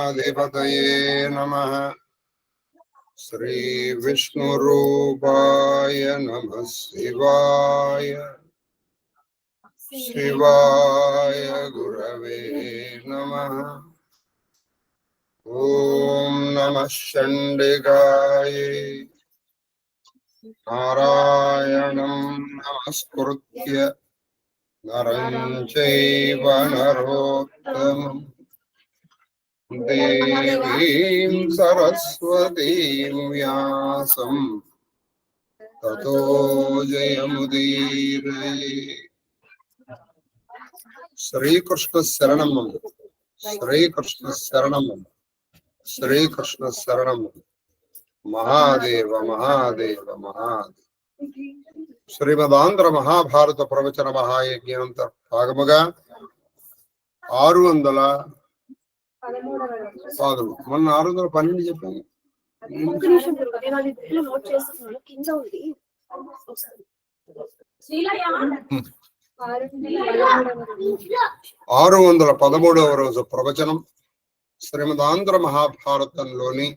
गणाधिपतये नमः। श्री विष्णुरूपाय नमः शिवाय शिवाय गुरवे नमः। ओम नमः चंडिकाय नारायणं नमस्कृत्य नरं चैव नरोत्तमं देवीं सरस्वतीं व्यासं ततो जयमुदीरये। श्रीकृष्ण शरणं श्रीकृष्ण शरणं श्रीकृष्ण शरणं महादेव महादेव महादेव। శ్రీమదాంధ్ర మహాభారత ప్రవచన మహాయజ్ఞంత భాగముగా 613 మొన్న 612 చెప్పాను. 613వ రోజు ప్రవచనం శ్రీమదాంధ్ర మహాభారతంలోని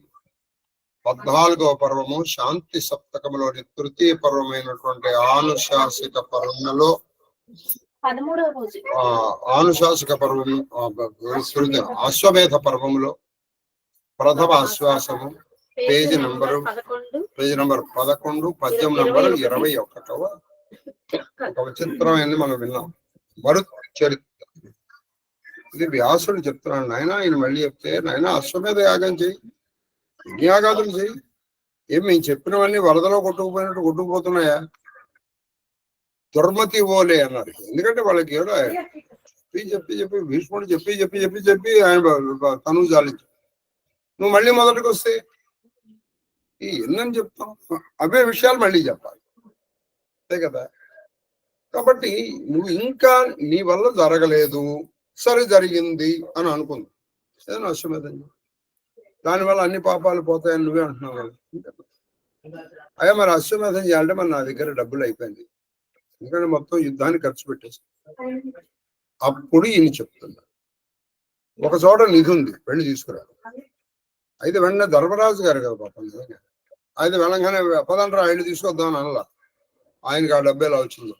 14వ పర్వము శాంతి సప్తకములోని తృతీయ పర్వమైనటువంటి ఆనుశాసిక పర్వంలో ఆనుశాసిక పర్వం అశ్వమేధ పర్వములో ప్రథమ ఆశ్వాసము పేజీ నంబర్ 11 పద్యం నంబర్ 21వ ఒక విచిత్రమైన మనం విన్నాం. మరుత్ చరిత్ర. ఇది వ్యాసుడు చెప్తున్నాడు. నాయన ఆయన మళ్ళీ చెప్తే నాయన అశ్వమేధ యాగం చెయ్యి, యజ్ఞయాగాదులు చెయ్యి. ఏం మేము చెప్పినవన్నీ వరదలో కొట్టుకుపోయినట్టు కొట్టుకుపోతున్నాయా? దుర్మతి ఓలే అన్నారు. ఎందుకంటే వాళ్ళకి ఎవరో చెప్పి భీష్ముడు చెప్పి ఆయన తను జాలించు. నువ్వు మళ్ళీ మొదటికి వస్తే ఈ ఎన్నని చెప్తాం, అవే విషయాలు మళ్ళీ చెప్పాలి, అంతే కదా. కాబట్టి నువ్వు ఇంకా నీ వల్ల జరగలేదు, సరే జరిగింది అని అనుకుంది. ఏదైనా అశ్వమేధం దానివల్ల అన్ని పాపాలు పోతాయని నువ్వే అంటున్నావు కదా. అయ్యా మరి అశ్వమేధం చేయాలంటే మరి నా దగ్గర డబ్బులు అయిపోయింది, ఎందుకంటే మొత్తం యుద్ధాన్ని ఖర్చు పెట్టేసి. అప్పుడు ఈయన చెప్తున్నా, ఒక చోట నిధి ఉంది, వెళ్ళి తీసుకురా. అయితే వెంటనే ధర్మరాజు గారు కదా పాపం, అయితే వెళ్ళంగానే పదండ్రా వెళ్ళి తీసుకొద్దామని అనలా. ఆయనకి ఆ డబ్బు ఎలా వచ్చింది?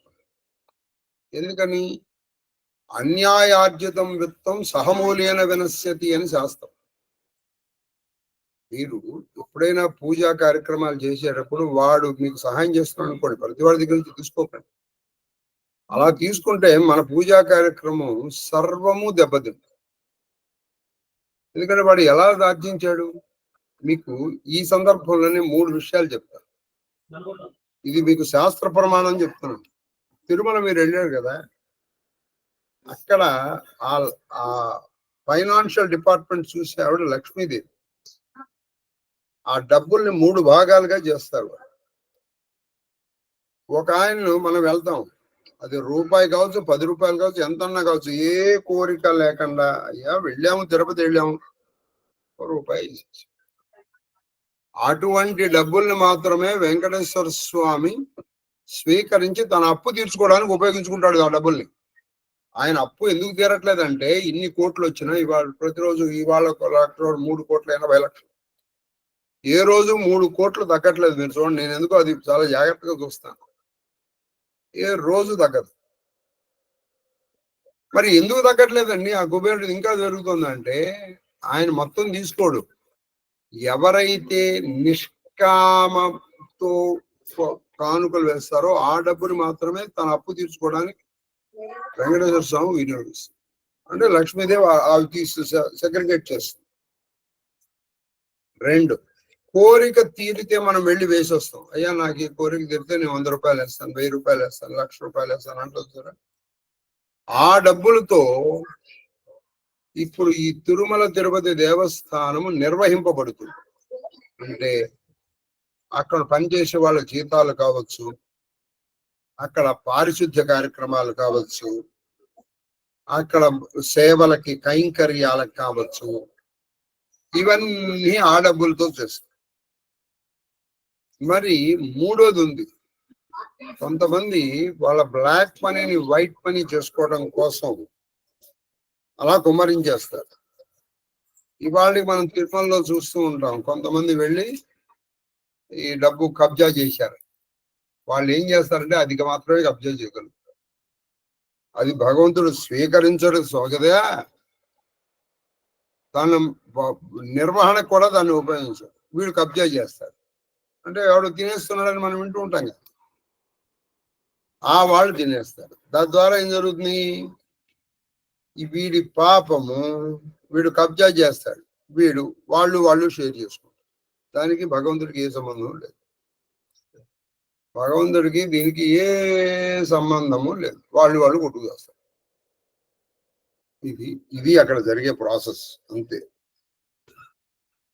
ఎందుకని? అన్యాయార్జితం విత్తం సహమూల్యేన వినశ్యతి అని శాస్త్రం. మీరు ఎప్పుడైనా పూజా కార్యక్రమాలు చేసేటప్పుడు వాడు మీకు సహాయం చేస్తున్నాడు అనుకోండి, ప్రతి వాడి దగ్గర నుంచి తీసుకోకండి. అలా తీసుకుంటే మన పూజా కార్యక్రమం సర్వము దెబ్బతింది. ఎందుకంటే వాడు ఎలా ఆర్జించాడు? మీకు ఈ సందర్భంలోనే 3 విషయాలు చెప్తాను. ఇది మీకు శాస్త్ర ప్రమాణం చెప్తున్నాను. తిరుమల మీరు వెళ్ళారు కదా, అక్కడ ఆ ఫైనాన్షియల్ డిపార్ట్మెంట్ చూసే ఆవిడ లక్ష్మీదేవి. ఆ డబ్బుల్ని 3 భాగాలుగా చేస్తారు. ఒక ఆయన్ను మనం వెళ్తాం, అది రూపాయి కావచ్చు, 10 రూపాయలు కావచ్చు, ఎంతన్నా కావచ్చు, ఏ కోరిక లేకుండా అయ్యా వెళ్ళాము, తిరుపతి వెళ్ళాము, రూపాయి. అటువంటి డబ్బుల్ని మాత్రమే వెంకటేశ్వర స్వామి స్వీకరించి తన అప్పు తీర్చుకోవడానికి ఉపయోగించుకుంటాడు. ఆ డబ్బుల్ని ఆయన అప్పు ఎందుకు తీరట్లేదంటే, ఇన్ని కోట్లు వచ్చినా ఇవాళ ప్రతిరోజు ఇవాళ 3,80,00,000 ఏ రోజు 3 కోట్లు తగ్గట్లేదు. మీరు చూడండి, నేను ఎందుకో అది చాలా జాగ్రత్తగా చూస్తాను. ఏ రోజు తగ్గదు. మరి ఎందుకు తగ్గట్లేదండి? ఆ కుబేరుడు ఇంకా జరుగుతుందంటే ఆయన మొత్తం తీసుకోడు. ఎవరైతే నిష్కామతో కానుకలు వేస్తారో ఆ డబ్బుని మాత్రమే తన అప్పు తీర్చుకోవడానికి వెంకటేశ్వర స్వామి వినియోగిస్తుంది. అంటే లక్ష్మీదేవి అవి తీసి సెగ్రిగేట్ చేస్తుంది. 2, కోరిక తీరితే మనం వెళ్ళి వేసి వస్తాం. అయ్యా నాకు ఈ కోరిక తీరితే నేను 100 రూపాయలు వేస్తాను, 1000 రూపాయలు వేస్తాను, 1,00,000 రూపాయలు వేస్తాను అంటారు. ఆ డబ్బులతో ఇప్పుడు ఈ తిరుమల తిరుపతి దేవస్థానము నిర్వహింపబడుతుంది. అంటే అక్కడ పనిచేసే వాళ్ళ జీతాలు కావచ్చు, అక్కడ పారిశుద్ధ్య కార్యక్రమాలు కావచ్చు, అక్కడ సేవలకి కైంకర్యాలకు కావచ్చు, ఇవన్నీ ఆ డబ్బులతో చేస్తారు. మరి 3వది ఉంది. కొంతమంది వాళ్ళ బ్లాక్ మనీని వైట్ మనీ చేసుకోవడం కోసం అలా కుమ్మరించేస్తారు. ఇవాళ మనం తిరుమలలో చూస్తూ ఉంటాం, కొంతమంది వెళ్ళి ఈ డబ్బు కబ్జా చేశారు. వాళ్ళు ఏం చేస్తారంటే అధిక మాత్రమే కబ్జా చేయగలుగుతారు. అది భగవంతుడు స్వీకరించడు సోగదా, దాని నిర్వహణ కూడా దాన్ని ఉపయోగించారు. వీడు కబ్జా చేస్తారు అంటే ఎవడు తినేస్తున్నాడని మనం వింటూ ఉంటాం కదా, వాళ్ళు తినేస్తారు. తద్వారా ఏం జరుగుతుంది, వీడి పాపము వీడు కబ్జా చేస్తాడు, వాళ్ళు షేర్ చేసుకుంటారు. దానికి భగవంతుడికి ఏ సంబంధం లేదు. భగవంతుడికి దీనికి ఏ సంబంధము లేదు. వాళ్ళు కొట్టుకు చేస్తారు. ఇది అక్కడ జరిగే ప్రాసెస్ అంతే.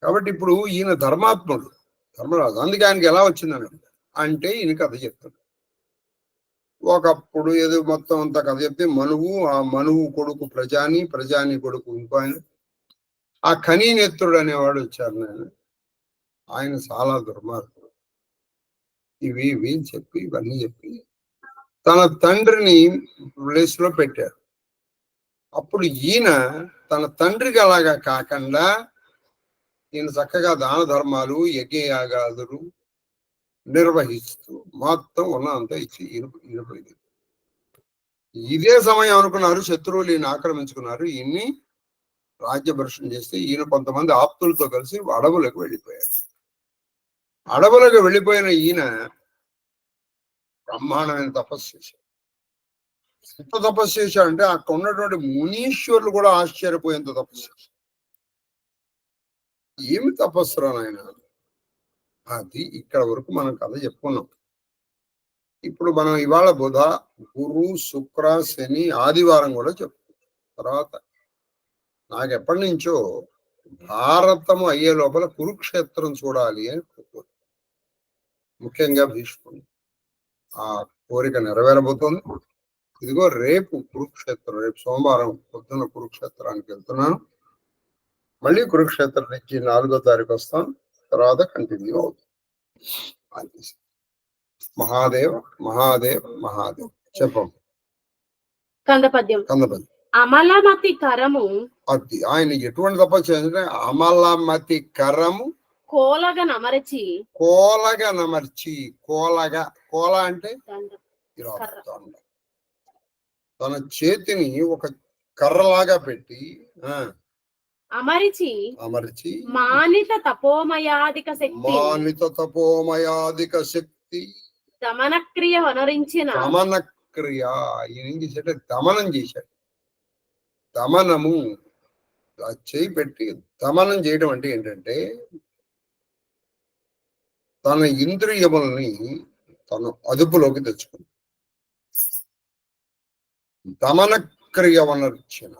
కాబట్టి ఇప్పుడు ఈయన ధర్మాత్ముడు, ధర్మరాజు. అందుకే ఆయనకి ఎలా వచ్చిందని అంటే ఈయన కథ చెప్తాడు. ఒకప్పుడు ఏదో మొత్తం అంతా కథ చెప్తే ఆ మనువు కొడుకు ప్రజాని కొడుకు ఇంకో ఆయన, ఆ కనీనేత్రుడు అనేవాడు వచ్చారు. ఆయన చాలా దుర్మార్గుడు. ఇవి ఇవన్నీ చెప్పి తన తండ్రిని ప్లేస్ లో పెట్టారు. అప్పుడు ఈయన తన తండ్రికి అలాగా కాకుండా ఈయన చక్కగా దాన ధర్మాలు యజ్ఞయాగాదులు నిర్వహిస్తూ మొత్తం ఉన్నంతా ఇచ్చి ఈయనపోయింది. ఇదే సమయం అనుకున్నారు శత్రువులు ఈయన ఆక్రమించుకున్నారు, ఈయన్ని రాజ్యభ్రష్టం చేస్తే ఈయన కొంతమంది ఆప్తులతో కలిసి అడవులకు వెళ్ళిపోయారు. అడవులకు వెళ్ళిపోయిన ఈయన బ్రహ్మాండమైన తపస్సు చేశాడు. ఎంత తపస్సు చేశాడంటే అక్కడ ఉన్నటువంటి మునీశ్వరులు కూడా ఆశ్చర్యపోయేంత తపస్సు చేశాడు. ఏమి తపస్సురా నాయన, అది ఇక్కడ వరకు మనం కథ చెప్పుకున్నాం. ఇప్పుడు మనం ఇవాళ బుధ, గురు, శుక్ర, శని, ఆదివారం కూడా చెప్పుకుంటాం. తర్వాత నాకు ఎప్పటి నుంచో భారతము అయ్యే లోపల కురుక్షేత్రం చూడాలి అని కోరుకుంటున్నాను. ముఖ్యంగా భీష్ముడు. ఆ కోరిక నెరవేరబోతోంది. ఇదిగో రేపు కురుక్షేత్రం, రేపు సోమవారం పొద్దున్న కురుక్షేత్రానికి వెళ్తున్నాను. మళ్ళీ కురుక్షేత్రం నుంచి 4వ తారీఖు వస్తాం. తర్వాత కంటిన్యూ అవుతుంది. మహాదేవ్ మహాదేవ్ మహాదేవ్ చెప్పం. కందపద్యం. అమలమతి కరము. అది ఆయన ఎటువంటి తపస్సు చేయాలంటే అమలమతి కరము కోలగ నమర్చి. కోల అంటే తన చేతిని ఒక కర్రలాగా పెట్టి అమర్చి మానిత తపోమయాదిక శక్తి దమనక్రియ వనరించిన ఈయన చేశాడు, దమనం చేశాడు. దమనము చేయి పెట్టి దమనం చేయడం అంటే ఏంటంటే తన ఇంద్రియములని తను అదుపులోకి తెచ్చుకుంది. దమనక్రియ వనరించిన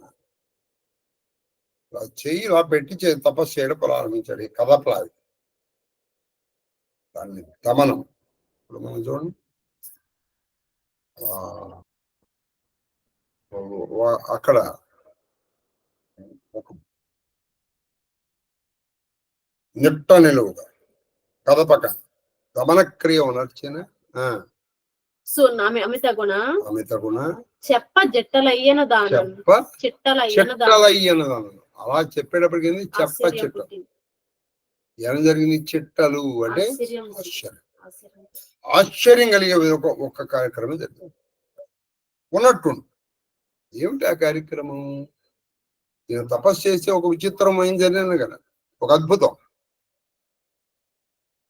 చెయ్యి ఇలా పెట్టి తపస్సు చేయడం ప్రారంభించాడు. కథప్లాది దాన్ని దమనం. ఇప్పుడు మనం చూడండి, అక్కడ ఒక నిట్ట నిలువుగా కథపక దమనక్రియ ఉనర్చిన అమిత గుణ చెప్ప జట్టలయ్యన దానం అలా చెప్పేటప్పటికి చెప్ప ఏం జరిగింది, చిట్టలు అంటే ఆశ్చర్యం కలిగే ఒక కార్యక్రమం జరిగింది. ఉన్నట్టుండి ఏమిటి ఆ కార్యక్రమం? నేను తపస్సు చేస్తే ఒక విచిత్రమైన జరిగిన కదా, ఒక అద్భుతం.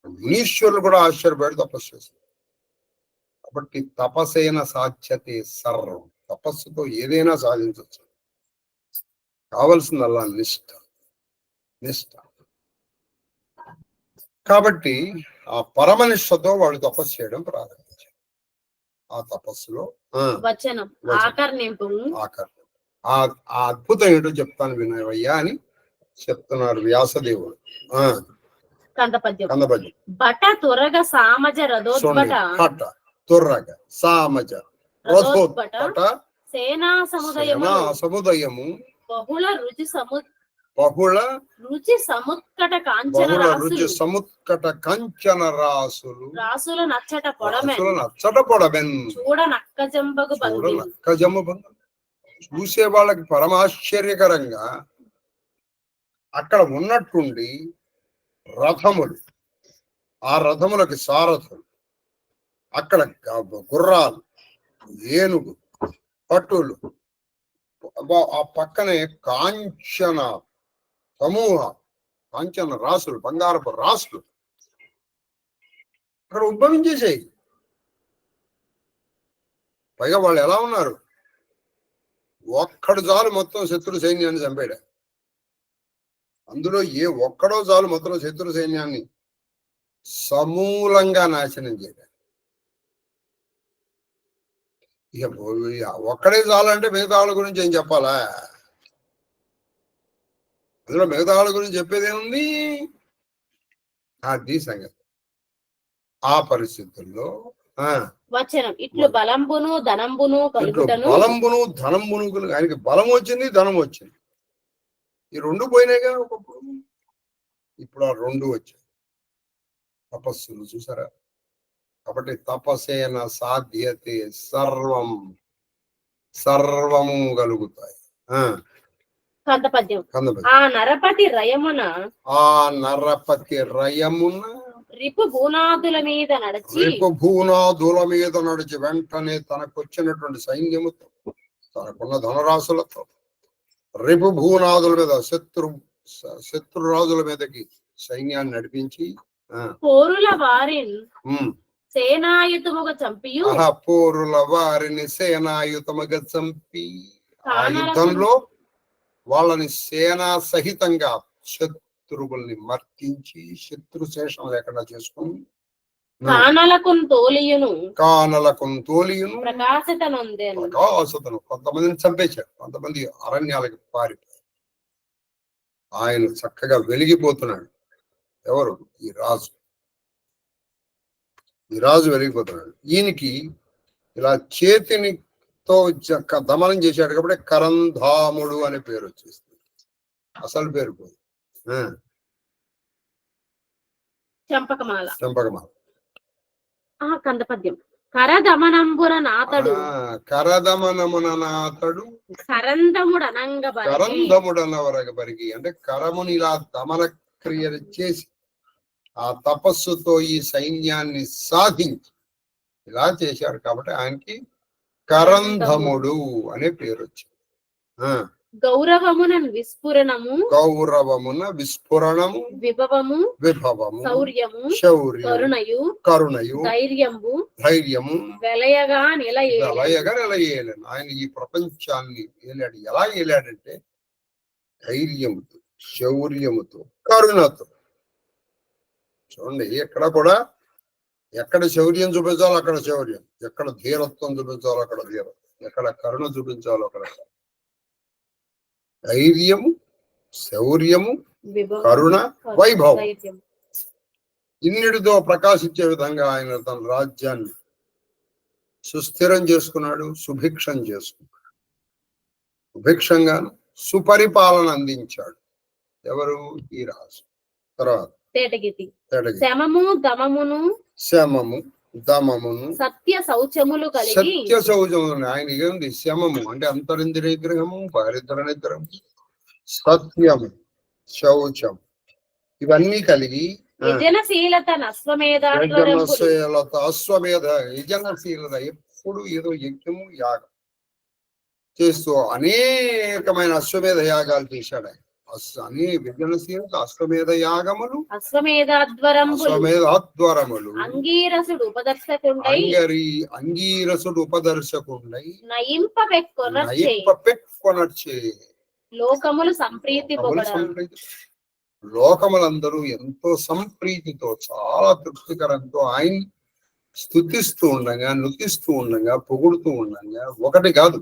మునీశ్వరులు కూడా ఆశ్చర్యపడి తపస్సు చేస్తారు. కాబట్టి తపస్సైన సాధ్యతే సర్వం. తపస్సుతో ఏదైనా సాధించవచ్చు. కావలసిందల్లా నిష్ఠ. కాబట్టి ఆ పరమనిష్టతో వాళ్ళు తపస్సు చేయడం ప్రారంభించారు. ఆ తపస్సులో ఆ అద్భుతం ఏంటో చెప్తాను వినవయ్యా అని చెప్తున్నారు వ్యాసదేవుడు. కందపద్యం. బట తురగ సామజ రథోద్భట తుర్రగ సామజ రథోద్భట సేనా సముదయము బహుళ రుచి సముత్కట కాంచన రాసులు నచ్చట పొడమెన్ చూడ నక్కజంబగు చూసే వాళ్ళకి పరమాశ్చర్యకరంగా అక్కడ ఉన్నట్టుండి రథములు, ఆ రథములకి సారథులు, అక్కడ గుర్రాలు, ఏనుగు, పట్టులు, ఆ పక్కనే కాంచన సమూహ, కాంచన రాసులు, బంగారపు రాసులు అక్కడ ఉద్భవించేసాయి. పైగా వాళ్ళు ఎలా ఉన్నారు, ఒక్కడు చాలు మొత్తం శత్రు సైన్యాన్ని చంపాడు. అందులో ఏ ఒక్కడో చాలు మొత్తం శత్రు సైన్యాన్ని సమూలంగా నాశనం చేయడం. ఇక ఒక్కడే చాలంటే మిగతా వాళ్ళ గురించి ఏం చెప్పాలా? అందులో మిగతా వాళ్ళ గురించి చెప్పేది ఏముంది? అది సంగతి. ఆ పరిస్థితుల్లో వచనం ఇట్లు బలంబును ధనంబును కలుగుటను, బలంబును ధనంబును, ఆయనకి బలం వచ్చింది, ధనం వచ్చింది. ఈ రెండు పోయినాయిగా ఒకప్పుడు. ఇప్పుడు ఆ రెండు వచ్చాయి. తపస్సులు చూసారా? కాబట్టి తపస్సేన సాధ్యతే సర్వము కలుగుతాయి. కందపద్యం. ఆ నరపతి రయమున రిపు భూనాదుల మీద నడిచి వెంటనే తనకొచ్చినటువంటి సైన్యముతో, తనకున్న ధనరాశులతో రిపు భూనాదుల మీద శత్రురాజుల మీదకి సైన్యాన్ని నడిపించి పోరుల వారిని సేనాయుతముగా చంపి ఆ యుద్ధంలో వాళ్ళని సేనా సహితంగా శత్రువుల్ని మర్తించి శత్రుశేషం లేకుండా చేసుకుని కానలకున్ తోలియును ప్రకాశతను కొంతమందిని చంపేశాడు, కొంతమంది అరణ్యాలకు పారిపోయారు. ఆయన చక్కగా వెలిగిపోతున్నాడు. ఎవరు? ఈ రాజు వెలిగిపోతున్నాడు. ఈయనకి ఇలా చేతినితో దమనం చేశాడు కాబట్టి కరంధాముడు అనే పేరు వచ్చేస్తుంది. అసలు పేరు పోదు. చంపకమాల. కందపద్యం. కరదమనమున నాతడు కరందముడనవరగబరిగి, అంటే కరముని ఇలా దమన క్రియలు చేసి ఆ తపస్సుతో ఈ సైన్యాన్ని సాధించి ఇలా చేశాడు కాబట్టి ఆయనకి కరంధముడు అనే పేరు వచ్చింది. గౌరవమున విస్ఫురణము విభవము శౌర్యము కరుణయు ధైర్యము వెలయగా నిలయేలను. ఆయన ఈ ప్రపంచాన్ని ఏలాడు. ఎలా ఏలాడంటే ధైర్యముతో, శౌర్యముతో, కరుణతో. చూడండి, ఎక్కడ శౌర్యం చూపించాలో అక్కడ శౌర్యం, ఎక్కడ ధీరత్వం చూపించాలో అక్కడ ధీరత్వం, ఎక్కడ కరుణ చూపించాలో అక్కడ ధైర్యము, శౌర్యము, కరుణ, వైభవం ఇన్నిటితో ప్రకాశించే విధంగా ఆయన తన రాజ్యాన్ని సుస్థిరం చేసుకున్నాడు, సుభిక్షం చేసుకున్నాడు. సుభిక్షంగాను సుపరిపాలన అందించాడు. ఎవరు? ఈ రాజు. తర్వాత శమము దమమును సత్య శౌచములు. ఆయన ఏముంది? శమము అంటే అంతరింద్ర నిగ్రహము, బారిద్ర నిగ్రహము, సత్యము, శౌచం, ఇవన్నీ కలిగి యజనశీలత యజనశీలత ఎప్పుడు ఏదో యజ్ఞము యాగం చేస్తూ అనేకమైన అశ్వమేధ యాగాలు చేశాడు ఆయన. విజ్ఞానశీలత అశ్వమేధ యాగములు, అశ్వమేధాధ్వరములు, అంగీరసుడు ఉపదర్శకుండై నయింపపెక్కొనర్చే లోకములందరూ ఎంతో సంప్రీతితో, చాలా తృప్తికరంతో ఆయన స్తుతిస్తూ ఉండగా, నృతిస్తూ ఉండగా, పొగుడుతూ ఉండగా, ఒకటి కాదు,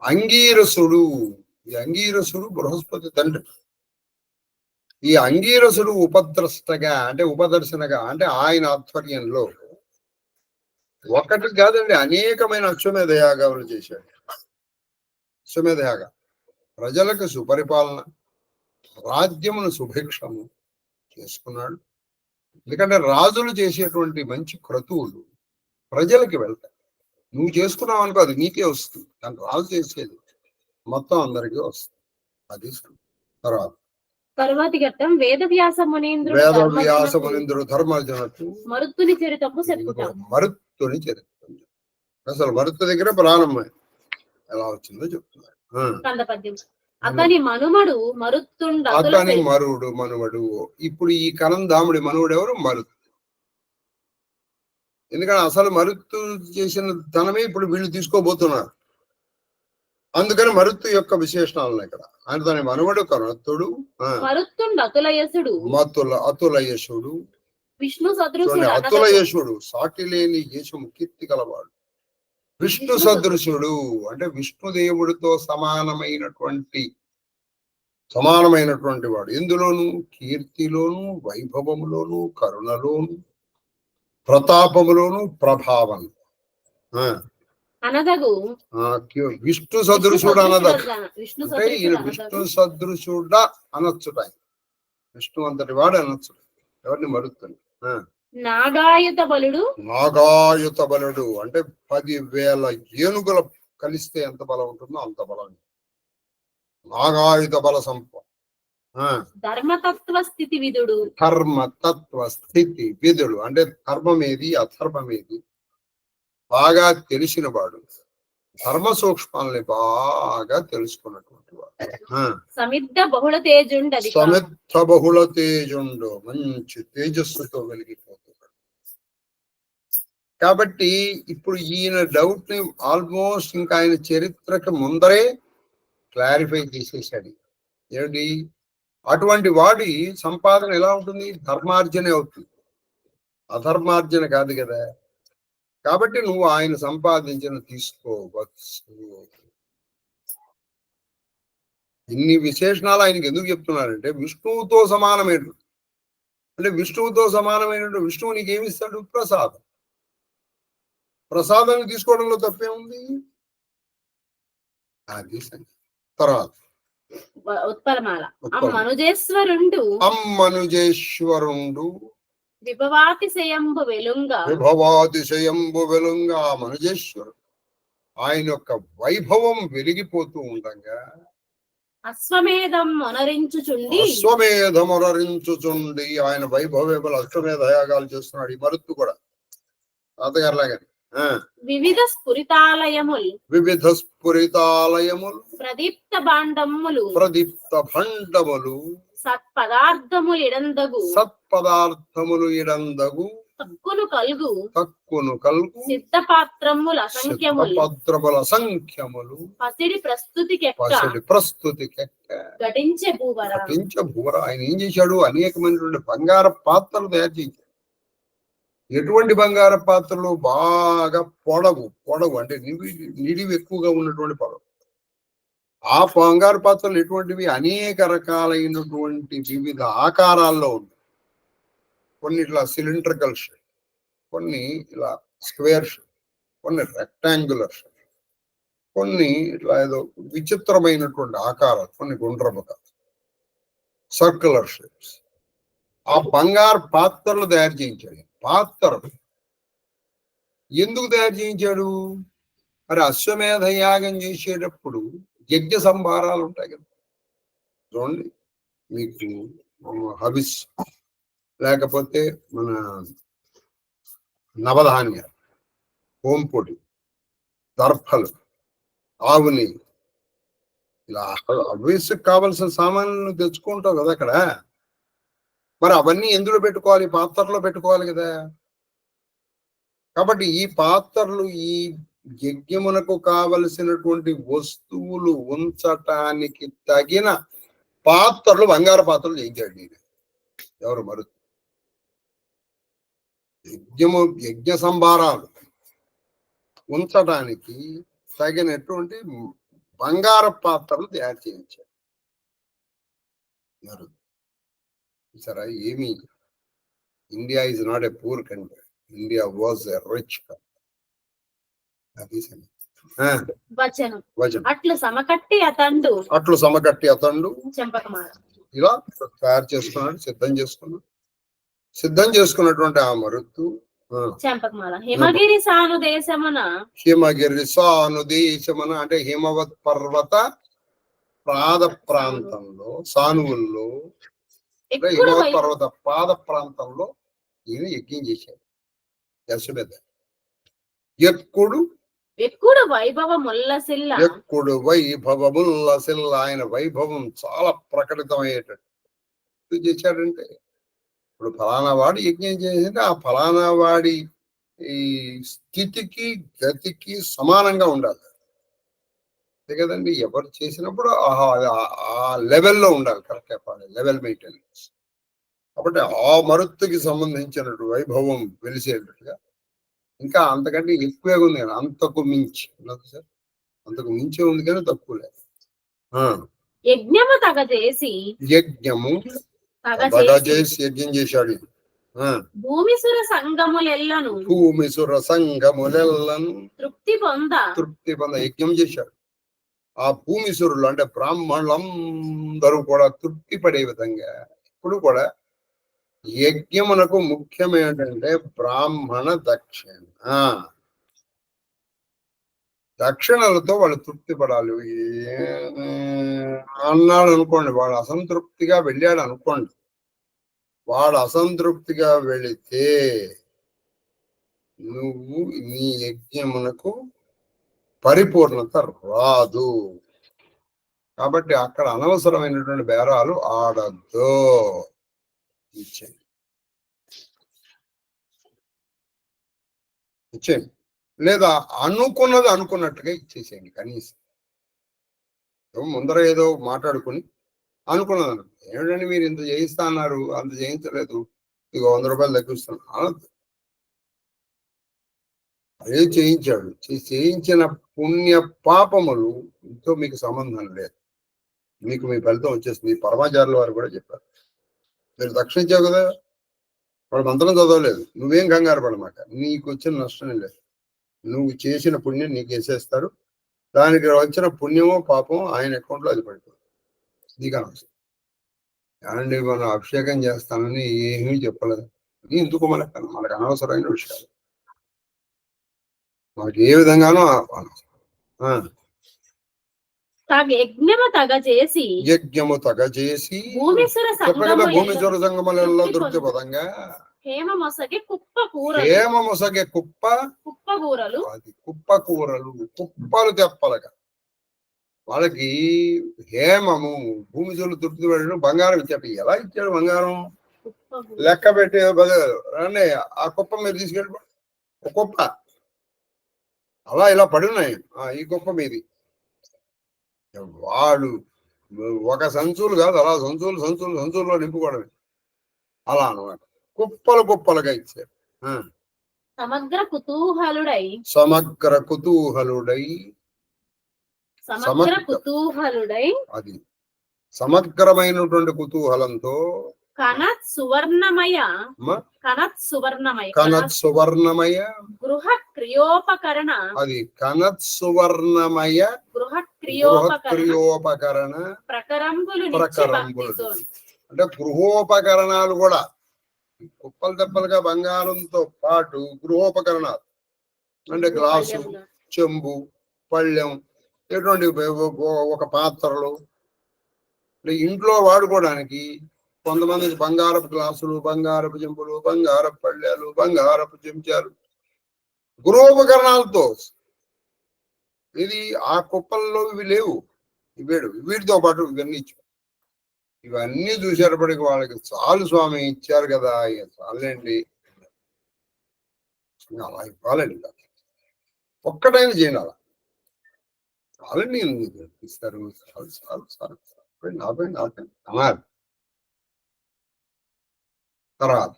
అంగీరసుడు. ఈ అంగీరసుడు బృహస్పతి తండ్రి. ఈ అంగీరసుడు ఉపదర్శనగా అంటే ఆయన ఆధ్వర్యంలో ఒకటి కాదండి, అనేకమైన అశ్వమేధ యాగాలు చేశాడు. అశ్వమేధ యాగ ప్రజలకు సుపరిపాలన, రాజ్యమును సుభిక్షము చేసుకున్నాడు. ఎందుకంటే రాజులు చేసేటువంటి మంచి క్రతువులు ప్రజలకి వెళ్తాయి. నువ్వు చేసుకున్నావు అనుకో, అది నీకే వస్తుంది. కానీ రాజు చేసేది మొత్తం అందరికీ వస్తుంది. అది తర్వాత తరువాతి ఘట్టం వేద వ్యాస మునీంద్రుడు వేద ధర్మజనకు వ్యాస మునీంద్రుడు ధర్మజనకు మరుత్తుని చరితము చెప్పుట. మరుత్తుని చరిత్ర. అసలు మరుత్తు దగ్గర ప్రారంభం ఎలా వచ్చిందో చెప్తున్నారు. కంద పద్యం. అతని మనుమడు మరుత్తుండు అతని మనుమడు. ఇప్పుడు ఈ కనందాముడి మనువుడు ఎవరు? మరుత్తు. ఎందుకంటే అసలు మరుత్తు చేసిన ధనమే ఇప్పుడు వీళ్ళు తీసుకోబోతున్నారు. అందుకని మరుత్తు యొక్క విశేషణాలను ఇక్కడ ఆయన దాని మనుమడు కనత్తుడు, మరుత్తుండు అతులయసుడు, అతులయసుడు, విష్ణు సదృశుడు, అతులయసుడు సాటి లేని యశము కీర్తి గలవాడు. విష్ణు సదృశుడు అంటే విష్ణుదేవుడితో సమానమైనటువంటి వాడు. ఎందులోను? కీర్తిలోను, వైభవములోను, కరుణలోను, ప్రతాపములోను, ప్రభావం. అనదగు విష్ణు సదృశుడు అనదగు అంటే ఈయన విష్ణు సదృశుడా అనొచ్చుట. విష్ణు అంతటి వాడు అనొచ్చుడు. ఎవరిని? మరుత్తుని. నాగాయుత బలుడు అంటే 10,000 ఏనుగుల కలిస్తే ఎంత బలం ఉంటుందో అంత బలం. నాగాయుత బల సంప. ధర్మతత్వ స్థితి విధుడు. ధర్మతత్వ స్థితి విధుడు అంటే ధర్మమేది అధర్మమేది బాగా తెలిసిన వాడు. ధర్మ సూక్ష్మాలని బాగా తెలుసుకున్నటువంటి వాడు. సమిద్ధ బహుళ తేజుండు మంచి తేజస్సుతో వెలిగిపోతున్నాడు. కాబట్టి ఇప్పుడు ఈయన డౌట్ ని ఆల్మోస్ట్ ఇంకా ఆయన చరిత్రకి ముందరే క్లారిఫై చేసేసాడు. ఏమిటి? అటువంటి వాడి సంపాదన ఎలా ఉంటుంది? ధర్మార్జనే అవుతుంది, అధర్మార్జన కాదు కదా. కాబట్టి నువ్వు ఆయన సంపాదించిన తీసుకోవచ్చు. ఇన్ని విశేషణాలు ఆయనకి ఎందుకు చెప్తున్నారంటే విష్ణువుతో సమానమైన అంటే విష్ణువుతో సమానమైనటువంటి విష్ణువు నీకేమిస్తాడు? ప్రసాదం. ప్రసాదాన్ని తీసుకోవడంలో తప్పే ఉంది. అది తర్వాత ఉత్పలమాల. అమ్మనుజేశ్వరుండు విభవాతిశయంబు వెలుంగా మనుజేశ్వరుడు ఆయన యొక్క వైభవం వెలిగిపోతూ ఉండగా అశ్వమేధం మొనరించుచుండి ఆయన వైభవ అశ్వమేధ యాగాలు చేస్తున్నాడు. ఈ మరుత్తు కూడా తాతగారులాగా. వివిధ స్ఫురితాలయములు ప్రదీప్త భాండములు సత్పదార్థములు ఇడందగు తక్కును కలుగు సిద్ధపాత్రముల సంఖ్యములు పసిడి ప్రస్తుతికి ఘటించే భూవర. ఆయన ఏం చేశాడు? అనేకమైనటువంటి బంగార పాత్రలు తయారు చేశాడు. ఎటువంటి బంగార పాత్రలు? బాగా పొడవు అంటే నిడివి ఎక్కువగా ఉన్నటువంటి పొడవు. ఆ బంగారు పాత్రలు ఎటువంటివి? అనేక రకాలైనటువంటి వివిధ ఆకారాల్లో ఉన్నాయి. కొన్ని ఇట్లా సిలిండ్రికల్ షేప్, కొన్ని ఇలా స్క్వేర్ షేప్, కొన్ని రెక్టాంగులర్ షేప్, కొన్ని ఇట్లా ఏదో విచిత్రమైనటువంటి ఆకారాలు, కొన్ని గుండ్రపు సర్క్యులర్ షేప్స్. ఆ బంగారు పాత్రలు తయారు చేయించాడు. పాత్రలు ఎందుకు తయారు చేయించాడు? మరి అశ్వమేధ యాగం చేసేటప్పుడు యజ్ఞ సంభారాలు ఉంటాయి కదా. చూడండి, మీకు హవిస్ లేకపోతే మన నవధాన్యాలు, హోంపొడి, దర్భలు, ఆవుని, ఇలా హవిస్కి కావలసిన సామాన్లను తెచ్చుకుంటావు కదా అక్కడ. మరి అవన్నీ ఎందులో పెట్టుకోవాలి? పాత్రలో పెట్టుకోవాలి కదా. కాబట్టి ఈ పాత్రలు ఈ యజ్ఞమునకు కావలసినటువంటి వస్తువులు ఉంచటానికి తగిన పాత్రలు, బంగారు పాత్రలు చేయించాడు. ఎవరు? మరుత్తు. యజ్ఞ సంభారాలు ఉంచడానికి తగినటువంటి బంగారు పాత్రలు తయారు చేయించాడు మరుత్తు. సరే, ఏమి India is not a poor country, India was a rich country. అట్లు సమకట్టి అతండు చెంపకమాల ఇలా తయారు చేసుకున్నాడు, సిద్ధం చేసుకున్నటువంటి ఆ మరుత్తు చెంపకమాల. హిమగిరి సానుదేశమున అంటే హిమవత్ పర్వత ప్రాంతంలో, సానువుల్లో ఎక్కుడు హిమవత్ వై- పర్వత పాద ప్రాంతంలో ఈయన యజ్ఞం చేశాడు యశోద. ఎక్కుడు ఎక్కుడు వైభవముల్లసిల్ల ఎక్కుడు వైభవముల్లసిల్ల, ఆయన వైభవం చాలా ప్రకటితమయ్యేటట్టు చేశాడంటే, ఇప్పుడు ఫలానా వాడు యజ్ఞం చేసింటే ఆ ఫలానా వాడి ఈ స్థితికి గతికి సమానంగా ఉండాలి. అంతే కదండి, ఎవరు చేసినప్పుడు ఆ లెవెల్లో ఉండాలి. కరెక్ట్ చెప్పాలి, లెవెల్ మెయింటెనెన్స్. కాబట్టి ఆ మరుత్తుకి సంబంధించినటువంటి వైభవం వెలిసేటట్టుగా ఇంకా అంతకంటే ఎక్కువే ఉంది కదా, అంతకు మించి ఉన్నది సార్, అంతకు మించే ఉంది కానీ తక్కువ లేదు. యజ్ఞము తగ చేసి యజ్ఞము తగ బాగా చేసి చేసి యజ్ఞం చేశాడు. భూమిసుర సంగములెల్లను భూమిసుర సంగములెల్లను తృప్తి పొంద యజ్ఞం చేశాడు. ఆ భూమిసురులు అంటే బ్రాహ్మణులందరూ కూడా తృప్తి పడే విధంగా ఇప్పుడు కూడా యజ్ఞమునకు ముఖ్యం ఏంటంటే బ్రాహ్మణ దక్షిణలతో వాళ్ళు తృప్తి పడాలి. అన్నాడు అనుకోండి, వాడు అసంతృప్తిగా వెళ్ళాడు అనుకోండి, వాడు అసంతృప్తిగా వెళితే నువ్వు నీ యజ్ఞమునకు పరిపూర్ణత రాదు. కాబట్టి అక్కడ అనవసరమైనటువంటి బేరాలు ఆడద్దు. ఇచ్చేయండి, లేదా అనుకున్నది అనుకున్నట్టుగా ఇచ్చేసేయండి. కనీసం ముందర ఏదో మాట్లాడుకుని అనుకున్నది ఏమిటండి మీరు ఇంత చేయిస్తా అన్నారు, అంత చేయించలేదు, ఇక 100 రూపాయలు తగ్గిస్తాను అనద్దు. అదే చేయించాడు, చేయించిన పుణ్య పాపములు ఇంతో మీకు సంబంధం లేదు, మీకు మీ ఫలితం వచ్చేస్తుంది. పరమాచార్యుల వారు కూడా చెప్పారు, మీరు దక్షిణించావు కదా, వాడు మంత్రం చదవలేదు, నువ్వేం కంగారు పడమాట, నీకు వచ్చిన నష్టం లేదు. నువ్వు చేసిన పుణ్యం నీకు వేసేస్తారు, దానికి వచ్చిన పుణ్యమో పాపమో ఆయన అకౌంట్లో అది పడుతుంది. నీకు అనవసరం. అండి మనం అభిషేకం చేస్తానని ఏమీ చెప్పలేదు, ఎందుకు మనకు అనవసరమైన విషయాలు, మనకి ఏ విధంగానూ యజ్ఞము తగ చేసి భూమిసుర సంగములలో తృప్తి పదంగా హేమమొసగే కుప్ప కూరలు అది కుప్ప కూరలు కుప్పలు తెప్పలుగా వాళ్ళకి హేమము భూమిసులు తృప్తి పడడం. బంగారం ఇచ్చాడు, ఎలా ఇచ్చాడు బంగారం లెక్క పెట్టి రండి ఆ కుప్ప మీరు తీసుకెళ్ళి కుప్ప అలా ఇలా పడున్నాయి, ఈ కుప్ప మీది. వాడు ఒక సంచులు కాదు, అలా సంచుల్లో నింపుకోవడమే, అలా అనమాట. కుప్పలుగా ఇచ్చారు. సమగ్ర కుతూహలుడై అది సమగ్రమైనటువంటి కుతూహలంతో కనత్ సువర్ణమయ గృహ క్రియోపకరణ అది కనత్ సువర్ణమయ గృహ క్రియోపకరణ ప్రకరంబులు అంటే గృహోపకరణాలు కూడా కుప్పలు తెప్పలుగా బంగారంతో పాటు గృహోపకరణాలు అంటే గ్లాసు, చెంబు, పళ్ళెం, ఎటువంటి ఒక పాత్రలు ఇంట్లో వాడుకోవడానికి. కొంతమంది బంగారపు గ్లాసులు, బంగారపు చెంబులు, బంగారపు పళ్ళెలు, బంగారపు చెంచాలు, గృహోపకరణాలతో. ఇది ఆ కుప్పల్లో ఇవి లేవు, వీటితో పాటు ఇవన్నీ చూసేటప్పటికి వాళ్ళకి చాలు స్వామి ఇచ్చారు కదా, చాలండి అలా ఇవ్వాలండి, ఒక్కటైనా చేయండి అలా చాలండి, ఇస్తారు చాలు అన్నారు. తర్వాత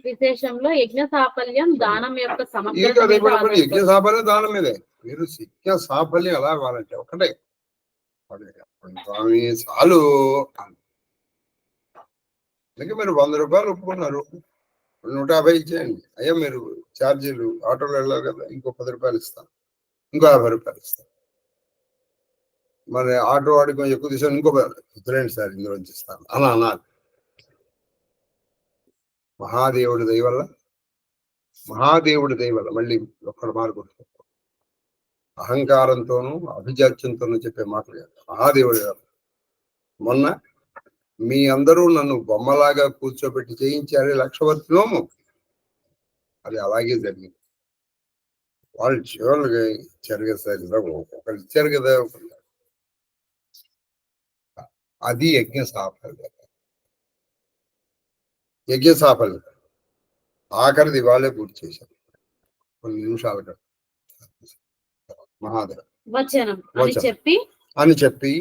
విశేషంలో యజ్ఞ సాఫల్యం దానం యొక్క యజ్ఞ సాఫల్యం దానం మీదే. మీరు యజ్ఞ సాఫల్యం ఎలా కావాలంటే ఒకటే, స్వామి చాలు. అందుకే మీరు 100 రూపాయలు ఒప్పుకున్నారు, 150 ఇచ్చేయండి. అయ్యా మీరు ఛార్జీలు ఆటోలో వెళ్ళారు కదా, ఇంకో 10 రూపాయలు ఇస్తాను, ఇంకో 50 రూపాయలు ఇస్తాను. మరి ఆటో వాడికి కొంచెం ఎక్కువ తీసాను, ఇంకో వద్దులేండి సార్ ఇందులోంచి ఇస్తాను అలా అన్నారు. మహాదేవుడి దయవల్ల మళ్ళీ ఒక్కడ మార్పు అహంకారంతోనూ అభిజాత్యంతోనూ చెప్పే మాటలు మహాదేవుడి మొన్న మీ అందరూ నన్ను బొమ్మలాగా కూర్చోబెట్టి చేయించారు లక్షవర్తి నోము. అది అలాగే జరిగింది. వాళ్ళు చివరికి ఇచ్చారు కదా సార్, ఒకళ్ళు ఇచ్చారు కదా. అది యజ్ఞ సాఫల్యం. యజ్ఞ సాఫల్యం ఆఖరిది వాళ్ళే పూర్తి చేశారు కొన్ని నిమిషాల క్రితం. మహాదేవ్ వచనం అని చెప్పి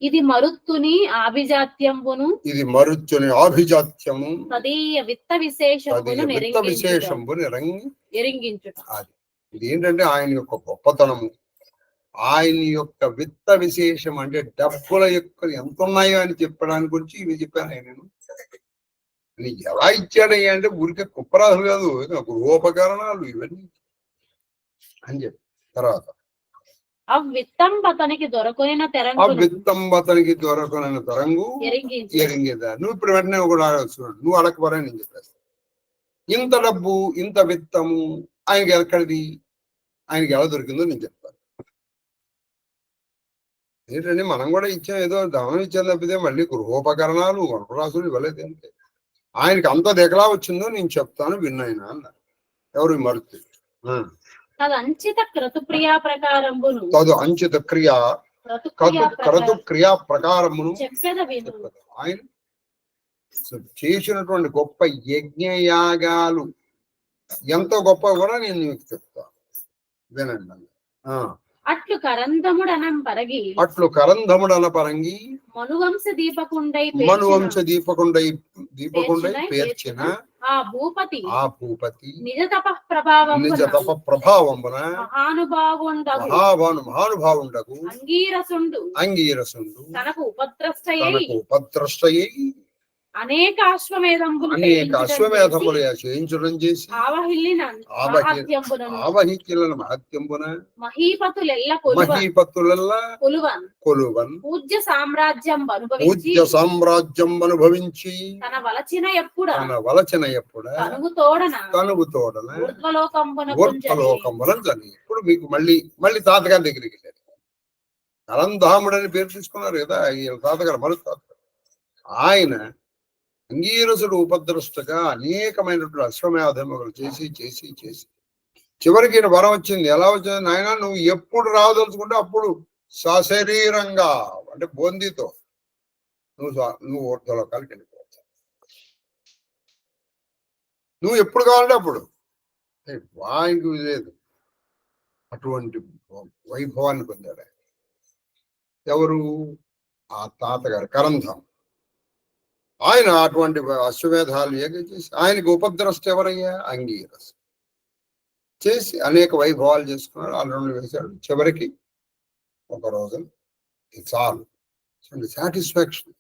ఇది మరుత్తుని ఆభిజాత్యంబును, ఇది మరుత్తుని ఆభిజాత్యము తదీయ విత్త విశేషంబును ఎరింగించుట. అది ఇది ఏంటంటే ఆయన యొక్క గొప్పతనము, ఆయన యొక్క విత్త విశేషం అంటే డబ్బుల యొక్క ఎంత ఉన్నాయో అని చెప్పడానికి గురించి ఇవి చెప్పాను నేను. ఎలా ఇచ్చాడయ్యా అంటే ఊరికే కుప్పరాలు కాదు, గృహోపకరణాలు ఇవన్నీ అని చెప్పి. తర్వాత అవిత్తంబతనికి దొరకొనిన తరంగు ఎరింగేదా. నువ్వు ఇప్పుడు వెంటనే ఒకటి అడగచ్చు, నువ్వు అడగపోరా నేను చెప్పేస్తా. ఇంత డబ్బు ఇంత విత్తము ఆయనకి ఎక్కడిది, ఆయనకి ఎలా దొరికిందో నేను చెప్తాను. ఏంటంటే మనం కూడా ఇచ్చాం, ఏదో ధనం ఇచ్చాం తప్పితే మళ్ళీ గృహోపకరణాలు వనరాసులు ఇవ్వలేదు అంటే. ఆయనకి అంత దిగలా వచ్చిందో నేను చెప్తాను విన్నాయన అన్నారు. ఎవరు మరుతుంది. తదు అంచిత క్రతుక్రియా ప్రకారమును ఆయన చేసినటువంటి గొప్ప యజ్ఞయాగాలు ఎంత గొప్ప కూడా నేను మీకు చెప్తాను వినండి. అట్లు కరంధముడన పరంగి మనువంశ దీపకుండై పేర్చిన ఆ భూపతి నిజ తప ప్రభావమున మహానుభావుండగు అంగీరసుండు తనకు ఉపద్రష్టయై అనేక అశ్వమేధములు చేయించడం చేసి ఆవహించిన మహీపతులెల్ల కొలువన్ పూజ్య సామ్రాజ్యం అనుభవించి తన వలచిన ఎప్పుడ తనుగు తోడన ఊర్ధ్వలోకంబున జని. ఇప్పుడు మీకు మళ్ళీ తాతగారి దగ్గరికి వెళ్ళారు. కరంధాముడని పేరు తీసుకున్నారు కదా తాతగారు, మరు తాతగారు. ఆయన అంగీరసుడు ఉపద్రష్టగా అనేకమైనటువంటి అశ్వమేధములు చేసి చివరికి వరం వచ్చింది. ఎలా వచ్చింది, నాయన నువ్వు ఎప్పుడు రావదలుచుకుంటే అప్పుడు సశరీరంగా అంటే బొందితో నువ్వు ఊర్ధ్వలోకాలకు వెళ్ళిపోవచ్చు. నువ్వు ఎప్పుడు కావాలంటే అప్పుడు. వాయికి లేదు, అటువంటి వైభవాన్ని పొందాడు ఎవరు, ఆ తాతగారు కరంధం. ఆయన అటువంటి అశ్వమేధాలు చేసి ఆయనకి ఉపద్రష్ట ఎవరయ్యా, అంగీరస్ చేసి అనేక వైభవాలు చేసుకున్నాడు. అల్లుళ్ళు వేశాడు. చివరికి ఒక రోజు చాలు సాటిస్ఫాక్షన్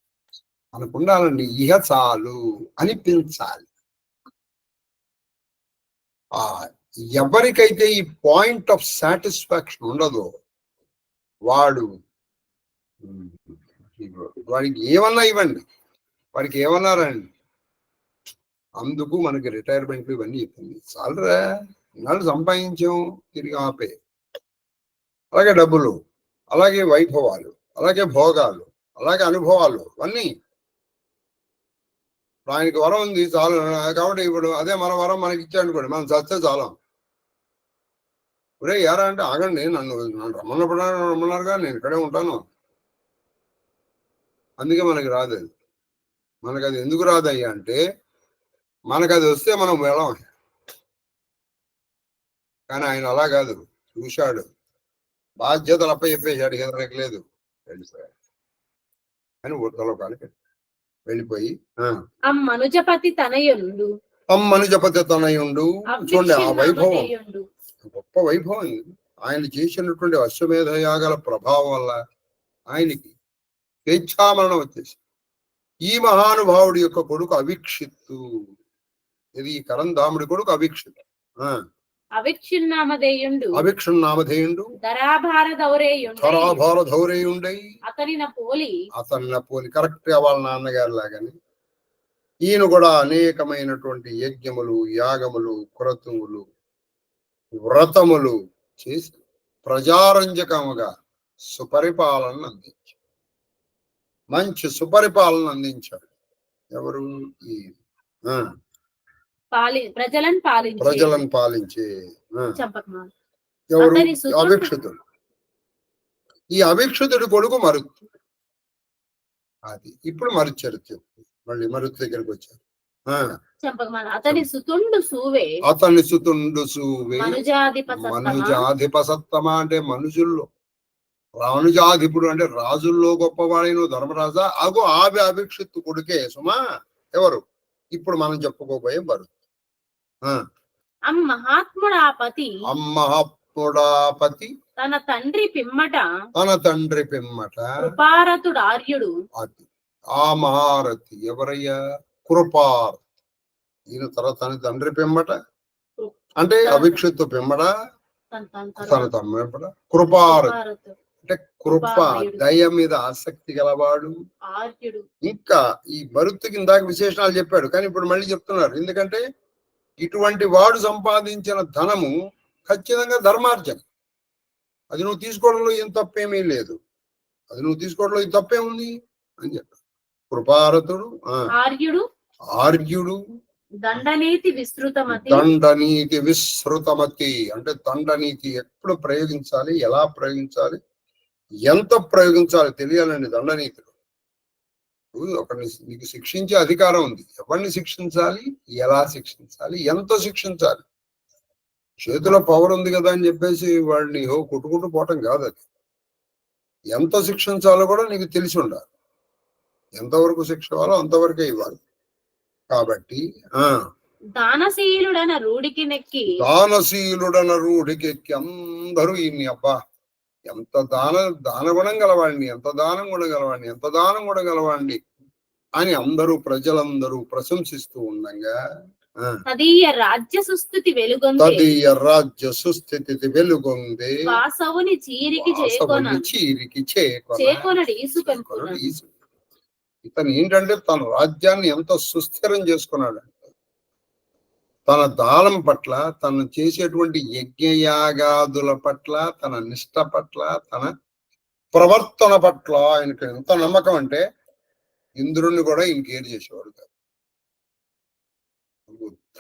మనకు ఉండాలండి. ఇహ చాలు అనిపించాలి. ఎవరికైతే ఈ పాయింట్ ఆఫ్ సాటిస్ఫాక్షన్ ఉండదో వాడికి ఏమన్నా ఇవ్వండి, వాడికి ఏమన్నారండి. అందుకు మనకి రిటైర్మెంట్లు ఇవన్నీ చెప్పింది. చాలరా, ఇన్నాళ్ళు సంపాదించాం, తిరిగి ఆపే. అలాగే డబ్బులు, అలాగే వైభవాలు, అలాగే భోగాలు, అలాగే అనుభవాలు అన్నీ. ఆయనకి వరం ఉంది చాలు కాబట్టి ఇప్పుడు అదే మన వరం మనకి ఇచ్చాడుకోండి, మనం చస్తే చాలం. ఒరే యారా అంటే ఆగండి, నన్ను రమ్మన్నారుగా, నేను ఇక్కడే ఉంటాను. అందుకే మనకి రాదు అది. మనకు అది ఎందుకు రాదయ్యా అంటే మనకు అది వస్తే మనం వెళ్ళం. కానీ ఆయన అలా కాదు, చూశాడు, బాధ్యతలు చెప్పేశాడు, ఎదరలేదు, వెళ్ళిపోయాడు. అని ఊర్ధలోకానికి వెళ్ళిపోయి మనుజపతి తనయుండు చూడండి ఆ వైభవం, గొప్ప వైభవం. ఆయన చేసినటువంటి అశ్వమేధ యాగాల ప్రభావం వల్ల ఆయనకి స్వేచ్ఛామరణం వచ్చేసి ఈ మహానుభావుడి యొక్క కొడుకు అవిక్షిత్తు. ఇది కరంధాముడి కొడుకు అవిక్షిత్. అవిక్షున్నామధేయుండు ధరాభారధౌరేయుండై అతనిన పోలి కరెక్ట్ గా వాళ్ళ నాన్నగారు లాగాని ఈయన కూడా అనేకమైనటువంటి యజ్ఞములు, యాగములు, క్రతువులు, వ్రతములు చేసి ప్రజారంజకముగా సుపరిపాలన అందించారు. మంచి సుపరిపాలన అందించాడు. ఎవరు? ఈ ప్రజలను పాలించే చంపకమాల ఎవరు? అతని సుతుడు అభిక్షితుడు. ఈ అభిక్షితుడి కొడుకు మరుత్తు. అది ఇప్పుడు మరుతు చరిత్ర మళ్ళీ మరుతు దగ్గరికి వచ్చారు. చంపకమాల అతని సుతుండు సూవే మనుజాధిపసత్తమ అంటే మనుషుల్లో రానుజాధిపుడు అంటే రాజుల్లో గొప్పవాడైన ధర్మరాజా అగు అభిక్షిత్తు కొడుకే సుమా. ఎవరు? ఇప్పుడు మనం చెప్పుకోబోయే మరుతు. మహాత్ముడాపతి తన తండ్రి పిమ్మట కృపారతుడు ఆర్యుడు. ఆ మహారథి ఎవరయ్యా? కృపారథి. ఈయన తర్వాత తన తండ్రి పిమ్మట అంటే అభిక్షిత్తు పిమ్మట తన తమ్మింపట కృపారథి అంటే కృప దయ మీద ఆసక్తి గలవాడు ఆర్యుడు. ఇంకా ఈ మరుత్తుకి ఇందాక విశేషణాలు చెప్పాడు, కానీ ఇప్పుడు మళ్ళీ చెప్తున్నారు. ఎందుకంటే ఇటువంటి వాడు సంపాదించిన ధనము ఖచ్చితంగా ధర్మార్జన. అది నువ్వు తీసుకోవడంలో ఏం తప్పేమీ లేదు. అది నువ్వు తీసుకోవడంలో ఈ తప్పేముంది అని చెప్పారు. కృపారతుడు ఆర్యుడు దండనీతి విస్తృతమతి అంటే దండనీతి ఎప్పుడు ప్రయోగించాలి, ఎలా ప్రయోగించాలి, ఎంత ప్రయోగించాలి తెలియాలండి. దండనీతిలో ఒకరిని నీకు శిక్షించే అధికారం ఉంది. ఎవరిని శిక్షించాలి, ఎలా శిక్షించాలి, ఎంత శిక్షించాలి. చేతిలో పవర్ ఉంది కదా అని చెప్పేసి వాడిని కొట్టుకుంటూ పోవటం కాదు. అది ఎంత శిక్షించాలో కూడా నీకు తెలిసి ఉండాలి. ఎంతవరకు శిక్ష ఇవ్వాలో అంతవరకే ఇవ్వాలి. కాబట్టి దానశీలుడన రూఢికి ఎక్కి అందరూ ఈయన్ని అబ్బా ఎంత దానగుణం గలవాడిని, ఎంత దానం కూడా గలవాడిని అని అందరూ ప్రజలందరూ ప్రశంసిస్తూ ఉండగా తదీయ రాజ్య సుస్థితి వెలుగొంది వాసవుని చీరికి చేకొనడి. ఇతను ఏంటంటే తన రాజ్యాన్ని ఎంత సుస్థిరం చేసుకున్నాడంటే తన దానం పట్ల, తను చేసేటువంటి యజ్ఞయాగాదుల పట్ల, తన నిష్ట పట్ల, తన ప్రవర్తన పట్ల ఆయనకు ఎంత నమ్మకం అంటే ఇంద్రుణ్ణి కూడా ఇంకేర్ చేసేవాడు కాదు.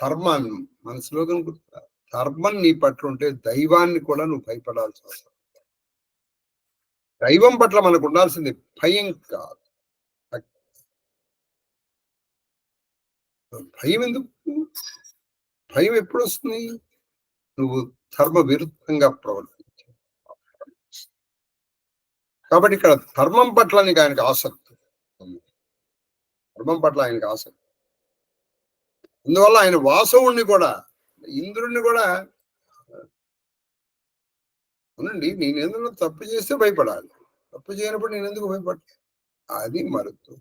ధర్మాన్ని మనసులో కనుకుంటా, ధర్మం నీ పట్ల ఉంటే దైవాన్ని కూడా నువ్వు భయపడాల్సి వస్తుంది. దైవం పట్ల మనకు ఉండాల్సింది భయం కాదు. భయం ఎందుకు? భయం ఎప్పుడు వస్తుంది? నువ్వు ధర్మ విరుద్ధంగా ప్రవర్తించు. కాబట్టి ఇక్కడ ధర్మం పట్ల నీకు ఆయనకు ఆసక్తి, అందువల్ల ఆయన వాసవుణ్ణి కూడా, ఇంద్రుణ్ణి కూడా అవునండి నేను ఎందుకు తప్పు చేస్తే భయపడాలి, తప్పు చేయనప్పుడు నేను ఎందుకు భయపడాలి? అది మరుతు.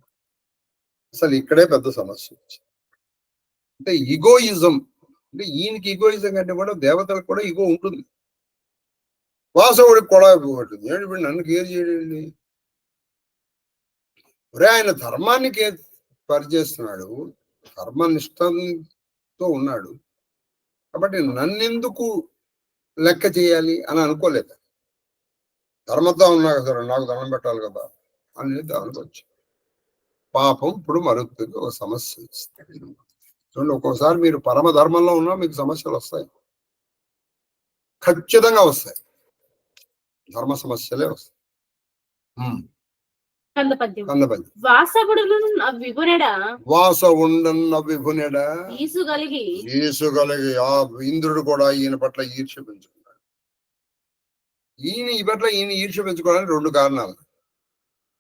అసలు ఇక్కడే పెద్ద సమస్య వచ్చింది. అంటే ఈగోయిజం. అంటే ఈయనకి ఈగోయిజం కంటే కూడా దేవతలకు కూడా ఈగో ఉంటుంది. వాసవుడికి కూడా ఉంటుంది. ఇప్పుడు నన్ను కేర్ చేయడండి. ఒరే ఆయన ధర్మాన్ని పరిచేస్తున్నాడు, ధర్మనిష్టంతో ఉన్నాడు, కాబట్టి నన్నెందుకు లెక్క చేయాలి అని అనుకోలేదు. ధర్మంతో ఉన్నా కదా, నాకు దండం పెట్టాలి కదా అనేది అనుకోవచ్చు. పాపం ఇప్పుడు మరుపుకి ఒక సమస్య ఇస్తుంది. చూడండి, ఒక్కోసారి మీరు పరమ ధర్మంలో ఉన్నా మీకు సమస్యలు వస్తాయి, ఖచ్చితంగా వస్తాయి. ధర్మ సమస్యలే వస్తాయి. ఆ ఇంద్రుడు కూడా ఈయన పట్ల ఈర్ష్య పెంచుకున్నాడు. ఈయన ఈర్ష్య పెంచుకోవడానికి రెండు కారణాలు.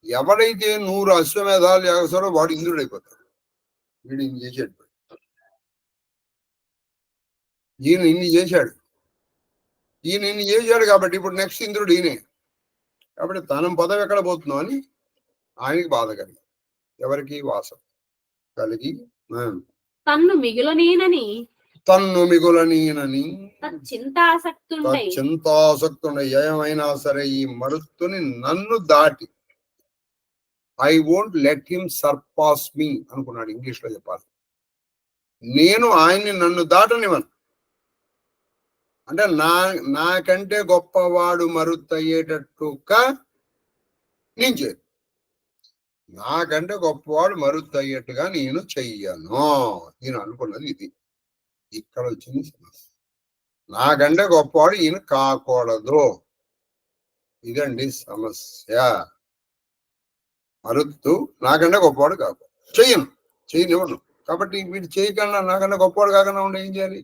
ఎవడైతే 100 అశ్వమేధాలు చేస్తాడో వాడు ఇంద్రుడు అయిపోతాడు. వీడు ఇన్ని చేసాడు, ఈయన ఇన్ని చేశాడు కాబట్టి ఇప్పుడు నెక్స్ట్ ఇంద్రుడు ఈయనే. కాబట్టి తన పదవి ఎక్కడ పోతుందో అని ఆయనకి బాధ కలిగి, ఎవరికి? వాసం కలిగి తన్ను మిగులనేనని చింతాసక్తుండే ఏమైనా సరే ఈ మరుత్తుని నన్ను దాటి, I won't let him surpass me అనుకున్నాడు. ఇంగ్లీష్ లో చెప్పాలి, నేను ఆయన్ని నన్ను దాటనివ్వను. అంటే నాకంటే గొప్పవాడు మరుత్తయ్యేటట్టుగా నేను చేయను. నాకంటే గొప్పవాడు మరుత్తు అయ్యేట్టుగా నేను చెయ్యను. నేను అనుకున్నది ఇది. ఇక్కడ వచ్చింది సమస్య. నాకంటే గొప్పవాడు ఈయన కాకూడదు. ఇదండి సమస్య. మరుత్తు నాకంటే గొప్పవాడు కాకూడదు, చెయ్యనివ్వను. కాబట్టి వీడు చేయకుండా నాకన్నా గొప్పవాడు కాకుండా ఉండే ఏం చేయాలి?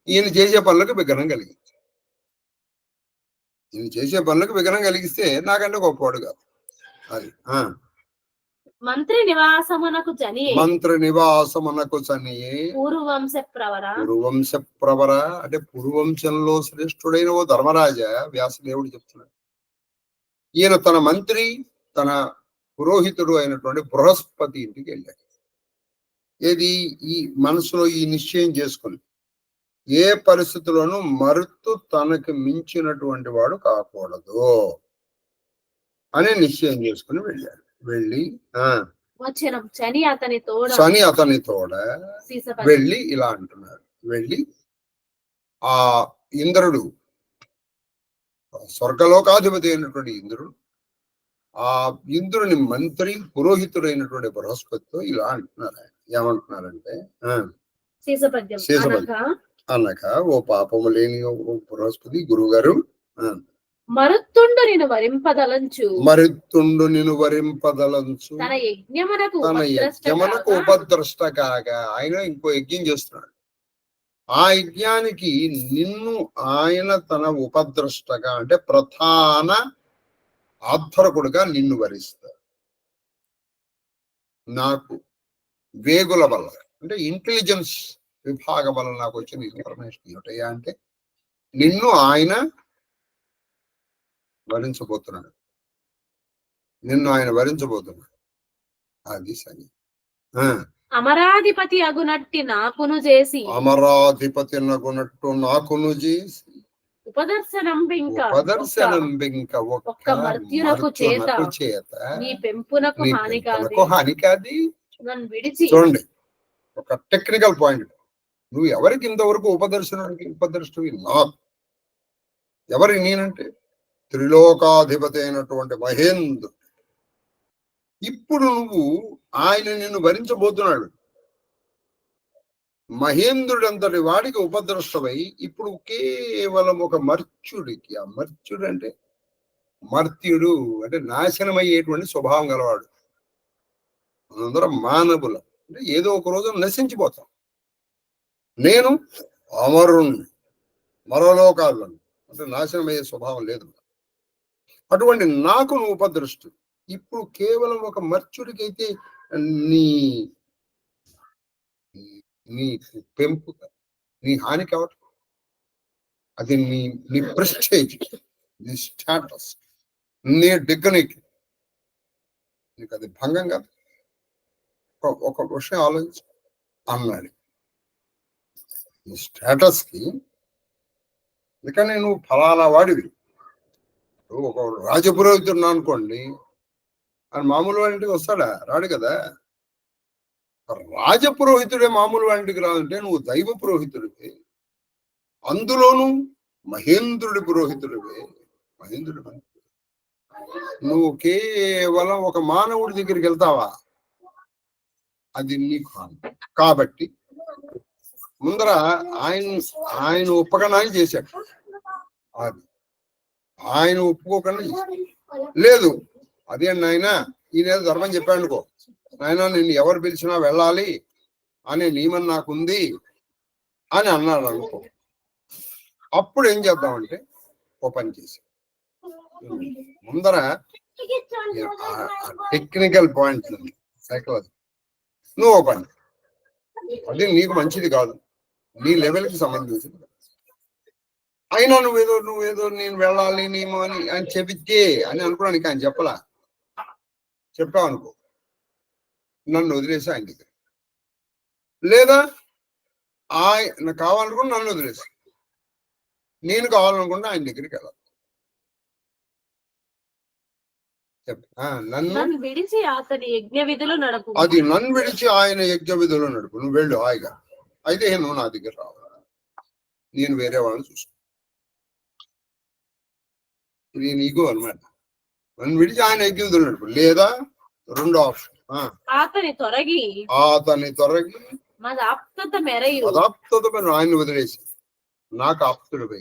ఈయన చేసే పనులకు విఘ్నం కలిగింది. ఈయన చేసే పనులకు విఘ్నం కలిగిస్తే నాకంటే గొప్పవాడు కాదు. అది మంత్రి నివాసమునకు చనియే పూర్వవంశ ప్రవర అంటే పూర్వవంశంలో శ్రేష్ఠుడైన ఓ ధర్మరాజా, వ్యాసదేవుడు చెప్తున్నాడు. ఈయన తన మంత్రి, తన పురోహితుడు అయినటువంటి బృహస్పతి ఇంటికి వెళ్ళాడు. ఏది? ఈ మనసులో ఈ నిశ్చయం చేసుకుని ఏ పరిస్థితుల్లోనూ మరుత్తు తనకు మించినటువంటి వాడు కాకూడదు అని నిశ్చయం చేసుకుని వెళ్ళాడు. వెళ్ళి శని అతని తోడ వెళ్ళి ఇలా అంటున్నాడు. వెళ్ళి ఆ ఇంద్రుడు, స్వర్గలోకాధిపతి అయినటువంటి ఇంద్రుడు, ఆ ఇంద్రుని మంత్రి పురోహితుడైనటువంటి బృహస్పతితో ఇలా అంటున్నారు. ఏమంటున్నారంటే అనగా, ఓ పాపము లేని బృహస్పతి గురుగారు, మరుత్తుండు నిన్ను వరింపదలంచు తన యజ్ఞమునకు ఉపద్రష్ట కాగా ఆయన ఇంకో యజ్ఞం చేస్తున్నాడు. ఆ యజ్ఞానికి నిన్ను ఆయన తన ఉపద్రష్టగా అంటే ప్రధాన ఆధ్వర్కుడుగా నిన్ను వరిస్తాడు. నాకు వేగుల వల్ల అంటే ఇంటెలిజెన్స్ విభాగం వల్ల నాకు వచ్చిన ఇన్ఫర్మేషన్ ఏమిటయ్యా అంటే, నిన్ను ఆయన వరించబోతున్నాడు. అది సరి. అమరాధిపతి అగునట్టి నాకును చేసి ఉపదర్శనం ఒక్క మర్త్యునకు చేత నీ పెంపునకు హాని కాది. నన్ను విడిచి చూడండి, ఒక టెక్నికల్ పాయింట్. నువ్వు ఎవరికి ఇంతవరకు ఉపదర్శనవి? నాకు. ఎవరి? నేనంటే త్రిలోకాధిపతి అయినటువంటి మహేంద్రుడు. ఇప్పుడు నువ్వు ఆయన నిన్ను భరించబోతున్నాడు. మహేంద్రుడు అంతటి వాడికి ఉపద్రష్టమై ఇప్పుడు కేవలం ఒక మర్త్యుడికి, ఆ మర్త్యుడు అంటే మర్త్యుడు అంటే నాశనమయ్యేటువంటి స్వభావం గలవాడు. మనందరం మానవులు అంటే ఏదో ఒక రోజు నశించిపోతాం. నేను అమరుణ్ణి, మరోలోకాలను అంటే నాశనమయ్యే స్వభావం లేదు. అటువంటి నాకు నువ్వు ఉపద్రష్టు. ఇప్పుడు కేవలం ఒక మర్త్యుడికైతే నీ నీ పెంపు, నీ హాని కావటం, అది నీ ప్రెస్టేజ్, నీ స్టేటస్, నీ డిగ్నిటీ, నీకు అది భంగం కాదు. ఒక విషయం ఆలోచించు అన్నాడు. ఈ స్టేటస్ కి అందుకని నువ్వు ఫలానా వాడివి. ఒక రాజపురోహితుడు అనుకోండి, అని మామూలు వాడింటికి వస్తాడా? రాడు కదా. రాజపురోహితుడే మామూలు వాడింటికి రాదంటే నువ్వు దైవ పురోహితుడివి, అందులోనూ మహేంద్రుడి పురోహితుడివే. మహేంద్రుడి నువ్వు కేవలం ఒక మానవుడి దగ్గరికి వెళ్తావా? అది నీకు హాని. కాబట్టి ముందర ఆయన ఒప్పకనాన్ని చేశాడు. అది ఆయన ఒప్పుకోకుండా లేదు. అదే నాయన, ఈయన ధర్మం చెప్పాడు అనుకో, నాయన నిన్ను ఎవరు పిలిచినా వెళ్ళాలి అనే నియమం నాకుంది అని అన్నాడు అనుకో. అప్పుడు ఏం చేద్దామంటే ఓ పని చేసి ముందర టెక్నికల్ పాయింట్ సైకాలజీ, నువ్వు ఓ పని, అది నీకు మంచిది కాదు, నీ లెవెల్కి సంబంధించింది. అయినా నువ్వేదో నేను వెళ్ళాలి నేమో అని చెబితే అని అనుకోవడానికి ఆయన చెప్పలా. చెప్పావు అనుకో, నన్ను వదిలేసి ఆయన దగ్గర, లేదా ఆయన కావాలనుకుని నన్ను వదిలేసి నేను కావాలనుకుంటే ఆయన దగ్గరికి వెళ్ళాలి. నన్ను విడిచి అతని యజ్ఞ విధులు నడుపు. అది నన్ను విడిచి ఆయన యజ్ఞ విధులు నడుపు. నువ్వు వెళ్ళు హాయిగా. అయితే నువ్వు నా దగ్గర రావాలి, నేను వేరే వాళ్ళని చూసుకో. ఇది నీకు అనమాట. నన్ను విడిచి ఆయన యజ్ఞ విధులు నడుపు, లేదా రెండో ఆప్షన్. ఆతని తొరగి మదాప్తత మెరయు ఆయన్ని వదిలేసి నాకు ఆప్తుడిపై,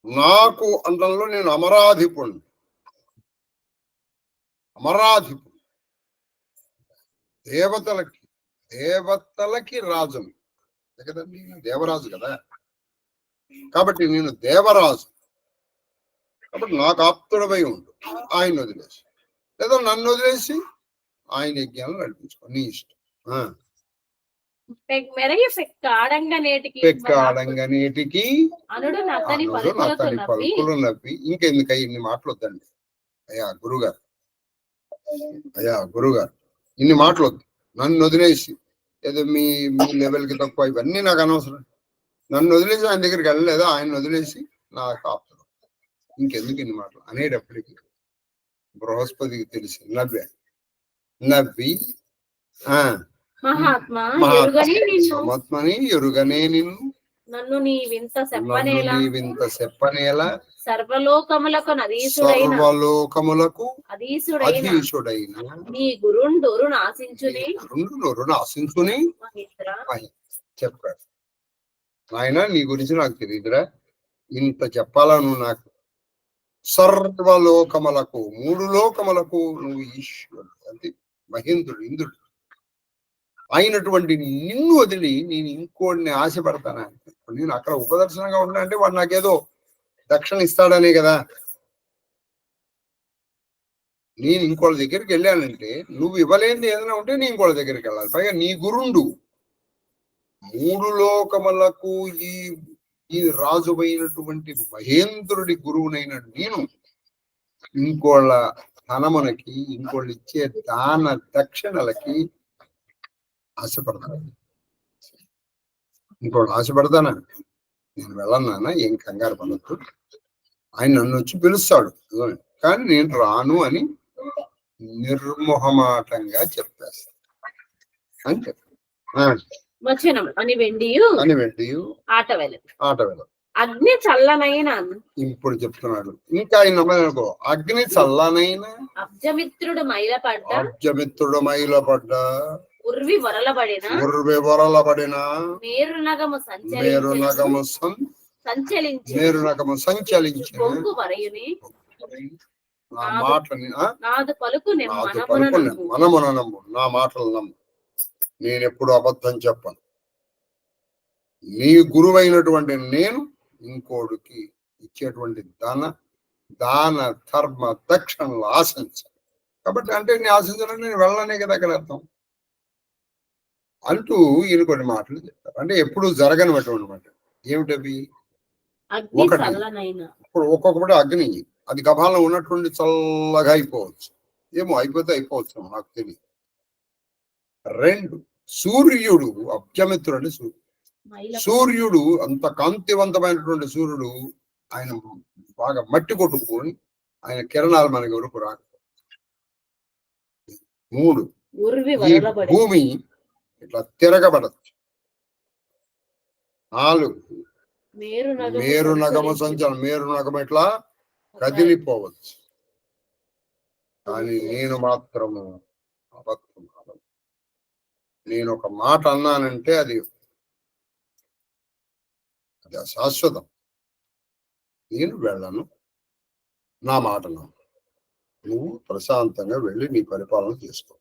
నాకు అంతంలో నేను అమరాధిపుణ్ణి, దేవతలకి రాజుని కదండి, దేవరాజు కదా. కాబట్టి నేను దేవరాజు, కాబట్టి నాకు ఆప్తుడపై ఉండు, ఆయన వదిలేసి, లేదా నన్ను వదిలేసి ఆయన యజ్ఞాలను నడిపించుకో, నీ ఇష్టం. పెక్కాడంగనేటికి అనుడు నతని పలుకులు నవ్వి. ఇంకెందుకై ఇన్ని మాటలు వద్దండి అయ్యా గురుగారు, ఇన్ని మాటలు వద్దు. నన్ను వదిలేసి ఏదో మీ లెవెల్కి తక్కువ ఇవన్నీ నాకు అనవసరం. నన్ను వదిలేసి ఆయన దగ్గరికి వెళ్ళలేదా, ఆయన వదిలేసి నాకు ఆప్తుడు, ఇంకెందుకు ఇన్ని మాటలు అనేటప్పటికి బృహస్పతికి తెలిసి నవ్వి మహాత్మని ఎరుగనే నిన్ను నన్ను నీ వింత చెప్పనేలా సర్వలోకములకు అధీశుడైన నీ గురుండోరు నాశించుని చెప్పాడు. ఆయన నీ గురించి నాకు తెలియదురా, ఇంత చెప్పాలా నువ్వు నాకు. సర్వలోకములకు, 3 లోకములకు నువ్వు ఈశ్వరుడు, అంటే మహేంద్రుడు, ఇంద్రుడు అయినటువంటి నిన్ను వదిలి నేను ఇంకోడిని ఆశపడతానా? నేను అక్కడ ఉపదర్శనంగా ఉన్నా అంటే వాడు నాకేదో దక్షిణ ఇస్తాడనే కదా. నేను ఇంకోళ్ళ దగ్గరికి వెళ్ళానంటే నువ్వు ఇవ్వలేనిది ఏదైనా ఉంటే నేను ఇంకోళ్ళ దగ్గరికి వెళ్ళాలి. పైగా నీ గురుండు, 3 లోకములకు ఈ రాజువైనటువంటి మహేంద్రుడి గురువునైన నేను ఇంకోళ్ళ ధనమునకి, ఇంకోళ్ళు ఇచ్చే దాన దక్షిణలకి ఆశపడతాను. ఇంకోటి ఆశపడతానా? నేను వెళ్ళన్నానా, ఏం కంగారు పడద్దు, ఆయన నన్ను వచ్చి పిలుస్తాడు, కానీ నేను రాను అని నిర్మోహమాటంగా చెప్పేస్తాను అని చెప్పాను. అని వెండియు ఆట వెళ్ళ అగ్ని చల్లనైన, ఇప్పుడు చెప్తున్నాడు ఇంకా ఆయన అగ్ని చల్లనైన అబ్జమిత్రుడు మైలపడ్డ ఉర్వి వరలబడిన మేరునగము సంచలించి పొంగు వరయుని నా మాటని నాదు పలుకు మనమున నమ్ము, నా మాటలు నమ్ము, నేనెప్పుడు అబద్ధం చెప్పను. నీ గురువైనటువంటి నేను ఇంకోడికి ఇచ్చేటువంటి దాన ధర్మ దక్షిణలు ఆశించాను. కాబట్టి అంటే నేను ఆశించాలని నేను వెళ్ళనే కదా అక్కడ అర్థం అంటూ ఈయన కొన్ని మాటలు చెప్తారు. అంటే ఎప్పుడు జరగనటువంటి మాట ఏమిటవి? ఒకటి, ఇప్పుడు ఒక్కొక్కటి అగ్ని, అది గభాలను ఉన్నటువంటి చల్లగా అయిపోవచ్చు, ఏమో అయిపోతే అయిపోవచ్చు, నాకు తెలియదు. 2, సూర్యుడు, అబ్జమిత్రుడు అంటే సూర్యుడు అంత కాంతివంతమైనటువంటి సూర్యుడు, ఆయన బాగా మట్టి కొట్టుకుని ఆయన కిరణాలు మనకి వరకు రాక. 3, భూమి ఇట్లా తిరగబడచ్చు. 4, మేరునగము సంచలనం, మేరునగము ఇట్లా కదిలిపోవచ్చు. కానీ నేను మాత్రము అబద్ధం. నేను ఒక మాట అన్నానంటే అది శాశ్వతం. నేను వెళ్ళను, నా మాటను నువ్వు ప్రశాంతంగా వెళ్ళి నీ పరిపాలన చేసుకో.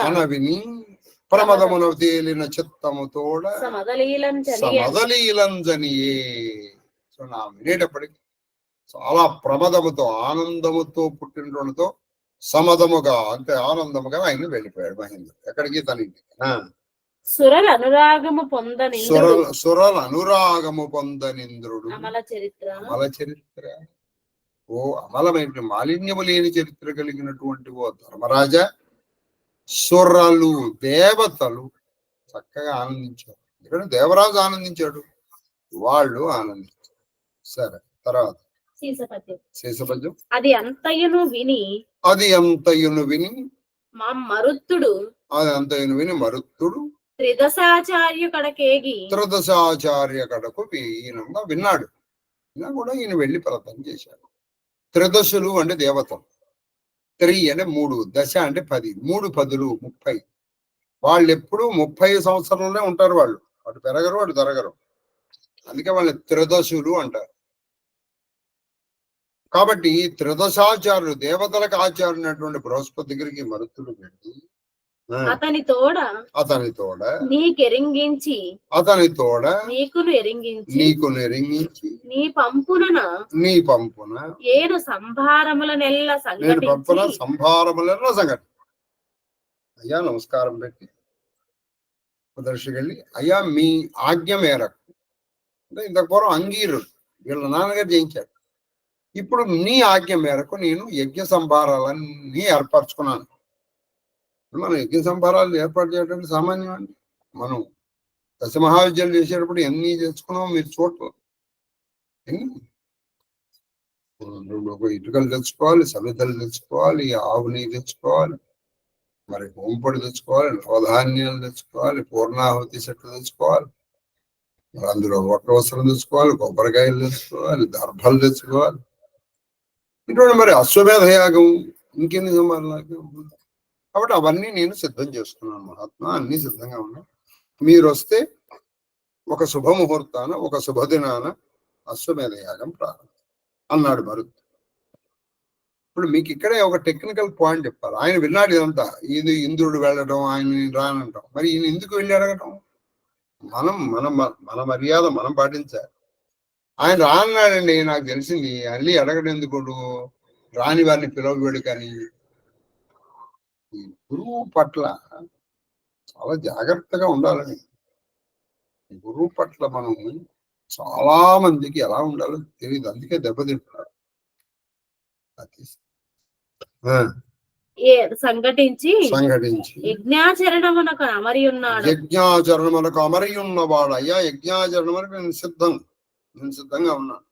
అనవిని ప్రమదమున తేలిన చిత్తముతోడ సమదలీలంజనియే. సో నా వినేటప్పటికి చాలా ప్రమదముతో, ఆనందముతో, పుట్టినతో సమదముగా, అంటే ఆనందముగా ఆయన వెళ్ళిపోయాడు మహేంద్రుడు. ఎక్కడికి? తన ఇంటికి. సురల అనురాగము పొందనింద్రుడు. అమల చరిత్ర, ఓ అమలమైన మాలిన్యము లేని చరిత్ర కలిగినటువంటి ఓ ధర్మరాజా, సురలు, దేవతలు చక్కగా ఆనందించారు. ఇక్కడ దేవరాజు ఆనందించాడు, వాళ్ళు ఆనందించారు. సరే, తర్వాత శేషపద్యం. అది అంతయును విని మరుత్తుడు త్రిదశాచార్య కడకు ఈయనంగా విన్నాడు. ఇలా కూడా ఈయన వెళ్ళి ప్రయత్నం చేశాడు. త్రిదశులు అంటే దేవతలు, త్రి అంటే 3, దశ అంటే 10, 3 10లు 30. వాళ్ళు ఎప్పుడు 30 సంవత్సరంలోనే ఉంటారు. వాళ్ళు అటు పెరగరు అటు తరగరు. అందుకే వాళ్ళని త్రిదశులు అంటారు. కాబట్టి త్రిదశాచార్యులు, దేవతలకు ఆచార్యునటువంటి బృహస్పతి దగ్గరికి మరుతుడు వెళ్ళి అతని తోడ నీకెరింగించి అతని తోడ నీకును ఎరింగించి నీ పంపున ఏడు సంభారములనెల్ల సంఘటి. అయ్యా నమస్కారం పెట్టి దర్శకెళ్ళి, అయ్యా మీ ఆజ్ఞ మేరకు అంటే ఇంతకు పూర్వం అంగీరుడు వీళ్ళ నాన్నగారు జయించాడు. ఇప్పుడు నీ ఆజ్ఞ మేరకు నేను యజ్ఞ సంభారాలన్నీ ఏర్పరచుకున్నాను. మనం యజ్ఞ సంభారాలు ఏర్పాటు చేయడం సామాన్యం అండి. మనం దశమహావిద్యలు చేసేటప్పుడు ఎన్ని తెచ్చుకున్నామో మీరు చూడటం. ఇటుకలు తెచ్చుకోవాలి, సమితలు తెచ్చుకోవాలి, ఆవు నెయ్యి తెచ్చుకోవాలి, మరి హోంపొడి తెచ్చుకోవాలి, నవధాన్యాలు తెచ్చుకోవాలి, పూర్ణాహుతి చెట్లు తెచ్చుకోవాలి, మరి అందులో ఒక్క వస్త్రం తెచ్చుకోవాలి, కొబ్బరికాయలు తెచ్చుకోవాలి, దర్భలు తెచ్చుకోవాలి. ఇటువంటి మరి అశ్వమేధ యాగం ఇంకెన్ని సంభారాలు. కాబట్టి అవన్నీ నేను సిద్ధం చేసుకున్నాను మహాత్మా, అన్ని సిద్ధంగా ఉన్నాయి. మీరు వస్తే ఒక శుభముహూర్తాన ఒక శుభదినాన అశ్వమేధ యాగం ప్రారంభం అన్నాడు మరుత్. ఇప్పుడు మీకు ఇక్కడే ఒక టెక్నికల్ పాయింట్ చెప్పాలి. ఆయన విన్నాడు ఇదంతా, ఇది ఇంద్రుడు వెళ్ళడం, ఆయన రానంటాం. మరి ఈయన ఎందుకు వెళ్ళి అడగటం? మన మర్యాద మనం పాటించాలి. ఆయన రాన్నాడండి, నాకు తెలిసింది. అల్లి అడగడం ఎందుకు? రాని వారిని పిలవబెడు. కానీ ఈ గురువు పట్ల చాలా జాగ్రత్తగా ఉండాలని, గురువు పట్ల మనం చాలా మందికి ఎలా ఉండాలో తెలియదు. అందుకే దెబ్బతింటున్నారు. సంఘటించి యజ్ఞాచరణమునకు అమరి ఉన్నవాడు. అయ్యా యజ్ఞాచరణమునకు నేను సిద్ధంగా ఉన్నాను.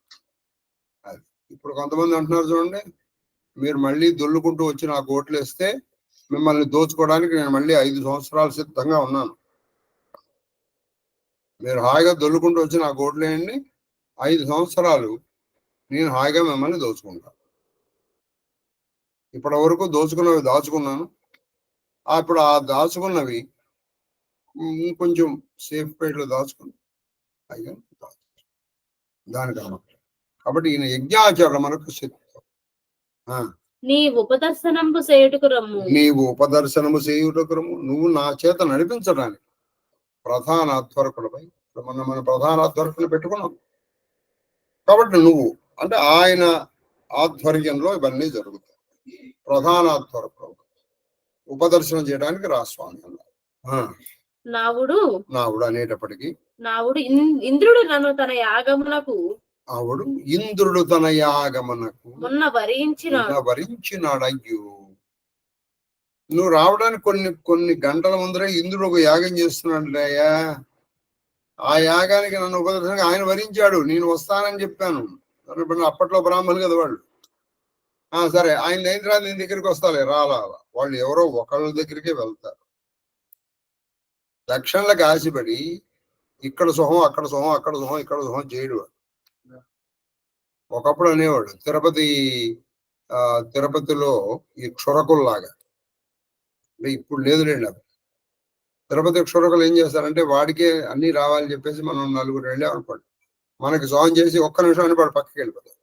అది ఇప్పుడు కొంతమంది అంటున్నారు చూడండి, మీరు మళ్ళీ దొల్లుకుంటూ వచ్చి నాకు ఓట్లు వేస్తే మిమ్మల్ని దోచుకోవడానికి నేను మళ్ళీ 5 సంవత్సరాలు సిద్ధంగా ఉన్నాను. మీరు హాయిగా దొల్లుకుంటూ వచ్చి నాకు ఓట్లు వేయండి, 5 సంవత్సరాలు నేను హాయిగా మిమ్మల్ని దోచుకుంటాను. ఇప్పటి వరకు దోచుకున్నవి దాచుకున్నాను. అప్పుడు ఆ దాచుకున్నవి కొంచెం సేఫ్ పేట్లో దాచుకుని అయ్యా దానికి కాబట్టి ఈయన యజ్ఞాచరణ మనకు శక్తి. నీవు ఉపదర్శనము చేయుటకు రమ్ము. నువ్వు నా చేత నడిపించడానికి ప్రధాన అధ్వర్కులపై మన ప్రధాన అధ్వర్కులు పెట్టుకున్నాం. కాబట్టి నువ్వు అంటే ఆయన ఆధ్వర్యంలో ఇవన్నీ జరుగుతాయి. ప్రధాన అధ్వర్కులు ఉపదర్శనం చేయడానికి రా స్వామి అన్నారు. నావుడు అనేటప్పటికీ ఇంద్రుడు తన యాగమునకు మొన్న వరించినాడు. అయ్యో, నువ్వు రావడానికి కొన్ని గంటల ముందరే ఇంద్రుడు ఒక యాగం చేస్తున్నాడు అయ్యా. ఆ యాగానికి నన్ను ఉపదర్శనగా ఆయన వరించాడు. నేను వస్తానని చెప్పాను. అప్పట్లో బ్రాహ్మణులు కదా వాళ్ళు. సరే, ఆయన అయిన తర్వాత నేను దగ్గరికి వస్తాలే, రాలా. వాళ్ళు ఎవరో ఒకళ్ళ దగ్గరికే వెళ్తారు. దక్షిణలకు ఆశపడి ఇక్కడ సుఖం అక్కడ సుఖం, అక్కడ సుఖం ఇక్కడ సుఖం చేయడు. ఒకప్పుడు అనేవాడు తిరుపతిలో ఈ క్షురకుల్లాగా. ఇప్పుడు లేదులేండి. తిరుపతి క్షురకులు ఏం చేస్తారంటే వాడికే అన్ని రావాలని చెప్పేసి మనం 4 వెళ్ళామనుకోండి, మనకి సోహం చేసి ఒక్క నిమిషం అని వాడు పక్కకి వెళ్ళిపోతాం.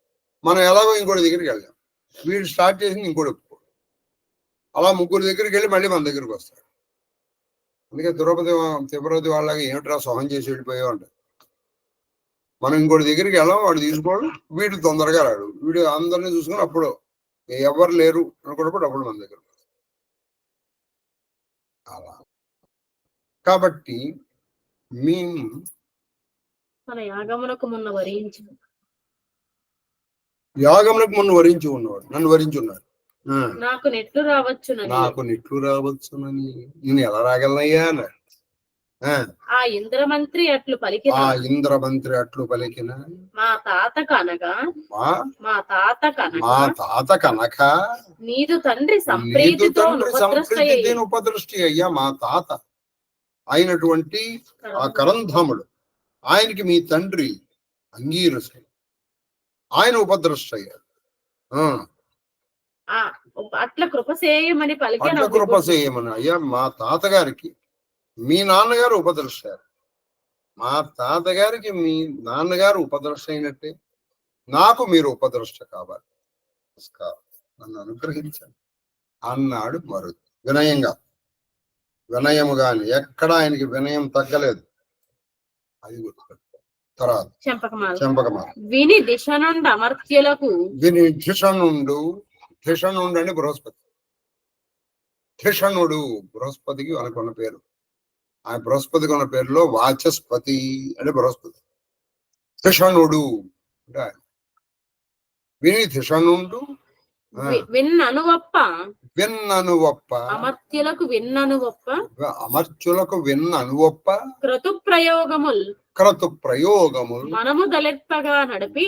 మనం ఎలాగో ఇంకోటి దగ్గరికి వెళ్ళాం. వీడు స్టార్ట్ చేసింది ఇంకోటి ఒప్పుకోడు. అలా 3 దగ్గరికి వెళ్ళి మళ్ళీ మన దగ్గరికి వస్తాడు. అందుకే తిరుపతి వాళ్ళగా ఏమిట్రా సోహం చేసి వెళ్ళిపోయావు అంటారు. మనం ఇంకోటి దగ్గరికి వెళ్ళాం, వాడు తీసుకోవడం, వీడు తొందరగా రాడు. వీడు అందరినీ చూసుకుని అప్పుడు ఎవరు లేరు అనుకున్నప్పుడు అప్పుడు మన దగ్గర. అలా కాబట్టి మేము యాగమునకు మొన్న వరించి ఉన్నవాడు నన్ను వరించి ఉన్నాడు. నాకు నెట్లు రావచ్చునని నేను ఎలా రాగలనయ్యా అన్నాడు. ఆ ఇంద్రమంత్రి అట్లు పలికిన మా తాత కనక నీదు తండ్రి సంప్రీతితో ఉపదృష్టి. అయ్యా, మా తాత అయినటువంటి ఆ కరంధాముడు, ఆయనకి మీ తండ్రి అంగీరసుడు ఆయన ఉపద్రష్ట అయ్యారు. అట్లా కృపసేయమని పలికిన అట్లా కృపసేయమని. అయ్యా మా తాతగారికి మీ నాన్నగారు ఉపద్రష్టారు, మా తాతగారికి మీ నాన్నగారు ఉపద్రష్ట అయినట్టే నాకు మీరు ఉపద్రష్ట కావాలి, నన్ను అనుగ్రహించండి అన్నాడు మరుదు. వినయంగా, వినయము గాని ఎక్కడ ఆయనకి వినయం తగ్గలేదు. అది గుర్తుపెట్టుకో. తర్వాత చెంపకమాల. విని దిశ నుండి అమర్త్యులకు, విని ధిషణుండు అని బృహస్పతి. ధిషణుడు బృహస్పతికి అనుకున్న పేరు. ఆ బృహస్పతికి ఉన్న పేరులో వాచస్పతి అంటే బృహస్పతి. ధిషణుడు అంటే విని ధిషణుండు విన్ననువప్ప అమర్త్యులకు విన్ననువప్ప క్రతు ప్రయోగముల్ మనము దలెర్పగా నడపి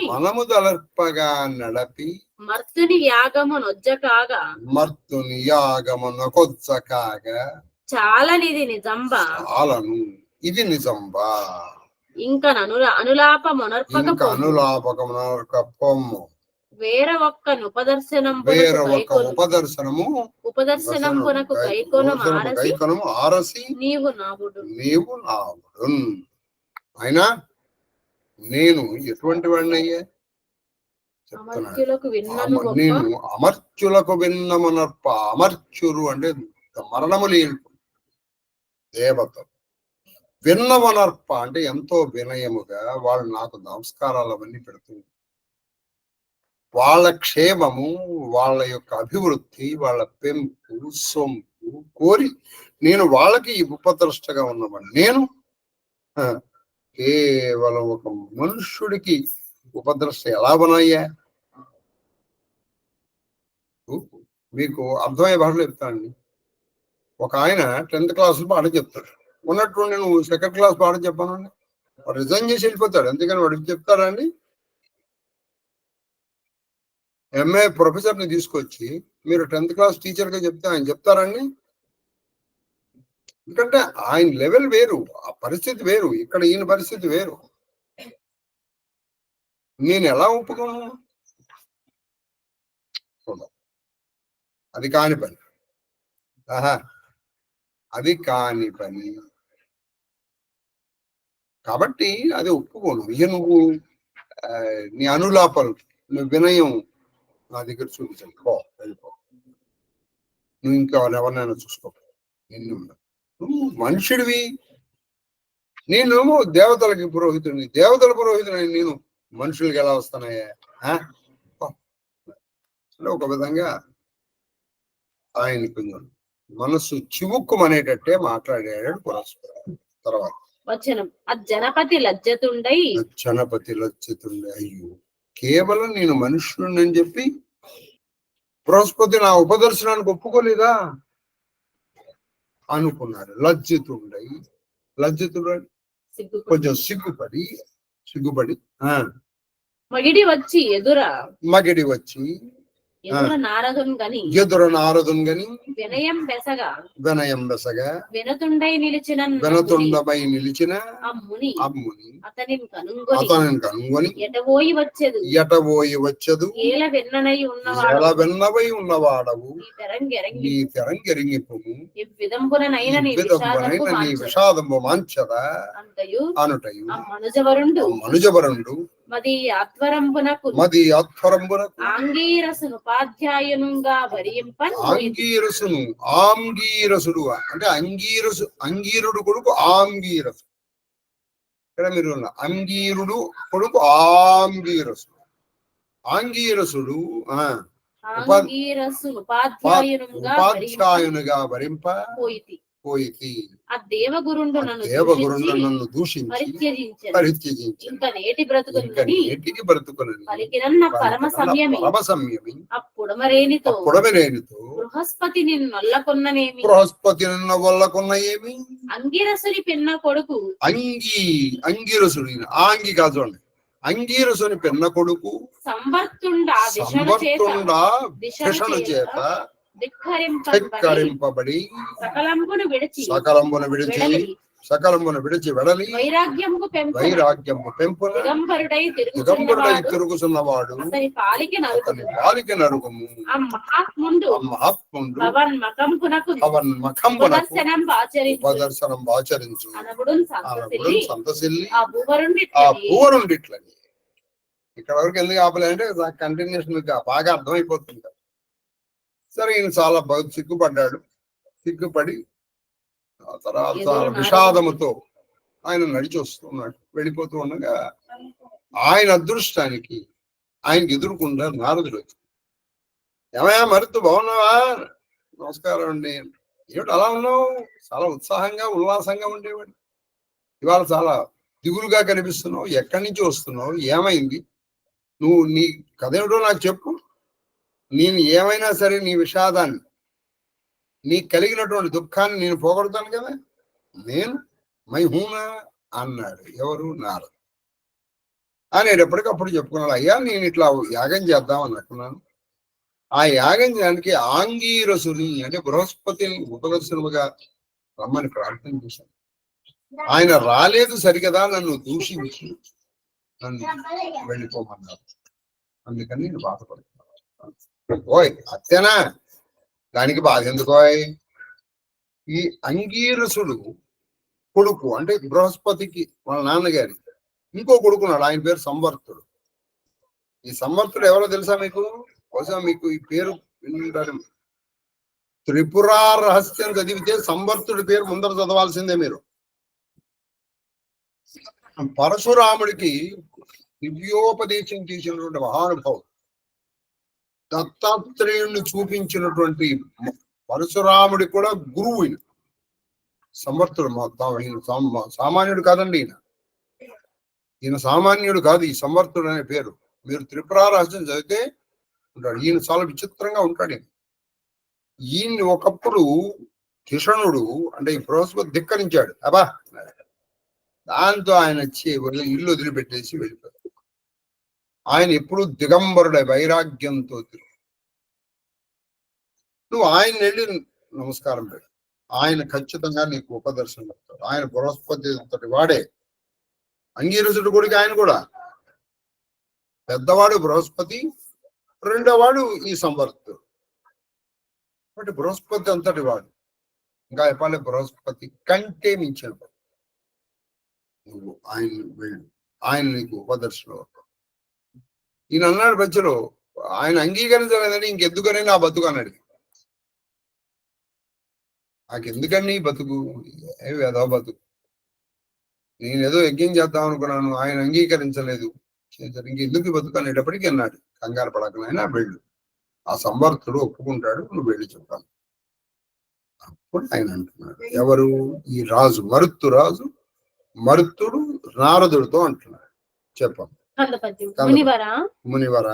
మర్తుని యాగము నొజ్జకాగా చాలని ఇది నిజంబా ఇంకా అనులాపకమునర్పక పొమ్ము వేర ఒక్క ఉపదర్శనమునకు కైకొనము ఆరసి నీవు నావుడు. అయినా నేను ఎటువంటి వాడిని అయ్యా నేను అమర్చులకు విన్నమనర్ప. అమర్చులు అంటే మరణము లేని దేవత. విన్నమనర్ప అంటే ఎంతో వినయముగా వాళ్ళు నాకు నమస్కారాలు అవన్నీ పెడుతుంది. వాళ్ళ క్షేమము, వాళ్ళ యొక్క అభివృద్ధి, వాళ్ళ పెంపు సొంపు కోరి నేను వాళ్ళకి ఉపద్రష్టగా ఉన్నవాడు. నేను కేవలం ఒక మనుష్యుడికి ఉపద్రష్ట ఎలా ఉన్నాయా? మీకు అర్థమయ్యే భాషలో చెప్తానండి. ఒక ఆయన 10th క్లాస్ పాఠం చెప్తాడు, ఉన్నట్టుండి నువ్వు 2nd క్లాస్ పాఠం చెప్పానండి వాడు రిజైన్ చేసి వెళ్ళిపోతాడు. ఎందుకని వాడికి చెప్తారండి. MA ప్రొఫెసర్ని తీసుకొచ్చి మీరు 10th క్లాస్ టీచర్గా చెప్తే ఆయన చెప్తారండి. ఎందుకంటే ఆయన లెవెల్ వేరు, ఆ పరిస్థితి వేరు, ఇక్కడ ఈయన పరిస్థితి వేరు. నేను ఎలా ఒప్పుకోను? అది కాని పని. అది కాని పని కాబట్టి అది ఒప్పుకోను. ఇక నువ్వు నీ అనులాపలు, నువ్వు వినయం నా దగ్గర చూపించండి, వెళ్ళిపో. నువ్వు ఇంకా ఎవరినైనా చూసుకో. నువ్వు మనుషుడివి, నేనేమో దేవతలకి పురోహితుడిని, దేవతల పురోహితుడిని నేను మనుషులకి ఎలా వస్తానయ్యా? ఒక విధంగా ఆయన కొంచెం మనసు చివుక్కుమనేటట్టే మాట్లాడాడు పురస్పరం. తర్వాత జనపతి లజ్జతుండై అయ్యో కేవలం నేను మనుషుడిని అని చెప్పి బృహస్పతి నా ఉపదర్శనానికి ఒప్పుకోలేదా అనుకున్నాడు. లజ్జితుడు కొంచెం సిగ్గుపడి మగిడి వచ్చి ఎదుర నారదున్ గని వినయం బెసగా వినతుండై నిలిచిన అమ్ముని అతనిని కనుగొని ఎటబోయి వచ్చదు ఏల వెన్ననై ఉన్నవాడవు నీ తెరంగెరింగిపోము విధంబునైన నీ విషాదము మాంచదా అనుటయు మనుజవరుండు మది ఆధ్వరంబునకు ఆంగీరసును ఆంగీరసుడు అంటే అంగీరుడు కొడుకు ఆంగీరసు. ఇక్కడ మీరు అంగీరుడు కొడుకు ఆంగీరసుడు ఉపాధ్యాయునిగా వరింప పోయితి. ఆ దేవగురుండు నన్ను దూషించి పరిత్యజించి ఇంకా నేటికి బ్రతుకునని పలికినన్న పరమ సంయమి అప్పుడమరేనితో బృహస్పతి నిన్నొల్లకొన్ననేమి అంగిరసుని పిన్న కొడుకు ఆంగి కాదు అంగీరసుని పిన్న కొడుకు సంవర్తుండా దిశను చేత ధిక్కరింపబడి సకలంబును విడిచి సకలమును విడిచి వెడలి వైరాగ్యము పెంపున దిగంబరుడై తిరుగుచున్నవాడు అతని పాలికి నరుకుము. మహాత్ముండు ఉపదర్శనం ఆచరించు సంతసిల్లి ఆ భూవరుండిట్లని. ఇక్కడ వరకు ఎందుకు ఆపలేదంటే కంటిన్యూషన్ బాగా అర్థమైపోతుంది. సరే ఈయన చాలా సిగ్గుపడి తర్వాత చాలా విషాదముతో ఆయన నడిచి వస్తున్నాడు. వెళ్ళిపోతూ ఉండగా ఆయన అదృష్టానికి ఆయనకి ఎదురుకుండా నారదుడు వచ్చి, ఏమయ్యా మరుతు బాగున్నావా? నమస్కారం అండి. ఏమిటి అలా ఉన్నావు? చాలా ఉత్సాహంగా ఉల్లాసంగా ఉండేవాడు. ఇవాళ చాలా దిగులుగా కనిపిస్తున్నావు. ఎక్కడి నుంచి వస్తున్నావు? ఏమైంది? నువ్వు నీ కథ ఏమిటో నాకు చెప్పు. నేను ఏమైనా సరే నీ విషాదాన్ని, నీకు కలిగినటువంటి దుఃఖాన్ని నేను పోగొడతాను కదా. నేను మైహూనా అన్నాడు. ఎవరు? నారదు. అనేటప్పటికప్పుడు చెప్పుకున్నాడు, అయ్యా నేను ఇట్లా యాగం చేద్దాం అనుకున్నాను. ఆ యాగం చేయడానికి ఆంగీరసుని అంటే బృహస్పతిని ఉపదర్శనముగా రమ్మని ప్రార్థన చేశాను. ఆయన రాలేదు సరికదా, నన్ను దూషించి నన్ను వెళ్ళిపోమన్నారు. అందుకని నేను బాధపడుతున్నాను. ఓయ్ అత్తేనా, దానికి బాధ ఎందుకోయ్? ఈ అంగీరసుడు కొడుకు అంటే బృహస్పతికి వాళ్ళ నాన్నగారి ఇంకో కొడుకున్నాడు. ఆయన పేరు సంవర్తుడు. ఈ సంవర్తుడు ఎవరో తెలుసా మీకు? బహుశా మీకు ఈ పేరు వింటారు. త్రిపురా రహస్యం చదివితే సంవర్తుడి పేరు ముందర చదవాల్సిందే మీరు. పరశురాముడికి దివ్యోపదేశం చేసినటువంటి మహానుభావుడు, దత్తాత్రేయుణ్ణి చూపించినటువంటి పరశురాముడి కూడా గురువు ఈయన సంవర్తుడు. సామాన్యుడు కాదండి ఈయన సామాన్యుడు కాదు. ఈ సంవర్తుడు అనే పేరు మీరు త్రిపురా రహస్యం చదివితే ఉంటాడు. ఈయన చాలా విచిత్రంగా ఉంటాడు. ఈయన్ని ఒకప్పుడు కిషణుడు అంటే ఈ బృహస్పతి ధిక్కరించాడు. అబ్బా, దాంతో ఆయన వచ్చి ఇల్లు వదిలిపెట్టేసి వెళ్ళిపోయాడు. ఆయన ఎప్పుడు దిగంబరుడై వైరాగ్యంతో నువ్వు ఆయన వెళ్ళి నమస్కారం పెట్టు. ఆయన ఖచ్చితంగా నీకు ఉపదర్శనం పెడతాడు. ఆయన బృహస్పతి అంతటి వాడే. అంగీరసుడు కొడుకు ఆయన కూడా. పెద్దవాడు బృహస్పతి, రెండోవాడు ఈ సంవర్తుడు. కాబట్టి బృహస్పతి అంతటి వాడు. ఇంకా చెప్పాలి, బృహస్పతి కంటే మించిన నువ్వు ఆయన వెళ్ళు, ఆయన నీకు ఉపదర్శనం. ఈయన అన్నాడు మధ్యలో, ఆయన అంగీకరించలేదని ఇంకెందుకని నా బతుకు అన్నాడు. నాకెందుకని బతుకు? ఏదో బతుకు, నేనేదో యజ్ఞం చేద్దాం అనుకున్నాను, ఆయన అంగీకరించలేదు, ఇంకెందుకు బతుకు అనేటప్పటికీ అన్నాడు, కంగారు పడకనైనా వెళ్ళు, ఆ సంవర్తుడు ఒప్పుకుంటాడు, నువ్వు వెళ్ళి చెప్పాలి. అప్పుడు ఆయన అంటున్నాడు, ఎవరు? ఈ రాజు మరుత్తుడు నారదుడితో అంటున్నాడు. చెప్పాం. మునివర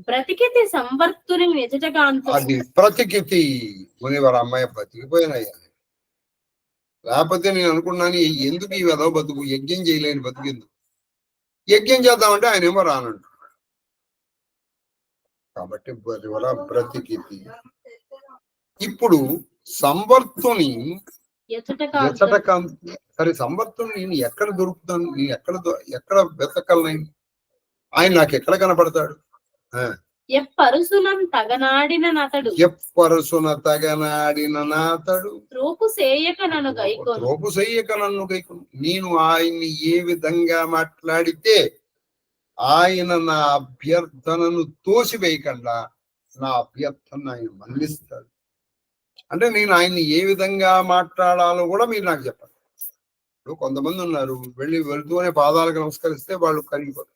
బ్రతికితి సంవర్తుని అది బ్రతికితి. మునివర అమ్మాయి బతికిపోయినాయ్యా. లేకపోతే నేను అనుకున్నాను, ఎందుకు ఈ వెధవ బతుకు, యజ్ఞం చేయలేని బతుకెందుకు? యజ్ఞం చేద్దామంటే ఆయన ఏమో రానంటున్నాడు. కాబట్టి బ్రతికితి. ఇప్పుడు సంవర్తుని సరే, సంవర్తుని నేను ఎక్కడ దొరుకుతాను? నేను ఎక్కడ వెతకలను? ఆయన నాకు ఎక్కడ కనపడతాడు? ఎప్పరుసున తగనాడిన నాతడు రూపు సేయక నన్ను గైకొను. నేను ఆయన్ని ఏ విధంగా మాట్లాడితే ఆయన నా అభ్యర్థనను తోసివేయకుండా నా అభ్యర్థన ఆయన మన్నిస్తాడు. అంటే నేను ఆయన్ని ఏ విధంగా మాట్లాడాలో కూడా మీరు నాకు చెప్పండి. ఇప్పుడు కొంతమంది ఉన్నారు, వెళ్తూనే పాదాలకు నమస్కరిస్తే వాళ్ళు కరిగిపోతారు.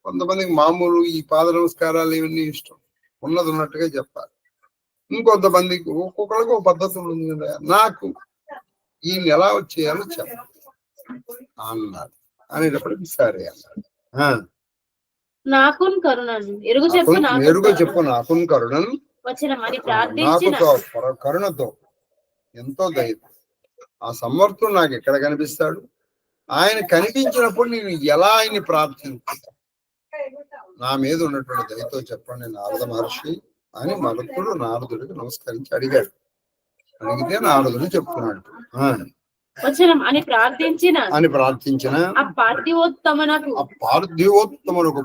కొంతమందికి మామూలు ఈ పాద నమస్కారాలు ఇవన్నీ ఇష్టం, ఉన్నది ఉన్నట్టుగా చెప్పాలి. ఇంకొంతమందికి ఒక్కొక్కరికి ఒక పద్ధతి ఉంది కదా. నాకు ఈయన ఎలా వచ్చేయాలో చెప్పాలి అన్నాడు. అనేటప్పటికి సరే అన్నాడు. నాకున్ చెప్పు నాకున్ కరుణను నాకు కరుణతో ఎంతో దయతో ఆ సమర్థుడు నాకు ఎక్కడ కనిపిస్తాడు? ఆయన కనిపించినప్పుడు నేను ఎలా ఆయన్ని ప్రార్థించుకుంటాను? నా మీద ఉన్నటువంటి దయతో చెప్పండి నారద మహర్షి అని మరుత్తుడు నారదుడికి నమస్కరించి అడిగాడు. అడిగితే నారదుడు చెప్తున్నాడు. వచనం అని ప్రార్థించిన ఆ పార్థివోత్తమునకు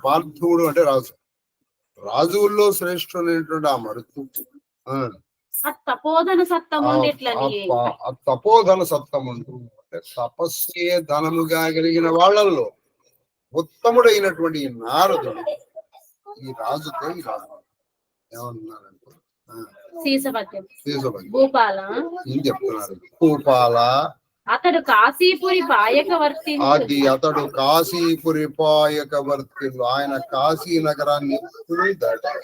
పార్థివుడు అంటే రాజు, రాజువుల్లో శ్రేష్ఠుడైనటువంటి ఆ మరుతు తపోధన సత్తముండు అంటే తపస్సే ధనముగా కలిగిన వాళ్ళల్లో ఉత్తముడైనటువంటి ఈ నారదుడు ఈ రాజుతో ఈ రాజు ఏమన్నారంటే భూపాల ఏం చెప్తున్నారు? భూపాల అతడు కాశీపురి పాయకవర్తి అతడు కాశీపురి పాయకవర్తిలు. ఆయన కాశీ నగరాన్ని ఎప్పుడూ దాటాడు,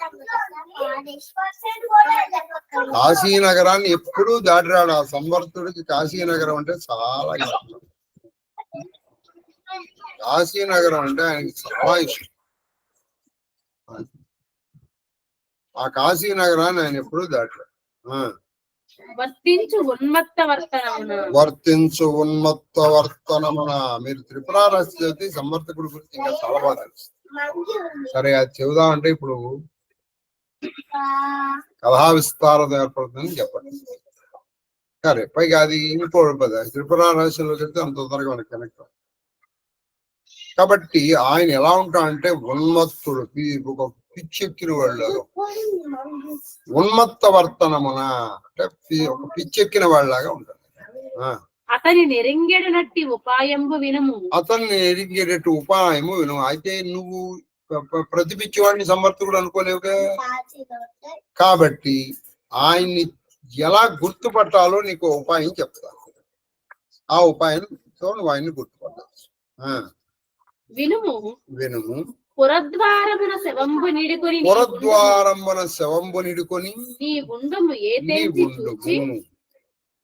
కాశీ నగరాన్ని ఎప్పుడూ దాటిరాడు. ఆ సంవర్తుడికి కాశీ నగరం అంటే చాలా ఇష్టం. కాశీ నగరం అంటే ఆయనకి చాలా ఇష్టం. ఆ కాశీ నగరాన్ని ఆయన ఎప్పుడూ దాటాడు. వర్తించు ఉన్మత్త వర్తనమున. మీరు త్రిపురారసి చదివితే సంవర్తకుడి గురించి ఇంకా చాలా బాగా తెలుస్తుంది. సరే, అది చెబుదామంటే ఇప్పుడు కథా విస్తారం ఏర్పడుతుందని చెప్పండి. సరే, పైగా అది ఇంకోటి త్రిపురారహస్యంలో చెప్తే అంత తొందరగా మనకి కనెక్ట్. కాబట్టి ఆయన ఎలా ఉంటాడంటే ఉన్మత్తుడు, ఒక పిచ్చెక్కిన వాళ్ళు, ఉన్మత్త వర్తనమున అంటే ఒక పిచ్చెక్కిన వాళ్ళలాగా ఉంటాడు. అతన్ని ఎరింగేటట్టు ఉపాయము విను. అయితే నువ్వు ప్రతి పిచ్చివాడిని సమర్థకుడు అనుకోలేవుగా. కాబట్టి ఆయన్ని ఎలా గుర్తుపట్టాలో నీకు ఉపాయం చెప్తాను. ఆ ఉపాయంతో నువ్వు ఆయన్ని గుర్తుపట్టవచ్చు. వినుము. పురద్వారమున శవంబు నిడుకొని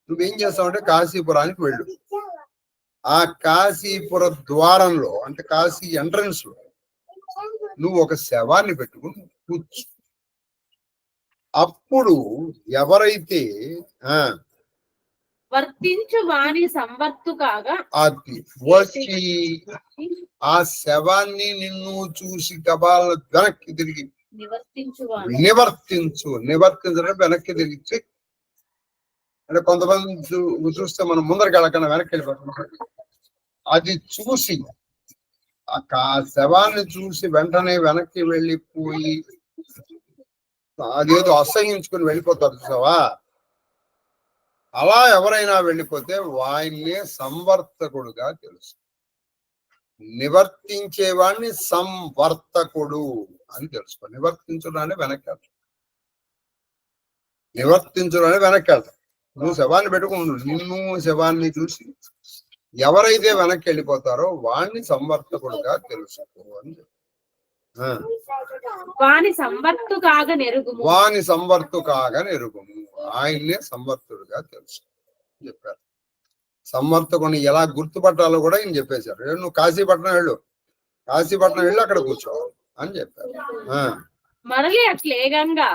నువ్వేం చేస్తావంటే కాశీపురానికి వెళ్ళు. ఆ కాశీపుర ద్వారంలో అంటే కాశీ ఎంట్రన్స్ లో నువ్వు ఒక శవాన్ని పెట్టుకుని కూర్చు. అప్పుడు ఎవరైతే వర్తించు వాణి సంవర్తు కాగా అది వచ్చి ఆ శవాన్ని నిన్ను చూసి గబాలను వెనక్కి తిరిగి నివర్తించడం వెనక్కి తిరిగి. అంటే కొంతమంది చూస్తే మనం ముందరికి వెళ్ళకుండా వెనక్కి వెళ్ళిపోతున్నాం. అది చూసి ఆ శవాన్ని చూసి వెంటనే వెనక్కి వెళ్ళిపోయి అదేదో అసహించుకుని వెళ్ళిపోతారు చూసావా. అలా ఎవరైనా వెళ్ళిపోతే వాయిన్నే సంవర్తకుడుగా తెలుసు. నివర్తించేవాడిని సంవర్తకుడు అని తెలుసుకో. నివర్తించడం అంటే వెనక్కి వెళ్తాం. నువ్వు శవాన్ని పెట్టుకుంటు, నిన్ను శవాన్ని చూసి ఎవరైతే వెనక్కి వెళ్ళిపోతారో వాణ్ణి సంవర్తకుడుగా తెలుసుకో అని చెప్పి. వాని సంవర్తు కాగా నెరుగుము. ఆయన్నే సంవర్తుడుగా తెలుసు చెప్పారు. సంవర్తకుని ఎలా గుర్తుపట్టాలో కూడా ఈయన చెప్పేశారు. నువ్వు కాశీపట్నం వెళ్ళు అక్కడ కూర్చోవాలి అని చెప్పారు. మరలి అట్లేగంగా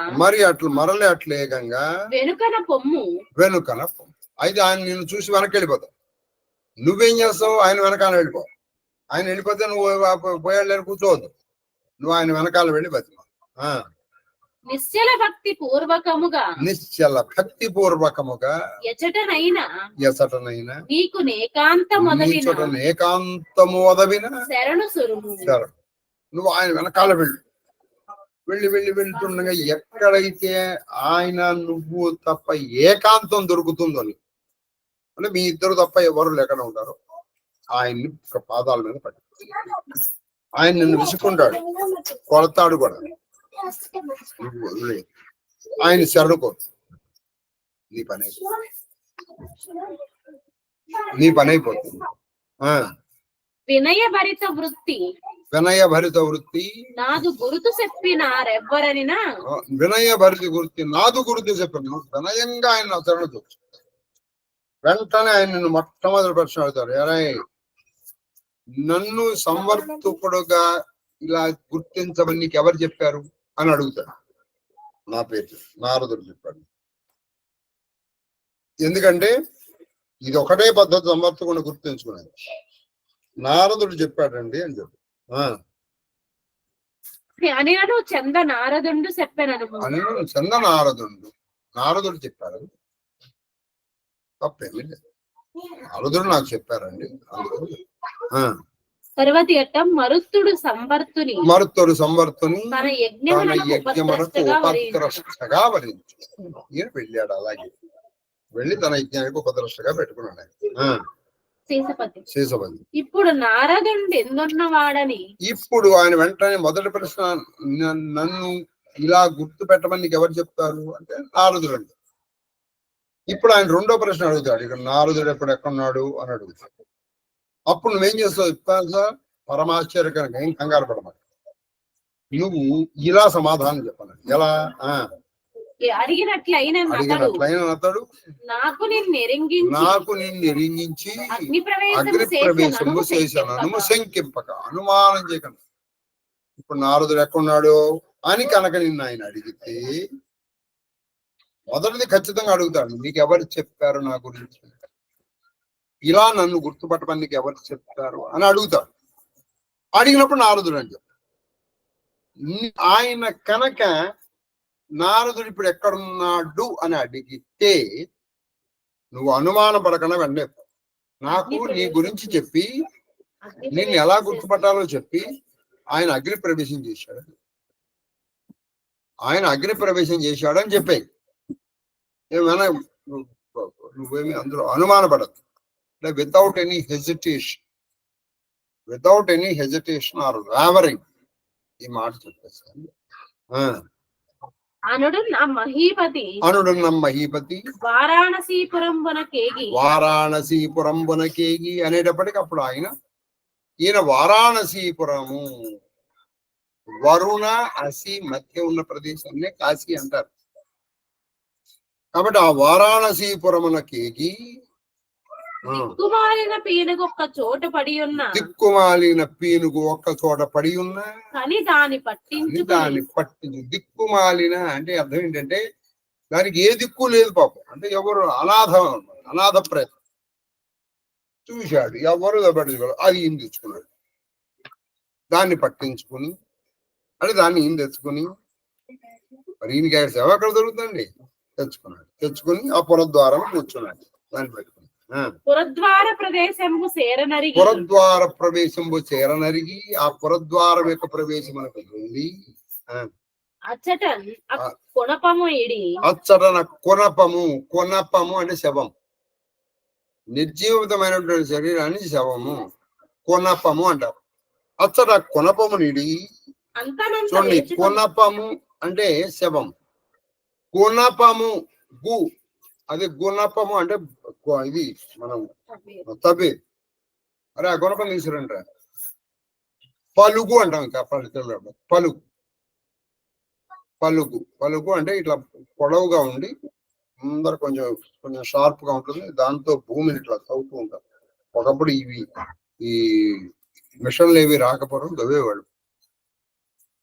వెనుకన పొమ్ము. అయితే ఆయన నిన్ను చూసి వెనక్కి వెళ్ళిపోతావు. నువ్వేం చేస్తావు? ఆయన వెనకాల వెళ్ళిపో. ఆయన వెళ్ళిపోతే నువ్వు పోయాళ్ళని కూర్చోవద్దు. నువ్వు ఆయన వెనకాల వెళ్ళి బతిమా. నిశ్చల భక్తి పూర్వకముగా ఎచటనైనా నీకు ఏకాంతము వదవిన శరణు సురుము. నువ్వు ఆయన వెనకాల వెళ్తుండగా ఎక్కడైతే ఆయన నువ్వు తప్ప ఏకాంతం దొరుకుతుందో అంటే మీ ఇద్దరు తప్ప ఎవరు లేకుండా ఉంటారు. ఆయన్ని పాదాల మీద పట్టి ఆయన నిన్ను విసుకుంటాడు, కొడతాడు కూడా. ఆయన శరణుకో, నీ పని అయిపోతుంది. వినయభరిత వృత్తి నాదు గురుతు చెప్పినారెవ్వరనినా వినయభరిత వృత్తి నాదు గురుతు చెప్పిన వినయంగా ఆయన శరణు చూపు. వెంటనే ఆయన నిన్ను మొట్టమొదటి ప్రశ్న అడుగుతాడు. నన్ను సంవర్తకుడుగా ఇలా గుర్తించమని నీకు ఎవరు చెప్పారు అని అడుగుతాడు. నా పేరు నారదుడు చెప్పాడు. ఎందుకంటే ఇది ఒకటే పద్ధతి సంవర్తకుడిని గుర్తించుకునేది. నారదుడు చెప్పాడండి అని చెప్పి చంద నారదుడు చెప్పాడు. తప్పేమి లేదు. నారదుడు నాకు చెప్పారండి. తరువాతి ఘట్టం మరుత్తుడు సంవర్తుని తన యజ్ఞమునకు ఉపద్రష్టగా వరించు. ఈయన వెళ్ళాడు, అలాగే వెళ్ళి తన యజ్ఞానికి ఉపద్రష్టగా పెట్టుకున్నాడు ఆయన. శేషపతి ఇప్పుడు నారదుడు ఎందున్నవాడని ఇప్పుడు ఆయన వెంటనే మొదటి ప్రశ్న, నన్ను ఇలా గుర్తు పెట్టమని నీకు ఎవరు చెప్తారు అంటే నారదుడు అండి. ఇప్పుడు ఆయన రెండో ప్రశ్న అడుగుతాడు, ఇక్కడ నారదుడు ఎప్పుడు ఎక్కడున్నాడు అని అడుగుతాడు. అప్పుడు నువ్వేం చేస్తావు చెప్తాను సార్, పరమాశ్చర్యకరంగా, ఏం కంగారు పడమాట, నువ్వు ఇలా సమాధానం చెప్పాలి. ఎలా అడిగినట్లయిన అతడు నాకు నిన్ను ఎరింగించి అగ్ని ప్రవేశము చేశాను శంకింపక, అనుమానం చేయకుండా. ఇప్పుడు నారదుడు ఎక్కడున్నాడు అని కనుక నిన్ను ఆయన అడిగితే మొదటిది ఖచ్చితంగా అడుగుతాడు, నీకు ఎవరు చెప్పారు నా గురించి, ఇలా నన్ను గుర్తుపట్టమని నీకు ఎవరు చెప్తారు అని అడుగుతాడు. అడిగినప్పుడు నారదుడు అని చెప్తాడు. ఆయన కనుక నారదుడు ఇప్పుడు ఎక్కడున్నాడు అని అడిగితే నువ్వు అనుమానం పడకుండా వెంటనే నాకు నీ గురించి చెప్పి నిన్ను ఎలా గుర్తుపట్టాలో చెప్పి ఆయన అగ్ని ప్రవేశం చేశాడు, ఆయన అగ్ని ప్రవేశం చేశాడని చెప్పాయి. ఏమైనా నువ్వేమి అందులో అనుమానపడదు, అంటే వితౌట్ ఎనీ హెజిటేషన్ ఆర్ రావరింగ్ ఈ మాట చెప్పేసాను. అనుడు నా మహీపతి వారాణసీపురంబున కేగి అనేటప్పటికి అప్పుడు ఈయన వారాణసీపురము, వరుణ అసి మధ్య ఉన్న ప్రదేశాన్ని కాశీ అంటారు. కాబట్టి ఆ వారాణసీపురమున కేగి దిక్కుమాలిన పీనుగు ఒక్క చోట పడి ఉన్న కానీ దాన్ని పట్టించు. దిక్కుమాలిన అంటే అర్థం ఏంటంటే దానికి ఏ దిక్కు లేదు పాపం, అంటే ఎవరు అనాథ ప్రయత్నం చూశాడు, ఎవరు పట్టించుకోవాలి, అది ఈయన తెచ్చుకున్నాడు. దాన్ని పట్టించుకుని అంటే దాన్ని ఈయన తెచ్చుకుని, మరి ఈయనకి ఆయన సేవ ఎక్కడ దొరుకుతుందండి, తెచ్చుకుని ఆ పురద్వారం కూర్చున్నాడు. దాన్ని పెట్టుకుని పురద్వార ప్రవేశంబు చేరనరిగి ఆ పురద్వారం యొక్క ప్రవేశం ఉంది. అచ్చటన కొనపము అంటే శవం, నిర్జీవితమైనటువంటి శరీరాన్ని శవము కొనపము అంటారు. అచ్చట కొనపము నిడి చూడండి, కొనపము అంటే శవం, గుణపము అది గుణపము అంటే ఇది మనం తబే, అరే ఆ గుణపం తీసుకురంట, పలుగు అంటాం. ఇంకా పలుగు అంటే ఇట్లా పొడవుగా ఉండి అందరు కొంచెం షార్ప్ గా ఉంటుంది. దాంతో భూమిని ఇట్లా తవ్వుతూ ఉంటారు. ఒకప్పుడు ఈ మిషన్లు ఏవి రాకపోవడం దవ్వేవాళ్ళు.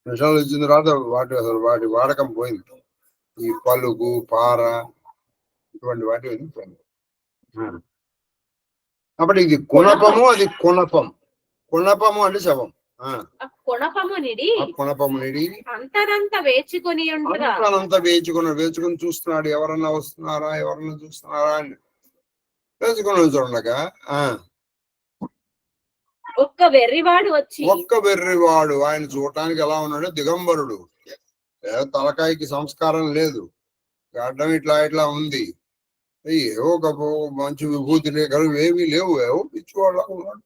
మిషన్లు వచ్చిన తర్వాత వాటి వాడకం పోయింది. ఈ పలుగు, పార ఇటువంటి వాటి పోయింది. కాబట్టి ఇది గుణపము, అది కొనపము అంటే శవం. కొనపమునిడి అంతనంతా వేచుకొని చూస్తున్నాడు, ఎవరన్నా చూస్తున్నారా అని వేచుకొని చూడగా ఒక్క వెర్రివాడు ఆయన చూడటానికి ఎలా ఉన్నాడు, దిగంబరుడు, తలకాయకి సంస్కారం లేదు, గడ్డం ఇట్లా ఉంది, ఏవో ఒక మంచి విభూతి రేఖలు ఏమీ లేవు, ఏవో పిచ్చివాళ్ళ ఉన్నాడు,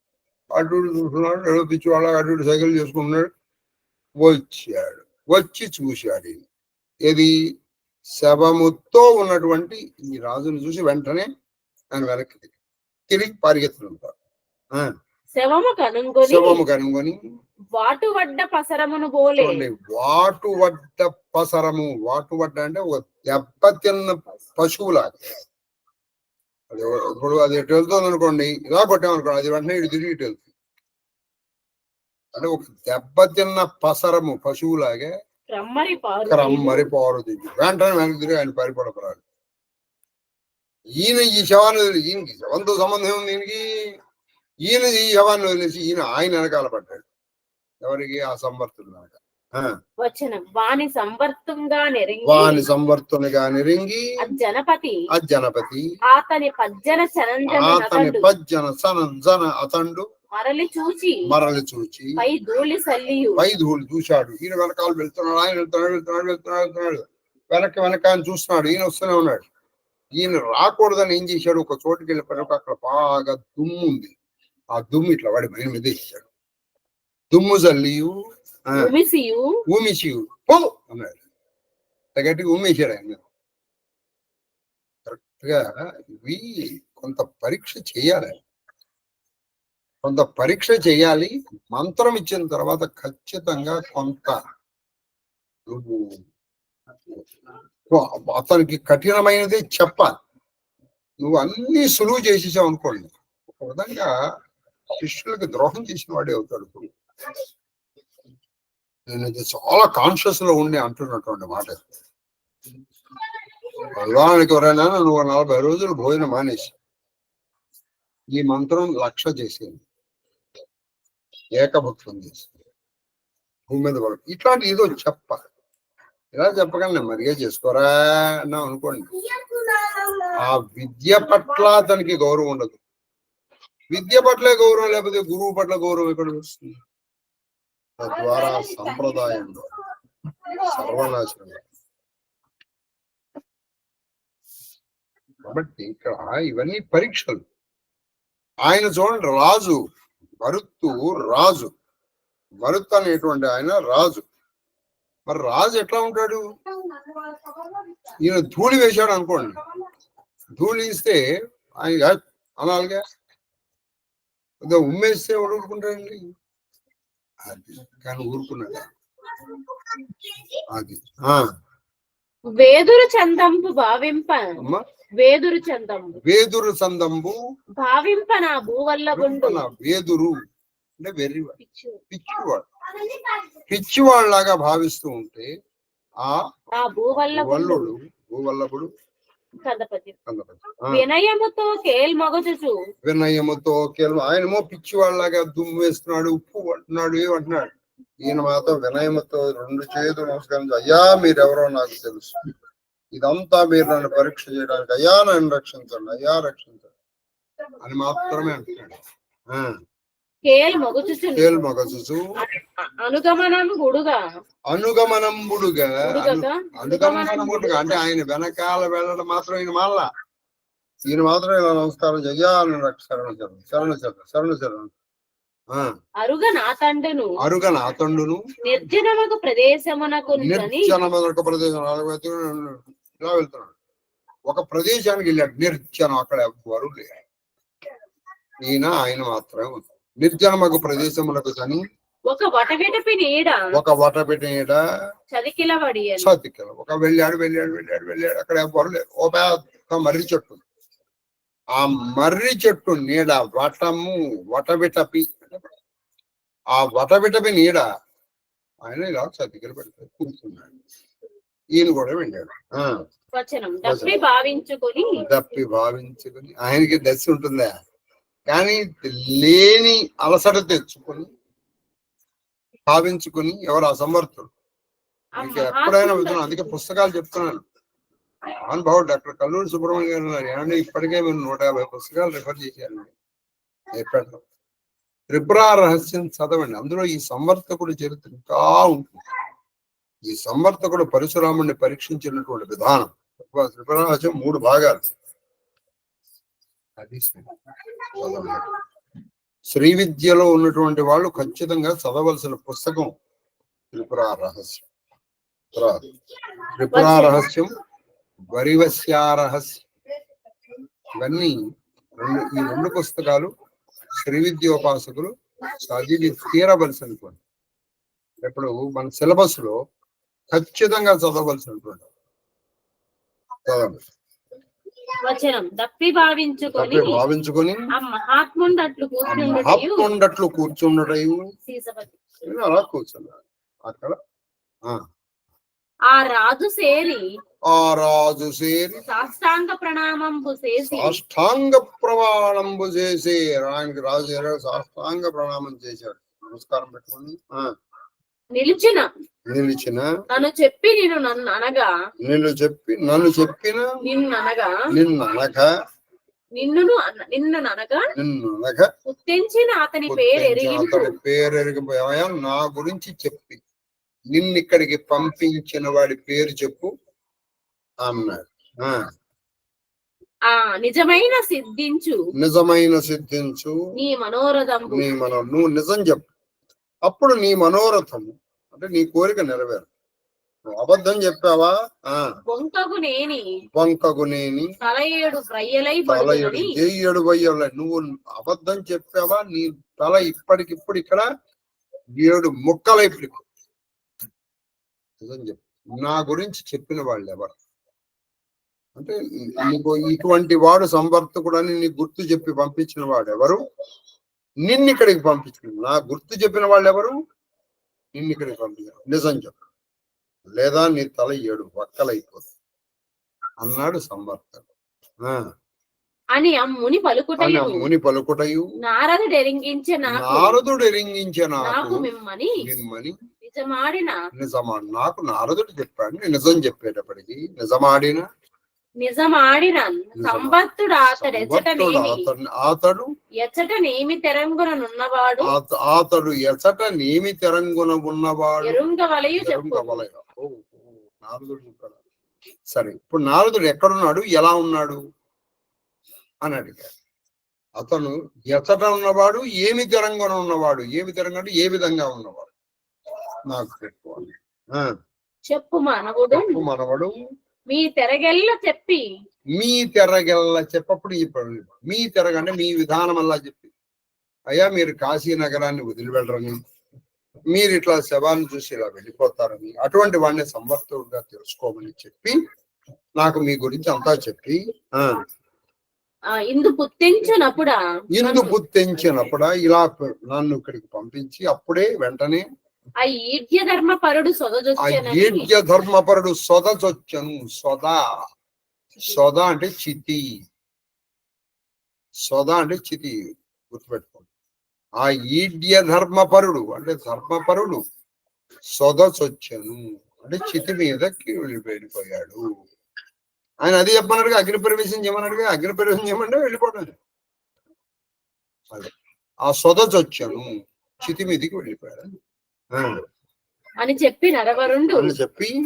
అటు చూస్తున్నాడు, ఏదో పిచ్చివాళ్ళ అటు సైకిల్ చేసుకుంటున్నాడు. వచ్చి చూశాడు, ఇది శవముతో ఉన్నటువంటి ఈ రాజును చూసి వెంటనే ఆయన వెనక్కి తిరిగి పరిగెత్తుతుంటారు. శవము కనుగొని వాటువడ్డ పసరమును పోలే, వాటువడ్డ అంటే ఒక దెబ్బతిన్న పశువులాగా. ఇప్పుడు అది ఎటు వెళ్తుంది అనుకోండి, ఇలా కొట్టామనుకోండి, అది వెంటనే ఇటు తిరిగి ఇటు వెళ్తుంది. అంటే ఒక దెబ్బతిన్న పసరము పశువులాగే క్రమ్మరి పారుతుంది. వెంటనే వెనక్కి తిరిగి ఆయన పరిపడపరాడు. ఈయన ఈ శవాన్ని ఈయనకి శవంతో సంబంధం ఉంది, ఈయన ఈ శవాన్ని వదిలేసి ఆయన వెనకాల పడ్డాడు. ఎవరికి? ఆ సంవర్తుడు వెనక. వచనం వాని సంవర్తంగా నెరింగి అజ్జనపతి అతని పజ్జన సనంజన అతండు మరలి చూచి పై ధూళి చూశాడు. ఈయన వెనకాల వెళ్తున్నాడు, ఆయన వెళ్తున్నాడు. వెనక ఆయన చూస్తున్నాడు, ఈయన వస్తూనే ఉన్నాడు. ఈయన రాకూడదని ఏం చేశాడు, ఒక చోటుకి వెళ్ళిపోయాడు. అక్కడ బాగా దుమ్ము ఉంది. ఆ దుమ్ము ఇట్లా వాడి పైన మీద వేసాడు. దుమ్ము జల్లియు ఊమిసియు పో అన్నాడు. గట్టిగా ఉమ్మేశాడు ఆయన. కరెక్ట్ గా ఇవి కొంత పరీక్ష చేయాలి. మంత్రం ఇచ్చిన తర్వాత ఖచ్చితంగా కొంత నువ్వు అతనికి కఠినమైనదే చెప్పాలి. నువ్వు అన్ని సులువు చేసేసావు అనుకోండి, ఒక విధంగా శిష్యులకి ద్రోహం చేసిన వాడే అవుతాడు. నేను ఇది చాలా కాన్షియస్ లో ఉండి అంటున్నటువంటి మాట. ఉదాహరణకి ఎవరైనా నువ్వు 40 రోజులు భోజనం మానేసి ఈ మంత్రం 1,00,000 చేసేది, ఏకభక్తం చేసి భూమి మీద పడు, ఇట్లాంటి ఏదో చెప్పాలి. ఇలా చెప్పగలను మరిగా చేసుకోరా అన్నా అనుకోండి, ఆ విద్య పట్ల అతనికి గౌరవం ఉండదు. విద్య పట్లే గౌరవం లేకపోతే గురువు పట్ల గౌరవం ఎక్కడ వస్తుంది? తద్వారా సంప్రదాయంలో సర్వనాశనం. కాబట్టి ఇక్కడ ఇవన్నీ పరీక్షలు. ఆయన చూడండి, రాజు మరుత్తు అనేటువంటి ఆయన రాజు. మరి రాజు ఎట్లా ఉంటాడు? ఈయన ధూళి వేశాడు అనుకోండి, ధూళి ఇస్తే ఆయన అనాలిగా, ఉమ్మేస్తే ఎవడు ఊరుకుంటాడండి? అది కానీ ఊరుకున్నాడు. అది వేదురు చందంబు భావింపన భూవల్లగుండు. వేదురు అంటే వెర్రివాడు, పిచ్చివాళ్ళలాగా భావిస్తూ ఉంటే ఆ భూవల్లభుడు వినయముతో ఆయనమో పిచ్చివాళ్ళలాగా దుమ్ము వేస్తున్నాడు, ఉప్పు అంటున్నాడు, ఏమంటున్నాడు. ఈయన మాత్రం వినయముతో 2 చేతులు నమస్కరించి, అయ్యా మీరెవరో నాకు తెలుసు, ఇదంతా మీరు నన్ను పరీక్ష చేయడానికి, అయ్యా నన్ను రక్షించండి, అయ్యా రక్షించండి అని మాత్రమే అంటున్నాడు. అనుగమనంబుడుగా అంటే ఆయన వెనకాల వెళ్ళడం మాత్రం ఈయన మళ్ళా, ఈయన మాత్రం ఇలా నమస్కారం చెయ్యా శరణు అరుగనాతండును నిర్జనమకు ప్రదేశం ఇలా వెళ్తున్నాడు. ఒక ప్రదేశానికి వెళ్ళాడు నిర్జనం, అక్కడ ఎవ్వరు లేరు, ఆయన మాత్రమే ఉంది. నిర్జనమకు ప్రదేశములకు అని ఒక వటవిటపి నీడ చతికిలబడి ఒక వెళ్ళాడు. అక్కడ ఎవ్వరు లేరు. ఓ పెద్ద మర్రి చెట్టు, ఆ మర్రి చెట్టు నీడ వటవిటపి, ఆ వటవిటపి నీడ ఆయన ఇలా చతికిల పెడతాడు, కూర్చున్నాడు. ఈయన కూడా వెళ్ళాడు. దప్పి భావించుకొని ఆయనకి దశ ఉంటుందా, కానీ లేని అలసట తెచ్చుకొని భావించుకుని ఎవరు అసమర్థుడు. మీకు ఎప్పుడైనా విధంగా అందుకే పుస్తకాలు చెప్తున్నాను. మహానుభావుడు డాక్టర్ కల్లూరి సుబ్రహ్మణ్యం గారు ఉన్నారు. ఏమంటే ఇప్పటికే మీరు 150 పుస్తకాలు రిఫర్ చేశారు. చెప్పాను, త్రిపుర రహస్యం చదవండి. అందులో ఈ సంవర్తకుడు చరిత్ర ఇంకా ఉంటుంది. ఈ సంవర్తకుడు పరశురాముడిని పరీక్షించినటువంటి విధానం. త్రిపుర రహస్యం 3 భాగాలు. అది శ్రీ విద్యలో ఉన్నటువంటి వాళ్ళు ఖచ్చితంగా చదవలసిన పుస్తకం త్రిపుర రహస్యం. త్రిపుర రహస్యం, వరివస్యారహస్యం, ఇవన్నీ ఈ 2 పుస్తకాలు శ్రీ విద్యోపాసకులు చదివి తీరవలసినటువంటి, ఇప్పుడు మన సిలబస్ లో ఖచ్చితంగా చదవలసినటువంటి దప్పి భావించుకొని మహాత్ముండట్లు కూర్చున్నటయు అలా కూర్చున్నాడు. అక్కడ ఆ రాజు సేరి సాష్టాంగ ప్రమాణంబు చేసి ఆయనకి రాజు సాష్టాంగ ప్రణామం చేశాడు. నమస్కారం పెట్టుకుని నిలిచిన నన్ను చెప్పి నన్ను అనగా నిన్ననగా గుర్తించిన అతని పేరెరిగిపోయా. నా గురించి చెప్పి నిన్నిక్కడికి పంపించిన వాడి పేరు చెప్పు అన్నాడు. నిజమైన సిద్ధించు నీ మనోరథం. నువ్వు నిజం చెప్పు, అప్పుడు నీ మనోరథం అంటే నీ కోరిక నెరవేరు. నువ్వు అబద్ధం చెప్పావా, వంకగునేని తలయేడు బయ్యలై నువ్వు అబద్ధం చెప్పావా, నీ తల ఇప్పటికిప్పుడు ఇక్కడ 7 ముక్కలైపోయి. నిజం చెప్పు. నా గురించి చెప్పిన వాళ్ళు ఎవరు అంటే నీకు ఇటువంటి వాడు సంవర్తకుడు అని నీకు గుర్తు చెప్పి పంపించిన వాడు ఎవరు, నిన్నిక్కడికి పంపించిన నా గుర్తు చెప్పిన వాళ్ళు ఎవరు, నిన్నిక్కడికి పంపించిన. నిజం చెప్పు, లేదా నీ తల 7 వక్కలైపోతుంది అన్నాడు సంవర్తకుడు. అని ముని పలుకుటయు నారదుడు ఎరింగించే నాకు మిమ్మని నాకు నారదుడు చెప్పాడు. నిజం చెప్పేటప్పటికి నిజమాడిన సంవర్తుడు అతడు ఎచ్చటనేమి తెరంగుననున్నవాడు ఎరుంగవలయు నారదుడు చెప్పాడు. సరే, ఇప్పుడు నారదుడు ఎక్కడున్నాడు, ఎలా ఉన్నాడు అని అడిగాడు. అతను ఎచ్చట ఉన్నవాడు, ఏమి తెరంగున ఉన్నవాడు. ఏమి తెరంగ అంటే ఏ విధంగా ఉన్నవాడు నాకు చెప్పు మనవడు మీ తెరగెల్ల చెప్పప్పుడు మీ తెరగ అంటే మీ విధానం అలా చెప్పి, అయ్యా మీరు కాశీ నగరాన్ని వదిలి వెళ్ళరని, మీరు ఇట్లా శవాన్ని చూసి ఇలా వెళ్ళిపోతారని, అటువంటి వాడిని సంవర్తుడుగా తెలుసుకోమని చెప్పి నాకు మీ గురించి అంతా చెప్పి ఇందు పుత్తించినప్పుడా ఇలా నన్ను ఇక్కడికి పంపించి అప్పుడే వెంటనే ఈడ్య ధర్మపరుడు సొదచొచ్చను. సొద అంటే చితి, గుర్తుపెట్టుకోండి. ఆ ఈడ్య ధర్మపరుడు అంటే ధర్మపరుడు సొదచొచ్చను అంటే చితి మీదకి వెళ్ళిపోయాడు. ఆయన అది చెప్పమన్నాడుగా, అగ్ని ప్రవేశం చేయమన్నాడుగా, అగ్ని ప్రవేశం చేయమంటే వెళ్ళిపోవడం. అదే ఆ సొదచొచ్చను చితి మీదకి వెళ్ళిపోయాడు అని చెప్పి నరవరుండు చెప్పిన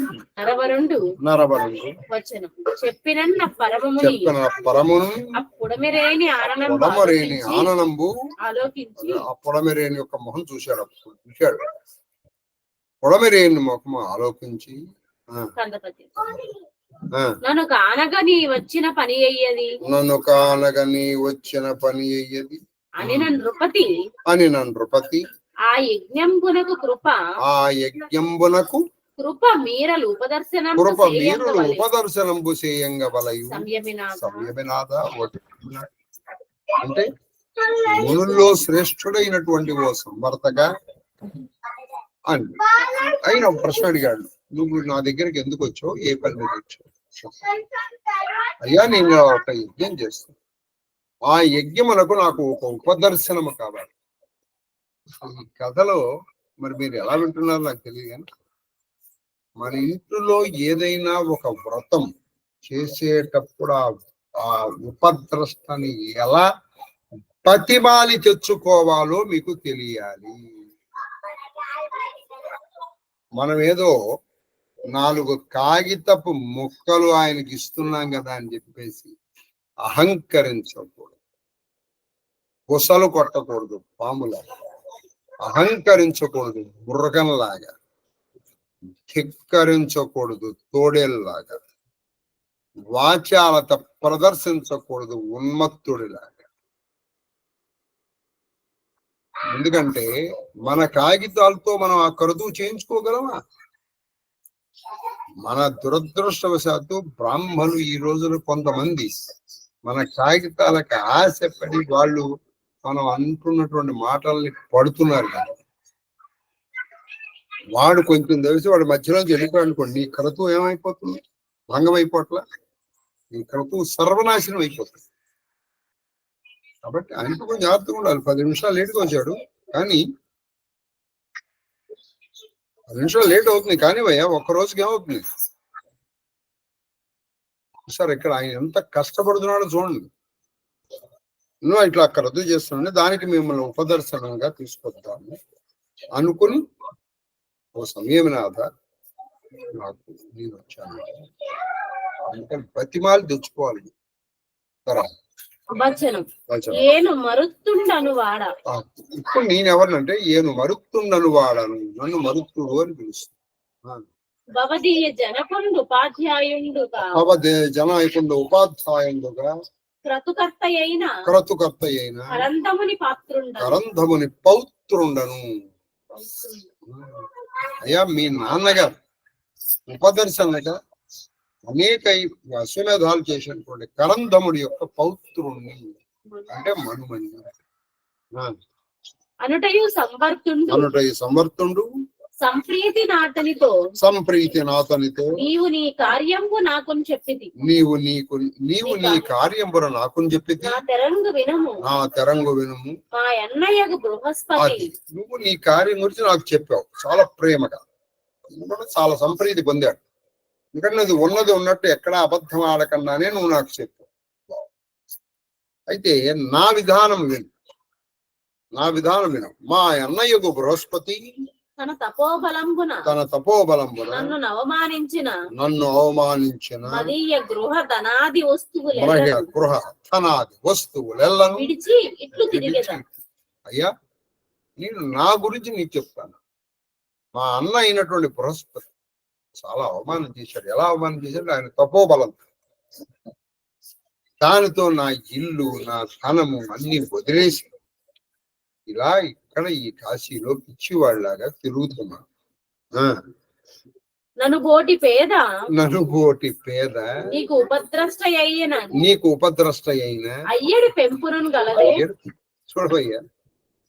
పరమును ఆనందంబు ఆలోకించి ఆ పొడమిరేని యొక్క మొహం చూశాడు. పొడమిరేని ముఖము ఆలోకించి నన్ను కానగా నీ వచ్చిన పని అయ్యేది అని నృపతి ఆ యజ్ఞంబునకు కృప మీరలు ఉపదర్శనంబు చేయంగవలయు సంయమినాథ. అంటే మునుల్లో శ్రేష్ఠుడైనటువంటి ఓ సంవర్తగా అని ఆయన ప్రశ్న అడిగాడు. నువ్వు నా దగ్గరికి ఎందుకు వచ్చావు, ఏ పని మీద వచ్చావు? అయ్యా నేను ఒక యజ్ఞం చేస్తాను, ఆ యజ్ఞమునకు నాకు ఒక ఉపదర్శనము కావాలి. ఈ కథలో మరి మీరు ఎలా వింటున్నారో నాకు తెలియదు, కానీ మన ఇంట్లో ఏదైనా ఒక వ్రతం చేసేటప్పుడు ఆ ఉపద్రష్టని ఎలా ప్రతిమాలి తెచ్చుకోవాలో మీకు తెలియాలి. మనం ఏదో 4 కాగితపు ముక్కలు ఆయనకి ఇస్తున్నాం కదా అని చెప్పేసి అహంకరించకూడదు, బుసలు కొట్టకూడదు, పాములాగా అహంకరించకూడదు, మృగంలాగా ధిక్కరించకూడదు, తోడేల్లాగా వాచాలత ప్రదర్శించకూడదు, ఉన్మత్తుడిలాగా. ఎందుకంటే మన కాగితాలతో మనం ఆ కరుదు చేయించుకోగలమా? మన దురదృష్టవశాత్తు బ్రాహ్మణులు ఈ రోజున కొంతమంది మన కాగితాలకు ఆశపడి వాళ్ళు మనం అంటున్నటువంటి మాటల్ని పడుతున్నారు కదా. వాడు కొంచెం తెలిసి వాడు మధ్యలో వెళ్ళిపోయాడు అనుకోండి, నీ కరుతూ ఏమైపోతుంది? భంగం అయిపోట్ల, నీ కరుతూ సర్వనాశనం అయిపోతుంది. కాబట్టి ఆయనకు కొంచెం జాగ్రత్తగా ఉండాలి. 10 నిమిషాలు లేటుగా వచ్చాడు, కానీ 10 నిమిషాలు లేట్ అవుతుంది కానీ భయ్యా ఒక్క రోజుకి ఏమవుతుంది సార్? ఇక్కడ ఆయన ఎంత కష్టపడుతున్నాడో చూడండి. నువ్వు ఇట్లా అక్కడ రద్దు చేస్తున్నాను, దానికి మిమ్మల్ని ఉపదర్శనంగా తీసుకొద్దాము అనుకుని ఓ సమయం నాథ నాకు నేను వచ్చాను అంటే బతిమాలు తెచ్చుకోవాలి. ఏను మరుత్తుండను వాడ. ఇప్పుడు నేనెవరినంటే ఏను మరుత్తుండను వాడను, నన్ను మరుత్తుడు అని పిలుస్తాను. భవదీయ జనకుండు ఉపాధ్యాయుండుగా క్రతుకర్త అయిన కరంధముని పౌత్రుండను. అయ్యా మీ నాన్నగారు ఉపదర్శనగా అనేక అశ్వమేధాలు చేసినటువంటి కరంధముడి యొక్క పౌత్రుణ్ణి అంటే మనుమని అనుటయు సంవర్తుండు సంప్రీతి నాతనితో నీవు నీ కార్యంబు నాకుని చెప్పితి. నీవు నీ కార్యంబున నాకుని చెప్పితి. నా తెరంగు వినుము మా అన్నయ్యకు బృహస్పతి. నువ్వు నీ కార్యం గురించి నాకు చెప్పావు చాలా ప్రేమగా, చాలా సంప్రీతి పొందాడు. ఎందుకంటే అది ఉన్నది ఉన్నట్టు ఎక్కడా అబద్ధం ఆడకుండానే నువ్వు నాకు చెప్పావు. అయితే నా విధానం విను మా అన్నయ్యకు బృహస్పతి తన తపోబలంబున నన్ను అవమానించిన గృహ ధనాది వస్తువులను విడిచి ఇట్లు తిరిగేదా. అయ్యా నేను నా గురించి నీకు చెప్తాను. మా అన్న అయినటువంటి బృహస్పతి చాలా అవమానం చేశాడు. ఎలా అవమానం చేశాడు? ఆయన తపోబలం, దానితో నా ఇల్లు నా ధనము అన్ని వదిలేసి ఇలా ఇక్కడ ఈ కాశీలో పిచ్చివాళ్ళలాగా తిరుగుతున్నా. నన్ను బోటి పేద నీకు ఉపద్రష్ట అయిన అయ్యడి పెంపును గలదే. చూడబయ్యా,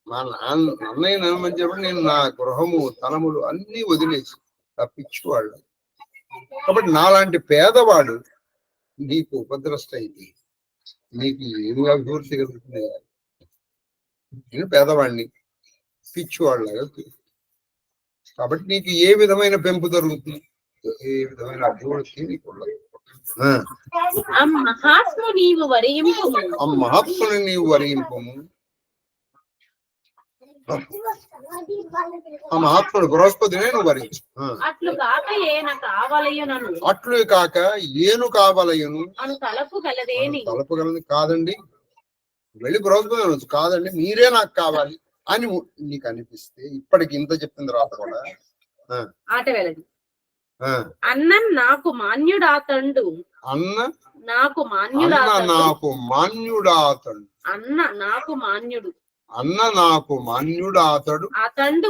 మా అన్నయ్య నమ్మని చెప్పి నేను నా గృహము ధనములు అన్ని వదిలేసి పిచ్చివాళ్ళు. కాబట్టి నాలాంటి పేదవాడు నీకు ఉపద్రష్ట అయింది, నీకు ఏమి అభివృద్ధి కలుగుతుంది? నేను పేదవాడిని, పిచ్చివాళ్ళలాగా. కాబట్టి నీకు ఏ విధమైన పెంపు జరుగుతుంది, ఏ విధమైన అభివృద్ధి నీకు ఉండదు. ఆ మహాత్ముని నీవు వరింపము. ఆ మహాత్ముడు బృహస్పతినే నువ్వు వరించు. అట్లు కాక ఏను కావలయను తలపు గలది కాదండి. వెళ్ళి బృహస్పతి అనొచ్చు, కాదండి మీరే నాకు కావాలి అని నీకు అనిపిస్తే ఇప్పటికి ఇంత చెప్పిన తర్వాత కూడా ఆట వెళ్ళదు. అన్న నాకు మాన్యుడాతండు అతండు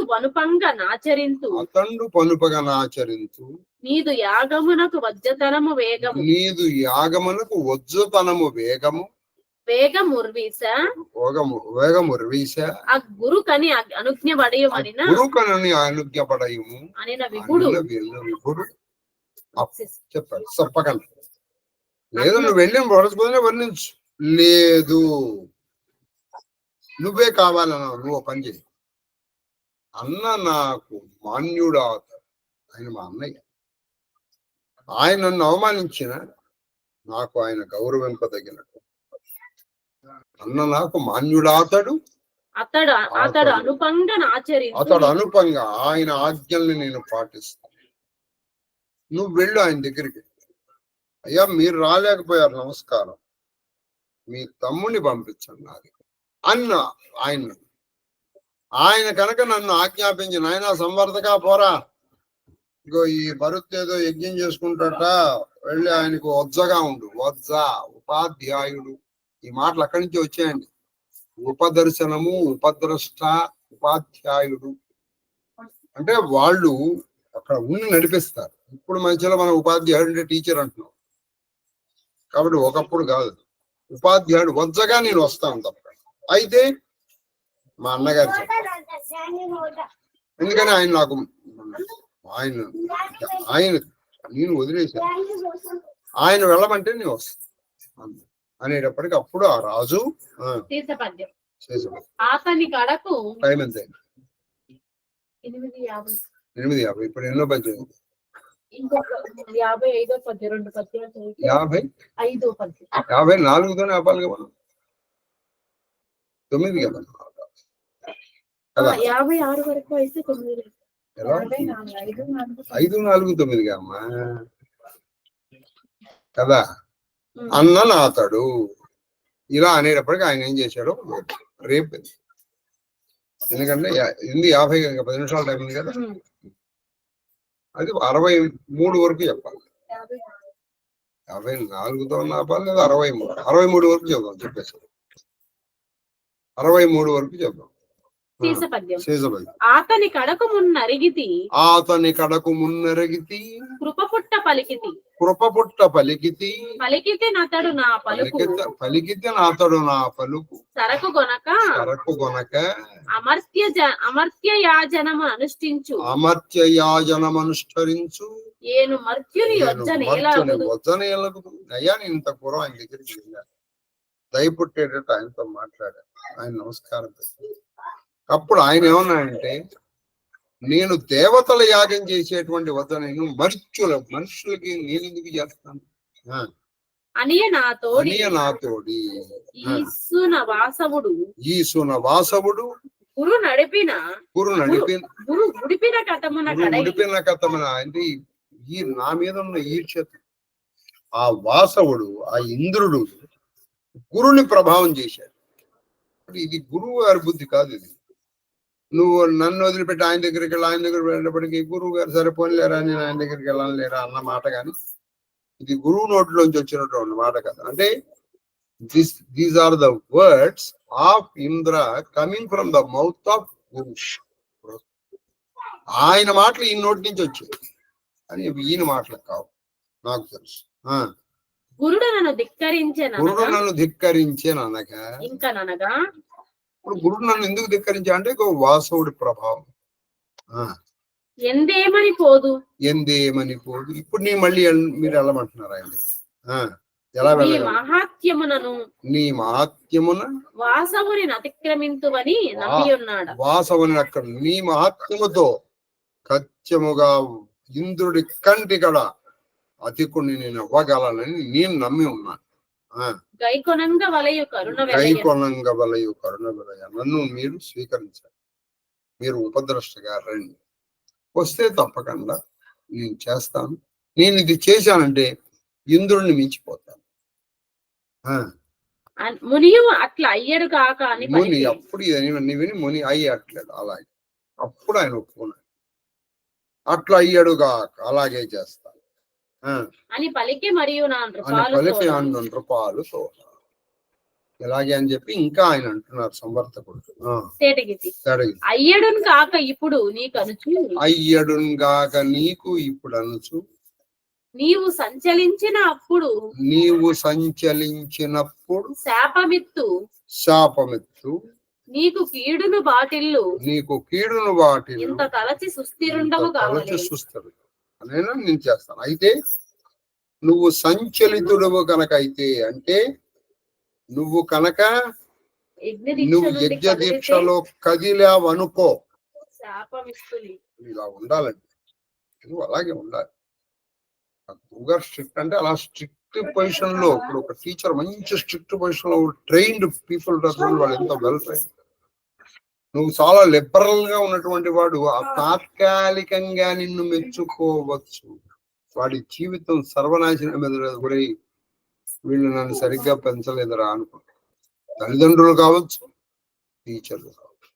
పనుపంగా నాచరింతు నీదు యాగమునకు వజ్రతనము వేగము వేగముర్వీస గురుకని అనుజ్ఞపడయుము అనిన విభుడు చెప్పాడు. చెప్పకండి లేదు, నువ్వు వెళ్ళిన బృహస్పతినే వర్ణించు. లేదు నువ్వే కావాలన్నా నువ్వు పని చేయి. అన్న నాకు మాన్యుడా, ఆయన మా అన్నయ్య. ఆయన నన్ను అవమానించిన నాకు ఆయన గౌరవింపదగినట్టు. అన్న నాకు మాన్యుడాతడు, అతడు అనుపంగా ఆయన ఆజ్ఞల్ని నేను పాటిస్తాను. నువ్వు వెళ్ళు ఆయన దగ్గరికి. అయ్యా మీరు రాలేకపోయారు, నమస్కారం, మీ తమ్ముని పంపించండి నాది అన్న ఆయన కనుక నన్ను ఆజ్ఞాపించిన, ఆయన సంవర్ధక పోరా, ఇగో ఈ భరత్ ఏదో యజ్ఞం చేసుకుంటాట, వెళ్ళి ఆయనకు వజ్జగా ఉండు. ఉపాధ్యాయుడు, ఈ మాటలు అక్కడి నుంచి వచ్చాయండి. ఉపదర్శనము, ఉపద్రష్ట, ఉపాధ్యాయుడు అంటే వాళ్ళు అక్కడ ఉండి నడిపిస్తారు. ఇప్పుడు మంచిగా మనం ఉపాధ్యాయుడు అంటే టీచర్ అంటున్నాం. కాబట్టి ఒకప్పుడు కాదు, ఉపాధ్యాయుడు వజ్జగా నేను వస్తాను తప్ప. అయితే మా అన్నగారు చెప్పారు, ఎందుకని ఆయన నేను వదిలేశాను, ఆయన వెళ్ళమంటే నేను వస్తాను అనేటప్పటికి అప్పుడు ఆ రాజు అతని కడకు టైం ఎంత? 8:50 ఇప్పుడు ఎన్నో పద్యం? ఇంకొక 55వ పద్యం, 2 పద్యాలు చదివితే 5వ పద్యం. 54తోనే ఆపాలి కదా మనం. 9 కదా కదా. 56 వరకు అయితే 9. ఎలా 5, 4, 9 అమ్మా కదా. అన్న నాతడు ఇలా అనేటప్పటికి ఆయన ఏం చేశాడు రేపు. ఎందుకంటే ఇది 50 ఇంకా 10 నిమిషాల టైం ఉంది కదా. అది 63 వరకు చెప్పాలి. 54తో ఆపాలి లేదా 63 వరకు చెప్దాం. చెప్పేసి 63 వరకు చెప్దాం. ఆతని కడకు మున్నరిగితి కృప పుట్ట పలికితి నాతడు నా పలుకు సరకు గొనక అమర్త్య యాజనమనుష్ఠరించు ఏను మర్త్యుని వజ్జనేలగుదు. అయ్యా నేను ఇంత పూర్వం ఆయన దగ్గరికి వెళ్ళాను, దయపుట్టేటట్టు ఆయనతో మాట్లాడాను, ఆయన నమస్కారం పెట్టాను. అప్పుడు ఆయన ఏమన్నాడంటే, నేను దేవతల యాగం చేసేటువంటి వద్ద నేను మనుషులకి నేను ఎందుకు చేస్తాను అనియ నాతోడి ఈసున వాసవుడు గురు నడిపిన కథమున అంటే ఈ నా మీద ఉన్న ఈర్ష్యత ఆ వాసవుడు ఆ ఇంద్రుడు గురుని ప్రభావం చేశాడు. ఇది గురువు గారి బుద్ధి కాదు. ఇది నువ్వు నన్ను వదిలిపెట్టి ఆయన దగ్గరికి వెళ్ళేటప్పటికీ గురువు గారు సరిపోలేరా, నేను ఆయన దగ్గరికి వెళ్ళాలని లేరా అన్న మాట కానీ ఇది గురువు నోట్లోంచి వచ్చినటువంటి మాట కాదు. అంటే these are the words of Indra coming from the mouth of guru. ఆయన మాటలు ఈ నోటి నుంచి వచ్చాయి అని ఈయన మాటలు కావు, నాకు తెలుసు. గురుడు నన్ను ధిక్కరించేననగా ఇప్పుడు గురుడు నన్ను ఎందుకు ధిక్కరించా అంటే వాసవుడి ప్రభావం. ఎందేమని పోదు. ఇప్పుడు నీ మళ్ళీ మీరు వెళ్ళమంటున్నారు ఆయన ఎలా వెళ్ళాలి? నీ మహాత్యమున వాసవుని అతిక్రమింతువని నమ్మి ఉన్నాడు. వాసవుని అక్కడ నీ మహాత్యముతో ఖచ్చితంగా ఇంద్రుడి కంటి కడ అతికుని నేను అవ్వగలనని నేను నమ్మి ఉన్నాను. గైకొనంగ వలయు కరుణ విలయ నన్ను మీరు స్వీకరించాలి. మీరు ఉపద్రష్టగా రండి, వస్తే తప్పకుండా నేను చేస్తాను. నేను ఇది చేశానంటే ఇంద్రుడిని మించిపోతాను. ముని అట్లా అయ్యాడు కాక ముని అప్పుడు ఇవన్నీ విని ముని అయ్యట్లేదు. అలాగే అప్పుడు ఆయన ఒప్పుకున్నాడు. అట్లా అయ్యాడు కాక అలాగే చేస్తాను అని పలికి మరియు రూపాలు ఇలాగే అని చెప్పి ఇంకా ఆయన అంటున్నారు సంవర్తకుడు. అయ్యడున్ కాక ఇప్పుడు నీకు అనుచు నీవు సంచలించినప్పుడు శాపమిత్తు నీకు కీడును బాటిల్లు ఇంత తలచి సుస్థిరుండవు సుస్థిరు అనేనా నేను చేస్తాను. అయితే నువ్వు సంచలితుడవు కనుక అయితే అంటే నువ్వు యజ్ఞ దీక్షలో కదిలావనుకో ఇలా ఉండాలండి. నువ్వు అలాగే ఉండాలి. గురుగారు స్ట్రిక్ట్ అంటే అలా స్ట్రిక్ట్ పొజిషన్ లో ఇప్పుడు ఒక టీచర్ మంచి స్ట్రిక్ట్ పొజిషన్ లో ట్రైన్డ్ పీపుల్ వాళ్ళు ఎంతో వెల్ ట్రైన్డ్. నువ్వు చాలా లిబరల్ గా ఉన్నటువంటి వాడు తాత్కాలికంగా నిన్ను మెచ్చుకోవచ్చు. వాడి జీవితం సర్వనాశనం మీద గురై వీళ్ళు నన్ను సరిగ్గా పెంచలేదురా అనుకుంటా. తల్లిదండ్రులు కావచ్చు, టీచర్లు కావచ్చు,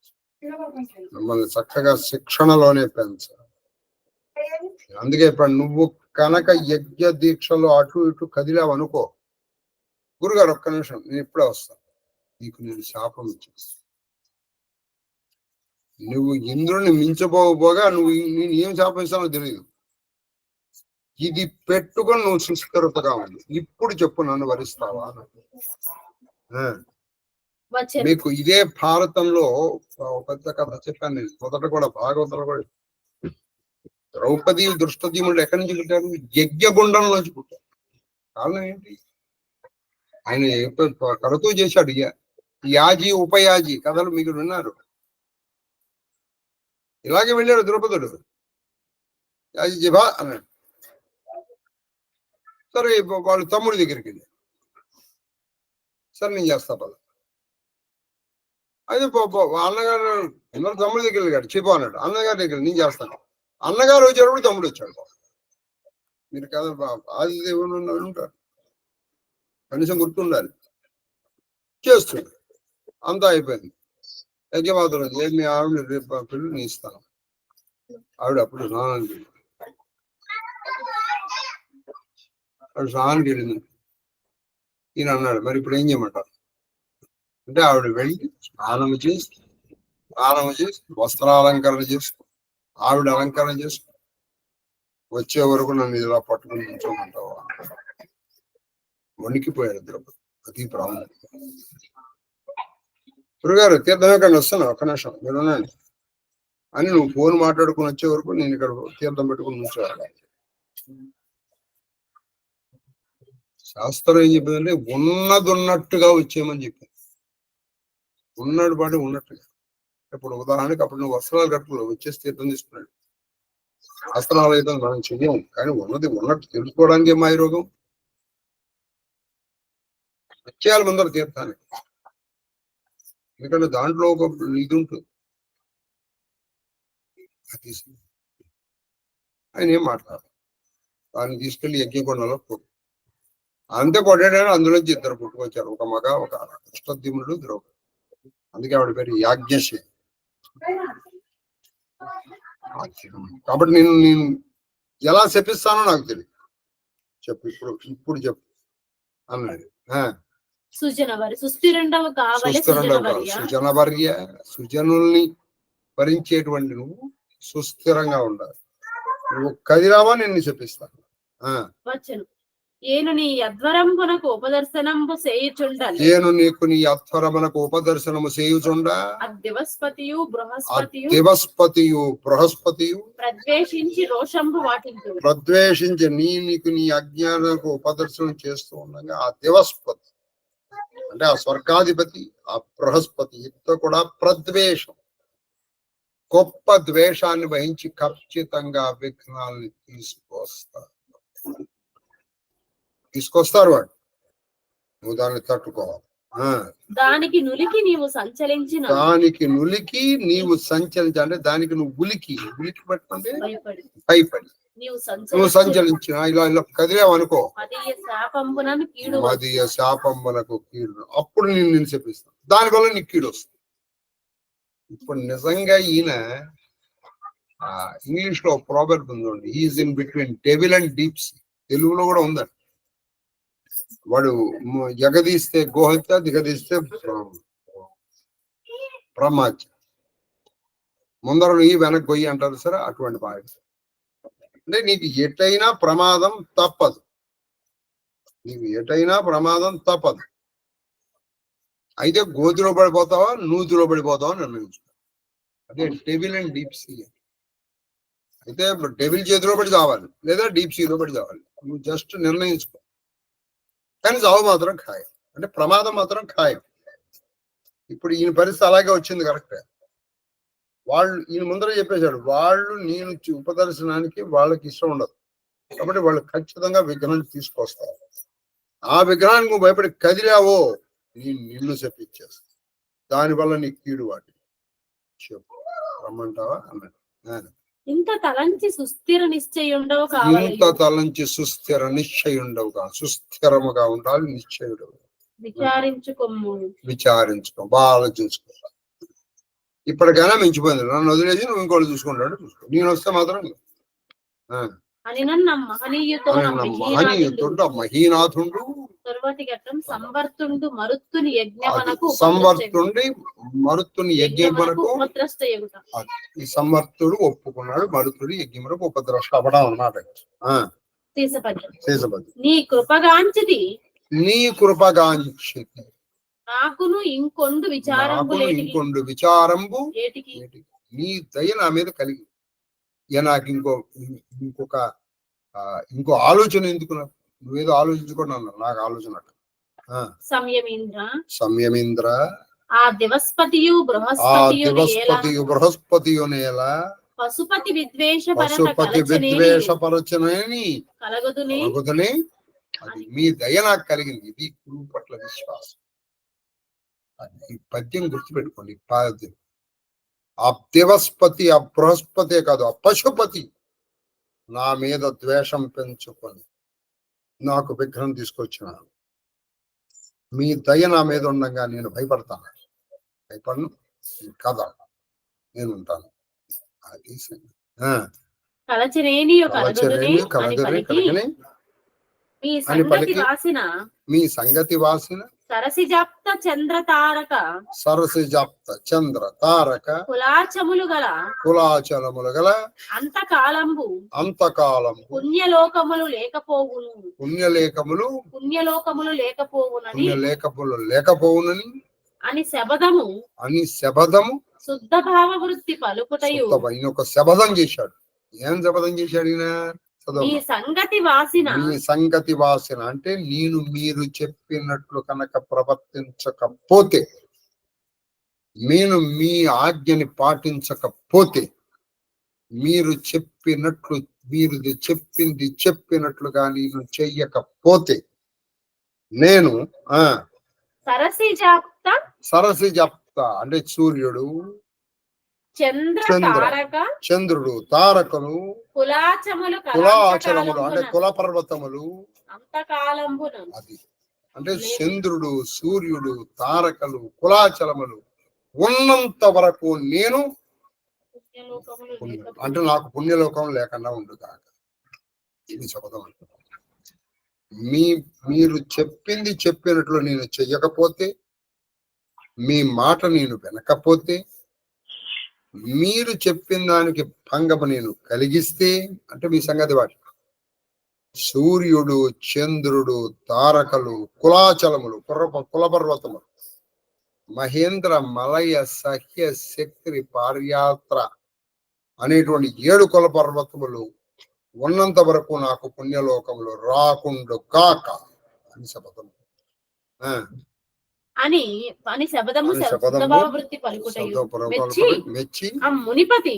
మిమ్మల్ని చక్కగా శిక్షణలోనే పెంచాలి. అందుకే ఇప్పుడు నువ్వు కనుక యజ్ఞ దీక్షలో అటు ఇటు కదిలావు అనుకో, గురుగారు ఒక్క నిమిషం నేను ఇప్పుడే వస్తాను, నీకు నేను శాపం ఇచ్చేస్తాను. నువ్వు ఇంద్రుడిని మించబోగా నువ్వు నేను ఏం శాపం ఇస్తానో తెలియదు. ఇది పెట్టుకొని నువ్వు సుస్థిరతగా ఉంది. ఇప్పుడు చెప్పు, నన్ను వరిస్తావా? మీకు ఇదే భారతంలో పెద్ద కథ చెప్పాను నేను. మొదట కూడా భాగవతంలో కూడా ద్రౌపది దృష్టద్యుమ్నుడు ఎక్కడి నుంచి పుట్టారు? యజ్ఞగుండంలోంచి పుట్టారు. కారణం ఏంటి? ఆయన కడుతూ చేశాడు. యాజీ ఉపయాజీ కథలు మీకు విన్నారు. ఇలాగే వెళ్ళాడు ద్రౌపదుడు. అది జిభా అన్నాడు. సరే వాళ్ళు తమ్ముడి దగ్గరికి వెళ్ళి, సరే నేను చేస్తా పద. అయితే అన్నగారు అందరూ తమ్ముడి దగ్గర వెళ్ళాడు, చెప్పు అన్నాడు. అన్నగారి దగ్గర నేను చేస్తాను. అన్నగారు వచ్చేటప్పుడు తమ్ముడు వచ్చాడు. మీరు కదా ఆది దేవుడు ఉంటారు, కనీసం గుర్తుండాలి. చేస్తుంది, అంతా అయిపోయింది. యజ్ఞమాతలు లేదు, మీ ఆవిడ రేపు పిల్లలు నీ ఇస్తాను. ఆవిడ అప్పుడు స్నానానికి వెళ్ళింది. ఆవిడ స్నానానికి వెళ్ళింది. ఈయన అన్నాడు, మరి ఇప్పుడు ఏం చేయమంటారు అంటే, ఆవిడ వెళ్ళి స్నానం చేసి వస్త్రాలంకరణ చేసుకు, ఆవిడ అలంకరణ చేసుకు, వచ్చే వరకు నన్ను ఇలా పట్టుకుని నిల్చోమంటావా? వణికిపోయాడు ద్రౌపది. అతి ప్రాముఖ్యం. గురుగారు తీర్థం ఎక్కడ వస్తాను, ఒక్క నిమిషం మీరు ఉన్నాను అని నువ్వు ఫోన్ మాట్లాడుకుని వచ్చే వరకు నేను ఇక్కడ తీర్థం పెట్టుకుని నుంచోవాలి. శాస్త్రం ఏం చెప్పిందంటే ఉన్నది ఉన్నట్టుగా వచ్చేయమని చెప్పింది. ఉన్నాడు పాటు ఉన్నట్టుగా. ఇప్పుడు ఉదాహరణకి అప్పుడు నువ్వు వస్త్రాలు కట్టుకున్నావు, వచ్చేసి తీర్థం తీసుకున్నాడు. వస్త్రాలు అయితే మనం చెయ్యం, కానీ ఉన్నది ఉన్నట్టు తెలుసుకోవడానికి మాయ రోగం. వచ్చేయాలి ముందర తీర్థానికి, ఎందుకంటే దాంట్లో ఒక ఇది ఉంటుంది. ఆయన ఏం మాట్లాడారు, దాన్ని తీసుకెళ్లి యజ్ఞకొండలో కొడు. అంతే కొట్టాడని అందులోంచి ఇద్దరు పుట్టుకొచ్చారు, ఒక మగ ఒక అష్టద్యుమ్నుడు ద్రౌపది. అందుకే ఆవిడ పేరు యాజ్ఞశి. కాబట్టి నేను ఎలా శపిస్తానో నాకు తెలియదు. చెప్పు ఇప్పుడు చెప్పు అన్నాడు. సుజనవర్య, సుజనుల్ని భరించేటువంటి నువ్వు సుస్థిరంగా ఉండాలి. నువ్వు కదిరావా నిన్ను చెప్పిస్తాను. ఏను నీ అధ్వరంబునకు ఉపదర్శనంబు చేయుచుండాలి. ఏను నీకు నీ అధ్వరమునకు ఉపదర్శనము చేయుచుండ. దివస్పతియు బృహస్పతియు ప్రద్వేషించి రోషంబు వాటించు. ప్రద్వేషించి నీకు నీ అజ్ఞానకు ఉపదర్శనం చేస్తూ ఉండగా ఆ దివస్పతి అంటే ఆ స్వర్గాధిపతి, ఆ బృహస్పతి ఇద్దరు కూడా ప్రద్వేషం, గొప్ప ద్వేషాన్ని వహించి ఖచ్చితంగా విఘ్నాల్ని తీసుకొస్తారు వాడు. నువ్వు దాన్ని తట్టుకోవాలి. దానికి నులికి నీవు సంచలించాలి అంటే దానికి నువ్వు ఉలికి పట్టుకుంటే భయపడి నువ్వు సంచలించిన ఇలా కదిలేవు అనుకో, మదీయ శాపంబునకు కీడు, అప్పుడు నేను చెప్పిస్తాను. దానివల్ల నీకు కీడు వస్తుంది. ఇప్పుడు నిజంగా ఈయన ఇంగ్లీష్ లో ప్రాబర్బ్ ఉందండి, he's in between devil and deep sea. తెలుగులో కూడా ఉందండి. వాడు ఎగదీస్తే గోహత్య, దిగదీస్తే బ్రహ్మహత్య. ముందర ఈ వెనక్కి గొయ్యి అంటారు సరే, అటువంటి బాగా. అంటే నీకు ఎటైనా ప్రమాదం తప్పదు, అయితే గోతిలో పడిపోతావా నూతిలో పడిపోతావా నిర్ణయించుకో. అదే డెవిల్ అండ్ డీప్ సీ. అయితే డెవిల్ చేతిలో పడి చావాలి, లేదా డీప్ సీలో పడి చావాలి. నువ్వు జస్ట్ నిర్ణయించుకో. కానీ చావు మాత్రం ఖాయం, అంటే ప్రమాదం మాత్రం ఖాయం. ఇప్పుడు ఈయన పరిస్థితి అలాగే వచ్చింది. కరెక్టే. వాళ్ళు ఈయన ముందర చెప్పేశాడు, వాళ్ళు నేను ఉపదర్శనానికి వాళ్ళకి ఇష్టం ఉండదు, కాబట్టి వాళ్ళు ఖచ్చితంగా విగ్రహాన్ని తీసుకొస్తారు. ఆ విగ్రహానికి నువ్వు భయపడి కదిలావో నిన్ను చెప్పించేస్తా. దానివల్ల నీ కీడు వాటి చెప్పు రమ్మంటావా అన్నాడు. ఇంత తలంచి సుస్థిర నిశ్చయుండవు సుస్థిరముగా ఉండాలి. నిశ్చయుడు విచారించుకో, బాగా ఆలోచించుకో. ఇప్పటికైనా మించిపోయింది, నన్ను వదిలేసి నువ్వు ఇంకోటి చూసుకుంటాడు. నేను వస్తే మాత్రం మహీనాథుండు సంవర్తుండి మరుత్తుని యజ్ఞమునకు ఈ సంవర్తుడు ఒప్పుకున్నాడు, మరుతుడు యజ్ఞమునకు ఉపద్రష్ట అవ్వడం అన్నమాట. నీ కృపగాంచిది నాకును ఇంకొండు విచారంబు నీ దయ నా మీద కలిగి. నాకు ఇంకో ఆలోచన ఎందుకు? నువ్వేదో ఆలోచించుకోండి అన్నా, నాకు ఆలోచన. సంయమీంద్ర ఆ దివస్పతియు బృహస్పతియు నేల పశుపతి విద్వేషపరత పశుపతి విద్వేషపరచనని కలగదునే కలుగుతూనే అది మీ దయ నాకు కలిగింది. ఇది గురువు పట్ల విశ్వాసం. ఈ పద్యం గుర్తుపెట్టుకోండి. పద్యం ఆ దివస్పతి, ఆ బృహస్పతి కాదు, ఆ పశుపతి నా మీద ద్వేషం పెంచుకొని నాకు విగ్రహం తీసుకొచ్చినాను. మీ దయ నా మీద ఉండగా నేను భయపడతాను. భయపడను కదా, నేను ఉంటాను. అది కలచనేని కలగనే మీ సంగతి వాసిన సరసిజాప్త చంద్ర తారక కులాచములు గల అంతకాలంబు పుణ్యలోకములు లేకపోవునని అని శబదము శుద్ధ భావ వృత్తి పలుకుటయు ఒక శబదం చేశాడు. ఏం శబదం చేశాడు ఈయన? ఈ సంగతి వాసిన అంటే నేను మీరు చెప్పినట్లు కనుక ప్రవర్తించకపోతే, నేను మీ ఆజ్ఞని పాటించకపోతే, మీరు చెప్పినట్లుగా నేను చెయ్యకపోతే, నేను సరసిజాప్త అంటే సూర్యుడు, చంద్రుడు, తారకలు, కులాచలములు అంటే కుల పర్వతములు, అది అంటే చంద్రుడు, సూర్యుడు, తారకలు, కులాచలములు ఉన్నంత వరకు నేను అంటే నాకు పుణ్యలోకం లేకుండా ఉండు కాక. ఇది శపథం. మీరు చెప్పినట్లు నేను చెయ్యకపోతే, మీ మాట నేను వినకపోతే, మీరు చెప్పిన దానికి భంగము నేను కలిగిస్తే, అంటే మీ సంగతి వాటి సూర్యుడు, చంద్రుడు, తారకలు, కులాచలములు, కులపర్వతములు, మహేంద్ర, మలయ, సహ్య, శక్తి, పార్యాత్ర అనేటువంటి 7 కుల పర్వతములు ఉన్నంత వరకు నాకు పుణ్యలోకములు రాకుండు కాక అని శపథము అని శబదము వృత్తి పలుకుటయు మెచ్చి ఆ మునిపతి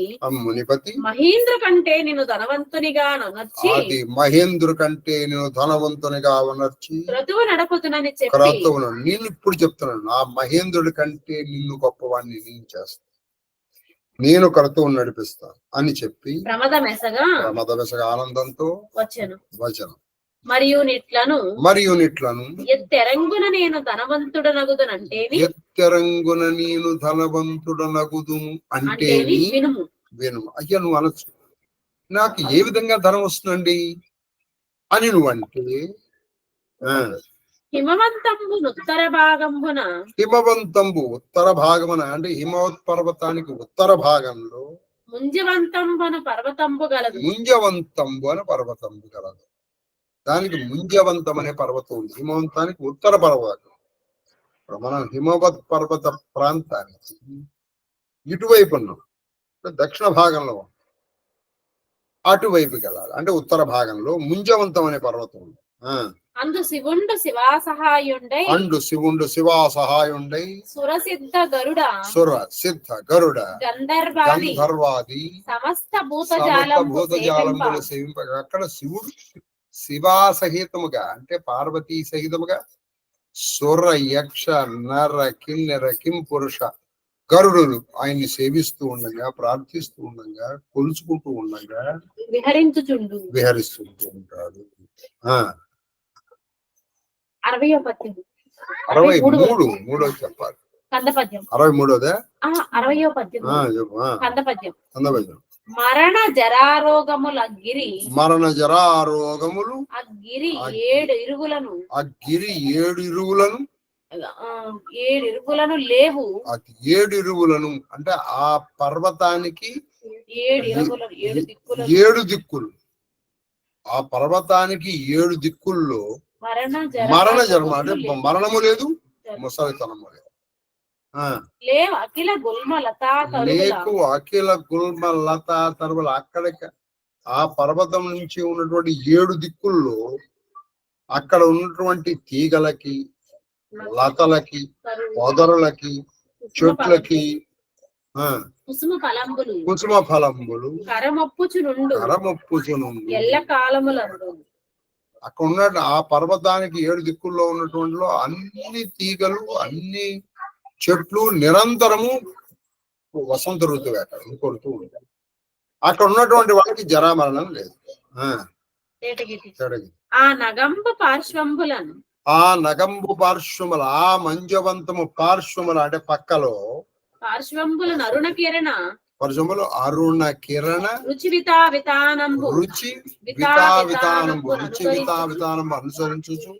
మహేంద్ర కంటే నేను ధనవంతునిగా నొనర్చి, అది మహేంద్ర కంటే నేను ధనవంతునిగా నొనర్చి క్రతువు నడపుతునని చెప్పి, నేను ఇప్పుడు చెప్తున్నాను, నా మహేంద్రుడి కంటే నిన్ను గొప్పవాడిని నేను చేస్తాను, నేను క్రతువు నడిపిస్తాను అని చెప్పి ప్రమదమెసగా ఆనందంతో వచనం మరియు నిట్లను ఎత్తెరంగున నేను ధనవంతుడనగుదును అంటే వినుము. అయ్యా నువ్వు అనొచ్చు, నాకు ఏ విధంగా ధనం వస్తుందండి అని నువ్వు అంటే, హిమవంతంబు ఉత్తర భాగమున అంటే హిమవత్ పర్వతానికి ఉత్తర భాగంలో ముంజవంతంబు అని పర్వతంబు గలదు. దానికి ముంజవంతం అనే పర్వతం ఉంది. హిమవంతానికి ఉత్తర పర్వతం. ఇప్పుడు మనం హిమవత్ పర్వత ప్రాంతానికి ఇటువైపు ఉన్నాం, దక్షిణ భాగంలో అటువైపుకి వెళ్ళాలి. అంటే ఉత్తర భాగంలో ముంజవంతం అనే పర్వతం ఉంది. అందు శివుండు శివా సహాయుండై సురసిద్ధ గరుడ గంధర్వాది సమస్త భూతజాలములు సేవింపగా, అక్కడ శివుడు శివా సహితముగా అంటే పార్వతీ సహితముగా సుర, యక్ష, నర, కిన్నెర, కిం పురుష గరుడులు ఆయన్ని సేవిస్తూ ఉండగా, ప్రార్థిస్తూ ఉండగా, కొలుచుకుంటూ ఉండగా విహరిస్తుంటూ ఉంటాడు. 63 చెప్పాలి. 63దా? 60వ పద్యం మరణ జరారోగములు అగ్గిరి 7 ఇరుగులను లేవు. 7 ఇరువులను అంటే ఆ పర్వతానికి 7 దిక్కులు. ఆ పర్వతానికి 7 దిక్కుల్లో మరణ జన్మ అంటే మరణము లేదు, ముసలితనము లేదు. అఖిల గుల్మ లతా తరువులు అక్కడికి ఆ పర్వతం నుంచి ఉన్నటువంటి 7 దిక్కుల్లో అక్కడ ఉన్నటువంటి తీగలకి, లతలకి, పొదరులకి, చెట్లకి కుసుమ ఫలంబులు కుసుమ ఫలంబులు కరమొప్పుచునుండు కరమొప్పుచునుండు. ఎల్ల కాలములందు. అక్కడ ఉన్న ఆ పర్వతానికి 7 దిక్కుల్లో ఉన్నటువంటి అన్ని తీగలు, అన్ని చెట్లు నిరంతరము వసంత ఋతువు అక్కడ కొడుతూ ఉంటాయి. అక్కడ ఉన్నటువంటి వాళ్ళకి జరామరణం లేదు. ఆ నగంబు పార్శ్వంబులను ఆ నగంబు పార్శ్వముల, ఆ మంజవంతము పార్శ్వముల అంటే పక్కలో పార్శ్వంబులను అరుణ కిరణ పరశుములు అరుణ కిరణ రుచి వితావితానంబు రుచి వితావితానంబు రుచి వితావితానంబు అనుసరించుచు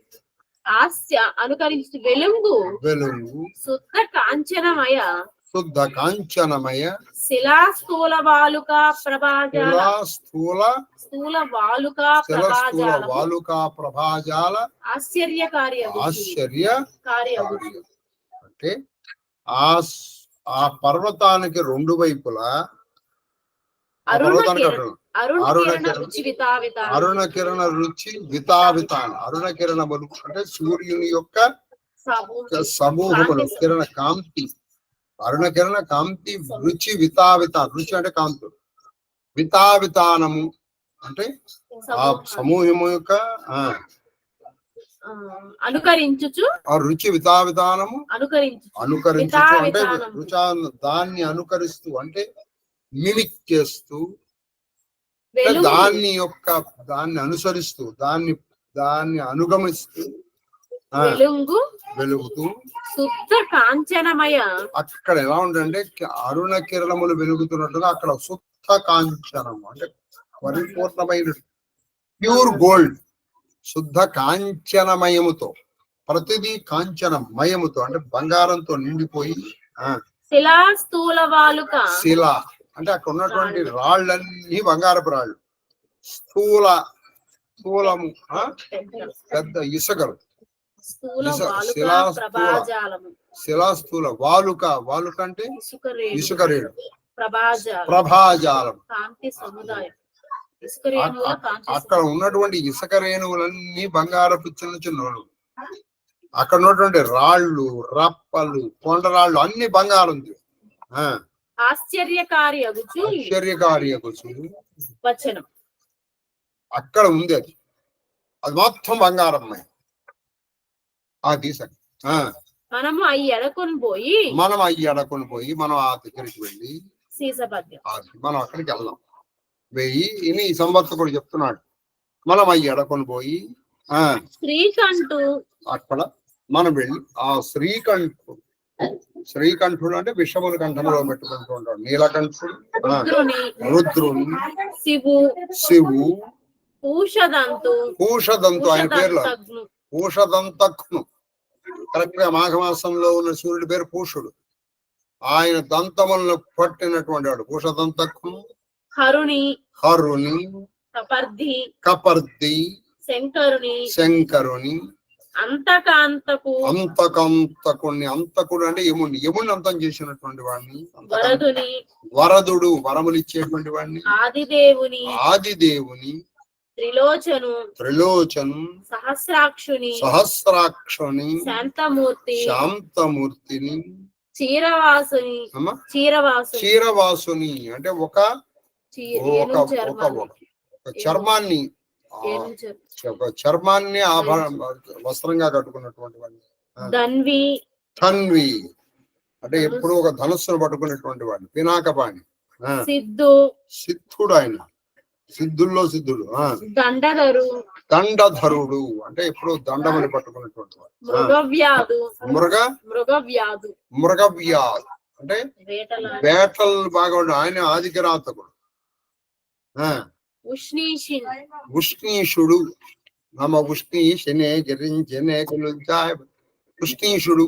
హాస్య అనుకరించి వెలుంగు వెలుగు శుద్ధ కాంచనమయ శుద్ధ కాంచనమయ శిలాస్థూల వాలుకా ప్రభాజాల స్థూల వాలుకా ప్రభాజాల వాలుకా ప్రభాజాల ఆశ్చర్యకార్య అంటే ఆ పర్వతానికి 2 వైపులా అరుణ కిరణ రుచి వితావితాన అరుణ కిరణములు అంటే సూర్యుని యొక్క సమూహములు కిరణ కాంతి అరుణ కిరణ కాంతి రుచి వితావితాన రుచి అంటే కాంతులు వితావితానము అంటే ఆ సమూహము యొక్క అనుకరించుచు ఆ రుచి వితావితానము అనుకరించుచు అంటే దాన్ని అనుకరిస్తూ అంటే మిమిక్ చేస్తూ దాన్ని అనుసరిస్తూ దాన్ని అనుగమిస్తూ వెలుగుతూ శుద్ధ కాంచనమయ అక్కడ ఎలా ఉందంటే అరుణ కిరణములు వెలుగుతున్నట్టుగా అక్కడ శుద్ధ కాంచనం అంటే పరిపూర్ణమైన ప్యూర్ గోల్డ్ శుద్ధ కాంచనమయముతో ప్రతిదీ కాంచనమయముతో అంటే బంగారంతో నిండిపోయి శిలా స్థూల వాలుక శిల అంటే అక్కడ ఉన్నటువంటి రాళ్ళన్నీ బంగారపు రాళ్ళు స్థూలము పెద్ద ఇసుకలు శిలాస్థూల వాలుక అంటే ఇసుకరేణు ప్రభాజాలం అక్కడ ఉన్నటువంటి ఇసుక రేణువులన్నీ బంగారపు చిన్న చిన్నలు అక్కడ ఉన్నటువంటి రాళ్ళు రప్పలు కొండరాళ్ళు అన్ని బంగారం ఆశ్చర్యకార్యగుచు వచనం అక్కడ ఉంది అది మొత్తం బంగారం మనం అవి ఎడకొని పోయి మనం ఆ దగ్గరికి వెళ్ళి సీసపద్యం మనం అక్కడికి వెళ్దాం వెయ్యి ఈ సంవత్సరం చెప్తున్నాడు మనం అవి ఎడకొని పోయి శ్రీకంఠు అక్కడ మనం వెళ్ళి ఆ శ్రీకంఠుడు అంటే విషములు కంఠంలో పెట్టుకుంటూ ఉంటాడు నీలకంఠుడు రుద్రుని శివు పూషదంతు ఆయన పేర్లో పూషదంతక్ను కరెక్ట్ గా మాఘమాసంలో ఉన్న సూర్యుడి పేరు పూషుడు ఆయన దంతములను పట్టినటువంటి వాడు పూషదంతక్ను హరుని కపర్ది శంకరుని అంతకంతకుని అంతకుడు అంటే యముని అంతం చేసినటువంటి వాడిని వరదుడు వరములు ఇచ్చేటువంటి వాడిని ఆదిదేవుని త్రిలోచను సహస్రాక్షుని శాంతమూర్తిని చీరవాసుని అంటే ఒక చర్మాన్ని వస్త్రంగా కట్టుకున్నటువంటి వాడిని ధన్వి అంటే ఎప్పుడు ఒక ధనుస్సును పట్టుకునేటువంటి వాడిని పినాకపాణి సిద్ధుడు ఆయన సిద్ధుల్లో సిద్ధుడు దండధరుడు అంటే ఎప్పుడు దండమని పట్టుకునేటువంటి వాడు మృగవ్యాధు అంటే వేటలు బాగా ఆయన ఆదికిరాతకుడు ఉష్ణీషుడు నమ ఉష్ణీషనే గిరించనే ఉష్ణీషుడు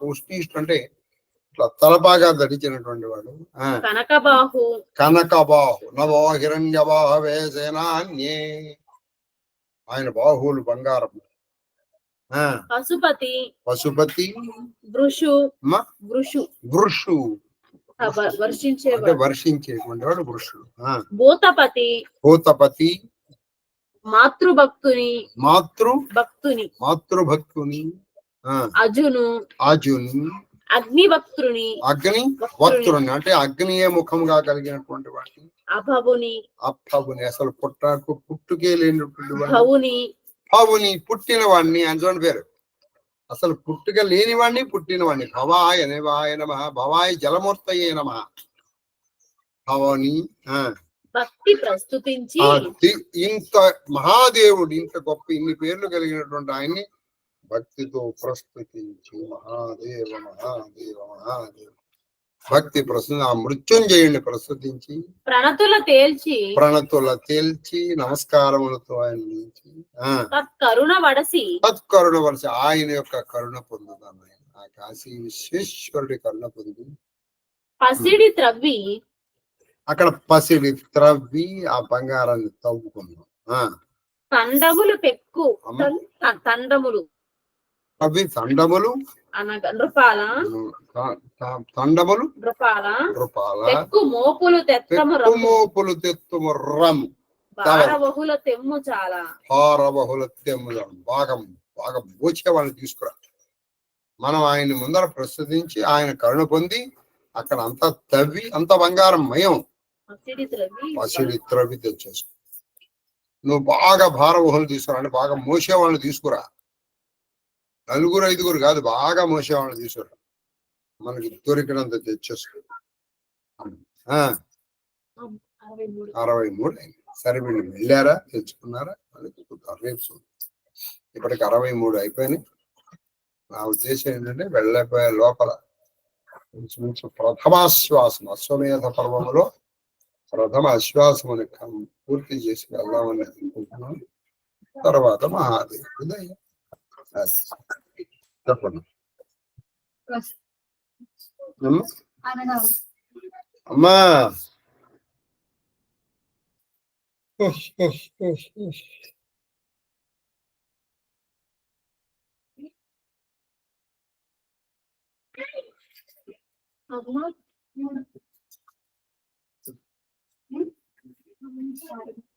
ఉష్ణీషుడు అంటే ఇట్లా తలపాగా ధరించినటువంటి వాడు కనకబాహు నవో హిరణ్యబాహవే సేనాన్యే ఆయన బాహువులు బంగారం పశుపతి వృషు వర్షించేటువంటి వాడు వృషుడు భూతపతి మాతృభక్తుని అజును అగ్నివక్త్రుని అగ్ని వక్తుని అంటే అగ్నియే ముఖంగా కలిగినటువంటి వాడిని, అభవుని అప్పవుని అసలు పుట్టుకే లేనటువంటి వాడిని, భవుని భవుని పుట్టిన వాడిని అని పేరు. అసలు పుట్టుక లేని వాడిని పుట్టిన వాడిని. భవాయ నివాయ నమ, భవాయ జలమూర్తయే నమ. భవని భక్తి ప్రస్తుతించి ఇంత మహాదేవుడు, ఇంత గొప్ప ఇన్ని పేర్లు కలిగినటువంటి ఆయన్ని భక్తితో ప్రస్తుతించి మహాదేవ మహాదేవ మహాదేవ భక్తి ప్రస్తుతి ఆ మృత్యుంజయుడిని ప్రస్తుతించి ప్రణతుల తేల్చి నమస్కారములతో ఆయన నుంచి తత్కరుణ వడసి ఆయన యొక్క కరుణ పొందుతాను. ఆయన ఆ కాశీ విశ్వేశ్వరుడి కరుణ పొంది పసిడి త్రవ్వి అక్కడ పసిడి త్రవ్వి ఆ బంగారాన్ని తవ్వుకున్నాం. తండములు పెక్కు తండములు అవి తండములు అనగా నృపాల తండములు నృపాల నృపాల పెక్కు మోపులు తెత్తము రము భారవహుల తెమ్ము చాలా హారబహుల తెమ్ము బాగా బాగా మోచే వాళ్ళని తీసుకురా. మనం ఆయన్ని ముందర ప్రస్తుతించి ఆయన కరుణ పొంది అక్కడ అంతా తవ్వి అంత బంగారం మయం పసిడి త్రవ్వి తెచ్చేసుకో. నువ్వు బాగా భారవహులు తీసుకురా అంటే బాగా మోసే వాళ్ళని తీసుకురా. 4-5 కాదు, బాగా మోసేవాళ్ళని తీసుకురా. మనకి దొరికినంత తెచ్చేసుకో. 63 అయింది. సరే వీళ్ళు వెళ్ళారా, తెచ్చుకున్నారా? రేపు ఇప్పటికి 63 అయిపోయినాయి. నా ఉద్దేశం ఏంటంటే వెళ్ళిపోయే లోపల ప్రథమాశ్వాసం అశ్వమేధ పర్వములో ప్రథమ అశ్వాసముని పూర్తి చేసి వెళ్దామని అనుకుంటున్నాను. తర్వాత మహాదేవుడు దయ. చెప్పండి అమ్మా.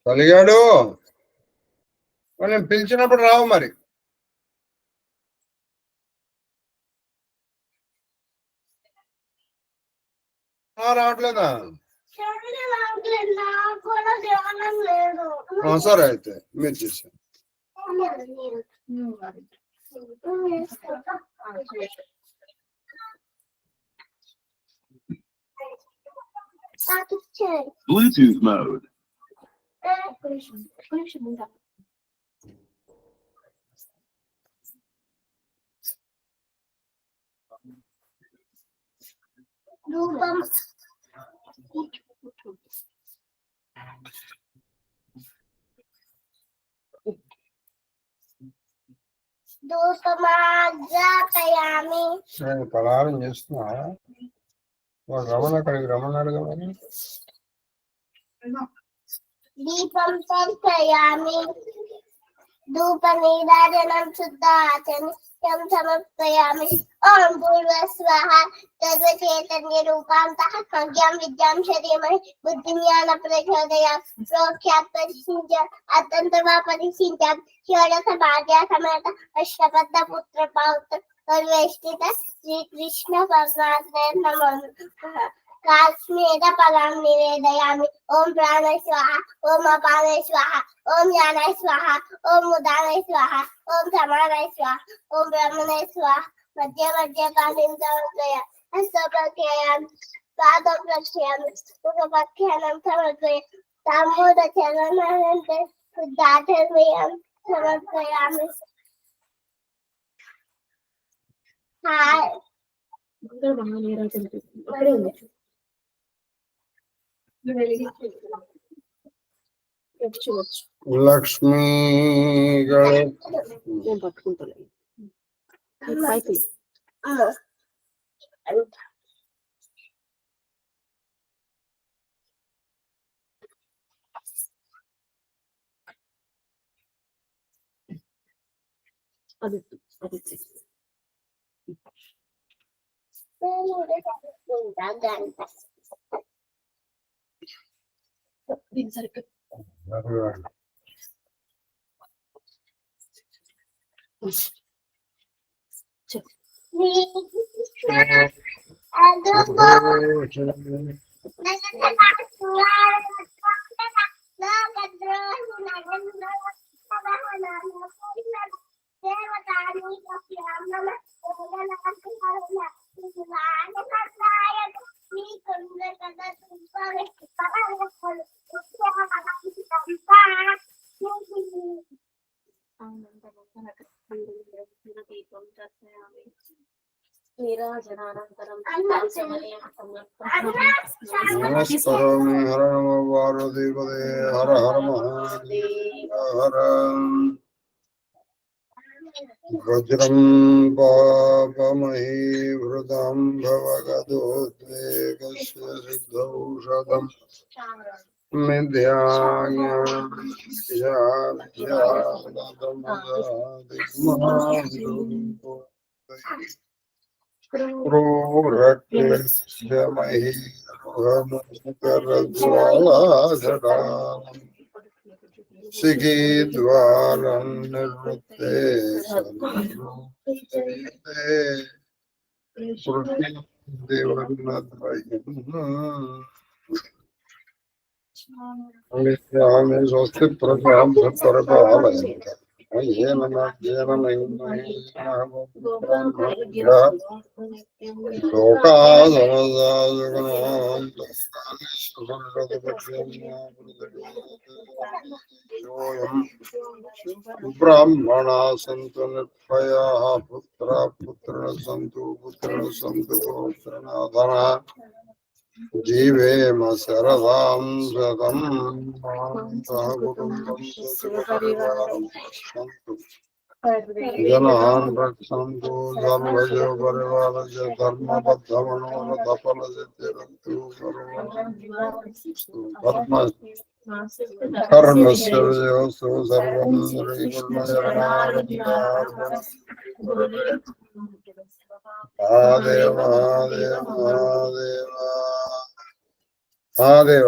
కలిగాడు నేను పిలిచినప్పుడు రావు మరి. రావట్లేదా? సరే అయితే మీరు చేశాను. Bluetooth mode. నేను పలారం చేస్తున్నా. రమణ అక్కడికి రమణాడు కదా. దీపం సమర్పయామి ధూపనీరాజనం శుద్ధాచమస్యం సమర్పయామి. ఓం భూర్భువస్వః తద్వితేతన్య రూపాంతః మగ్యం విద్యాం ధీమహి బుద్ధిం జ్ఞాన ప్రచోదయాత్. ప్రోక్షాత్ పరిశించాత్ అత్యంతమా పరిశించాత్. షోడశ భార్యా సమేత అష్టపద పుత్ర పౌత్ర పరివేష్టిత శ్రీకృష్ణ పరమాత్మనే నమః. కాశ్మీర ఫలం నివేదయామి. ఓం ప్రాణాయ స్వాహ, ఓం అపానాయ స్వాహ, ఓం జ్ఞానాయ స్వాహ, ఓం ఉదానాయ స్వాహ, ఓం సమానాయ స్వాహ, ఓం బ్రహ్మణాయ స్వాహ. మధ్య మధ్య పాదం సమర్పయామి. హస్తప్రక్షాళయామి, పాదం ప్రక్షాళయామి, ముఖప్రక్షాళనం సమర్పయామి. తాంబూల చరణానంతరం శుద్ధాచమయం సమర్పయామి. హాయ్ లక్ష్మీ దీపం దర్శయామి. నీరాజనానంతరం నమస్కారం. హర నమ పార్వతీపదే. హర హర మహాదేవ. హర వజ్రం పాపమహీవృతం భవగదోద్వేగస్య సిద్ధౌషధం సిగీద్వారం నిర్వృత్తే స్వస్తి ప్రజాం సత్పరపాలయంత బ్రాహ్మణా సంతు నిర్భయా పుత్రా పుత్రిణ సంతు పుత్రిణ సంతు పుత్రనాథన జీవేమ శరదాం శతం కుటుంబం సపరివారం సంతు జనాన్ రక్షంతు సర్వజ పరివారజ ధర్మబద్ధమనోరథ ఫలసిద్ధిరస్తు ధర్మ కర్మస్య విజయోస్తు సర్వం మహాదేవ మహాదేవ మహాదేవ మహాదేవ.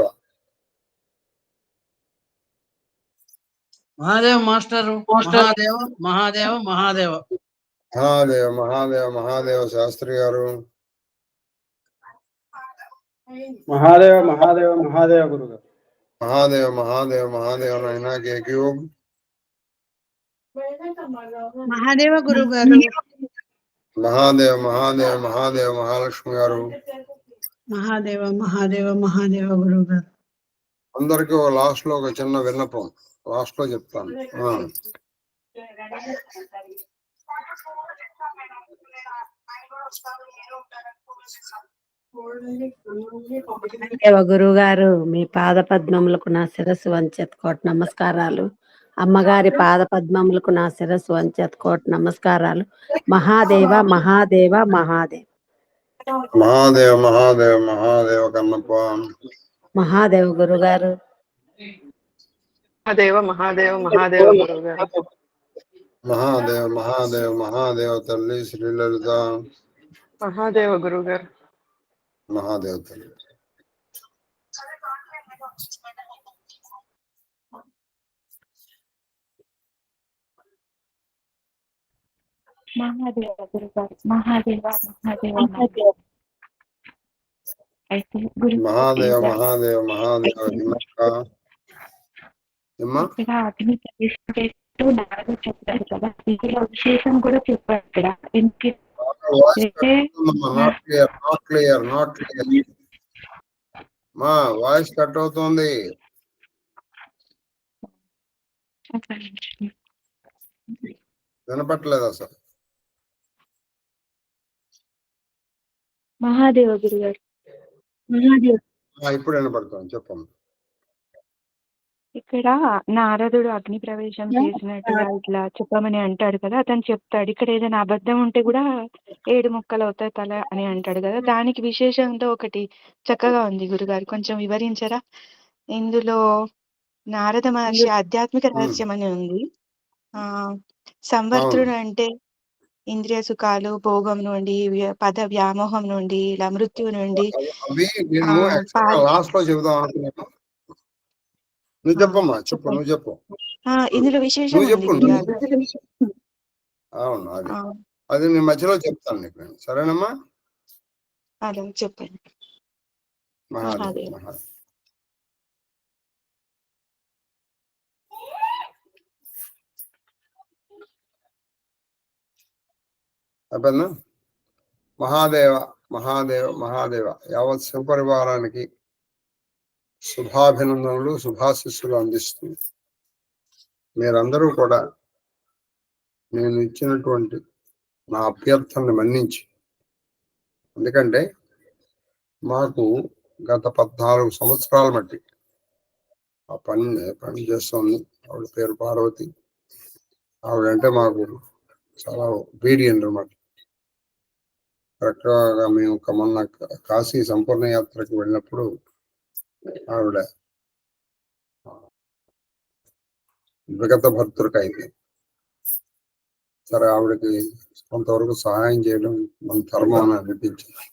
మహాదేవ మాస్టర్ మహాదేవ మహాదేవ మహాదేవ మహాదేవ మహాదేవ మహాదేవ శాస్త్రి గారు. మహాదేవ మహాదేవ మహాదేవ గురుగారు. మహాదేవ మహాదేవ మహాదేవ నైనా కేక్యూబ్. మహాదేవ గురువు గారు. మహాదేవ మహాదేవ మహాదేవ మహాలక్ష్మి గారు. మహాదేవ మహాదేవ మహాదేవ గురువు గారు. అందరికి లాస్ట్ లో ఒక చిన్న విన్నపం లాస్ట్ లో చెప్తాను. దేవ గురువు గారు, మీ పాద పద్మములకు నా శిరస్సు వంచెత్తుకోట నమస్కారాలు. అమ్మగారి పాద పద్మములకు నా శిరస్సు వంచెత్తుకోట నమస్కారాలు. మహాదేవ మహాదేవ మహాదేవ మహాదేవ మహాదేవ మహాదేవ కన్నప్ప. మహాదేవ గురుగారు. మహాదేవ మహాదేవ మహాదేవ గురువు గారు. మహాదేవ మహాదేవ మహాదేవ తల్లి శ్రీలలిత. మహాదేవ గురువు గారు. మహాదేవ తల్లి. మహాదేవ గురుగారు. మహాదేవ మహాదేవ అయితే మహాదేవ మహాదేవ మహాదేవ ఇక్కడ అగ్ని ప్రవేశం చేస్తూ నారదు చెప్పారు కదా, ఇందులో విశేషం కూడా చెప్పారు ఇక్కడ. మా వాయిస్ కట్ అవుతుంది. వినపట్లేదు అసలు. మహాదేవ గురుగారు. మహాదేవ ఇప్పుడు వినపడుతుంది, చెప్పండి. ఇక్కడ నారదుడు అగ్ని ప్రవేశం చేసినట్టుగా ఇట్లా చెప్పమని అంటాడు కదా, అతను చెప్తాడు ఇక్కడ ఏదైనా అబద్ధం ఉంటే కూడా 7 ముక్కలు అవుతాయి తల అని అంటాడు కదా, దానికి విశేషంతో ఒకటి చక్కగా ఉంది గురుగారు, కొంచెం వివరించరా? ఇందులో నారద మహర్షి ఆధ్యాత్మిక రహస్యం అని ఉంది. సంవర్తుడు అంటే ఇంద్రియ సుఖాలు, భోగం నుండి, పద వ్యామోహం నుండి, ఇలా మృత్యు నుండి. లాస్ట్ లో చెబుదాం అనుకున్నాను. నువ్వు చెప్పమ్మా, చెప్పు, నువ్వు చెప్పు. ఇందులో విశేషం చెప్పు. ఉంది. అవును, అది అది నేను మధ్యలో చెప్తాను నీకు నేను. సరేనమ్మా? అలా చెప్పండి. మహాదేవ్ మహాదేవ్. మహాదేవ్. అయిపోయిందా? మహాదేవ మహాదేవ మహాదేవ. యావత్ శివపరివారానికి శుభాభినందనలు, శుభాశిస్సులు అందిస్తూ మీరందరూ కూడా నేను ఇచ్చినటువంటి నా అభ్యర్థనని మన్నించి, ఎందుకంటే మాకు గత 14 సంవత్సరాల మట్టి ఆ పని చేస్తుంది. ఆవిడ పేరు పార్వతి. ఆవిడంటే మాకు చాలా obedient అన్నమాట. కరెక్ట్గా మేము మొన్న కాశీ సంపూర్ణ యాత్రకు వెళ్ళినప్పుడు ఆవిడ విగత భర్తృకైంది. సరే, ఆవిడకి కొంతవరకు సహాయం చేయడం మన ధర్మం అని అనిపించింది.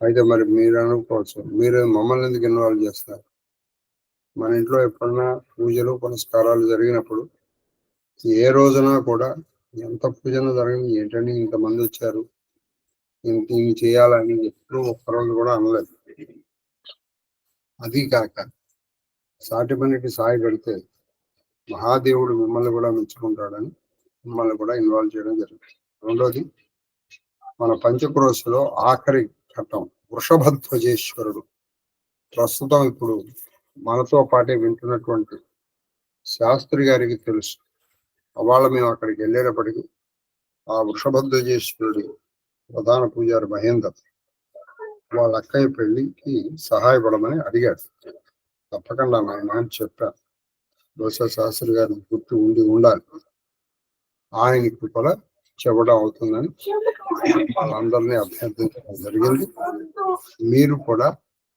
అయితే మరి మీరు అనుకోవచ్చు, మీరు మమ్మల్ని ఎందుకు ఇన్వాల్వ్ చేస్తారు? మన ఇంట్లో ఎప్పుడన్నా పూజలు పునస్కారాలు జరిగినప్పుడు ఏ రోజున కూడా ఎంత పూజన జరిగింది, ఏంటని ఇంతమంది వచ్చారు, ఇంత ఇవి చేయాలని ఎప్పుడు ఒక్కరోజు కూడా అనలేదు. అది కాక సాటి పనికి సాయపడితే మహాదేవుడు మిమ్మల్ని కూడా మెచ్చుకుంటాడని మిమ్మల్ని కూడా ఇన్వాల్వ్ చేయడం జరిగింది. రెండోది, మన పంచక్రోశలో ఆఖరి ఘట్టం వృషభధ్వజేశ్వరుడు. ప్రస్తుతం ఇప్పుడు మనతో పాటే వింటున్నటువంటి శాస్త్రి గారికి తెలుసు. అవాళ మేము అక్కడికి వెళ్ళేటప్పటికి ఆ వృషభధ్వజేశ్వరుడి ప్రధాన పూజారి మహేందర్ వాళ్ళ అక్కయ్య పెళ్లికి సహాయపడమని అడిగాడు. తప్పకుండా నాయన అని చెప్పాను. బహుశా శాస్త్రి గారిని గుర్తు ఉండాలి. ఆయనకి కూడా చెప్పడం అవుతుందని వాళ్ళందరినీ అభ్యర్థించడం జరిగింది. మీరు కూడా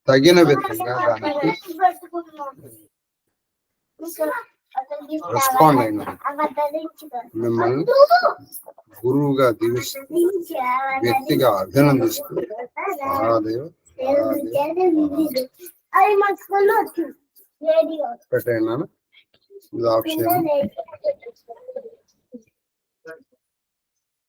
తగిన విధంగా దానికి రెస్పాండ్ అయిన మిమ్మల్ని గురువుగా దీవిస్తూ వ్యక్తిగా అభినందిస్తూ మహాదేవ్ పెట్టైనా ఇది ఆప్షన్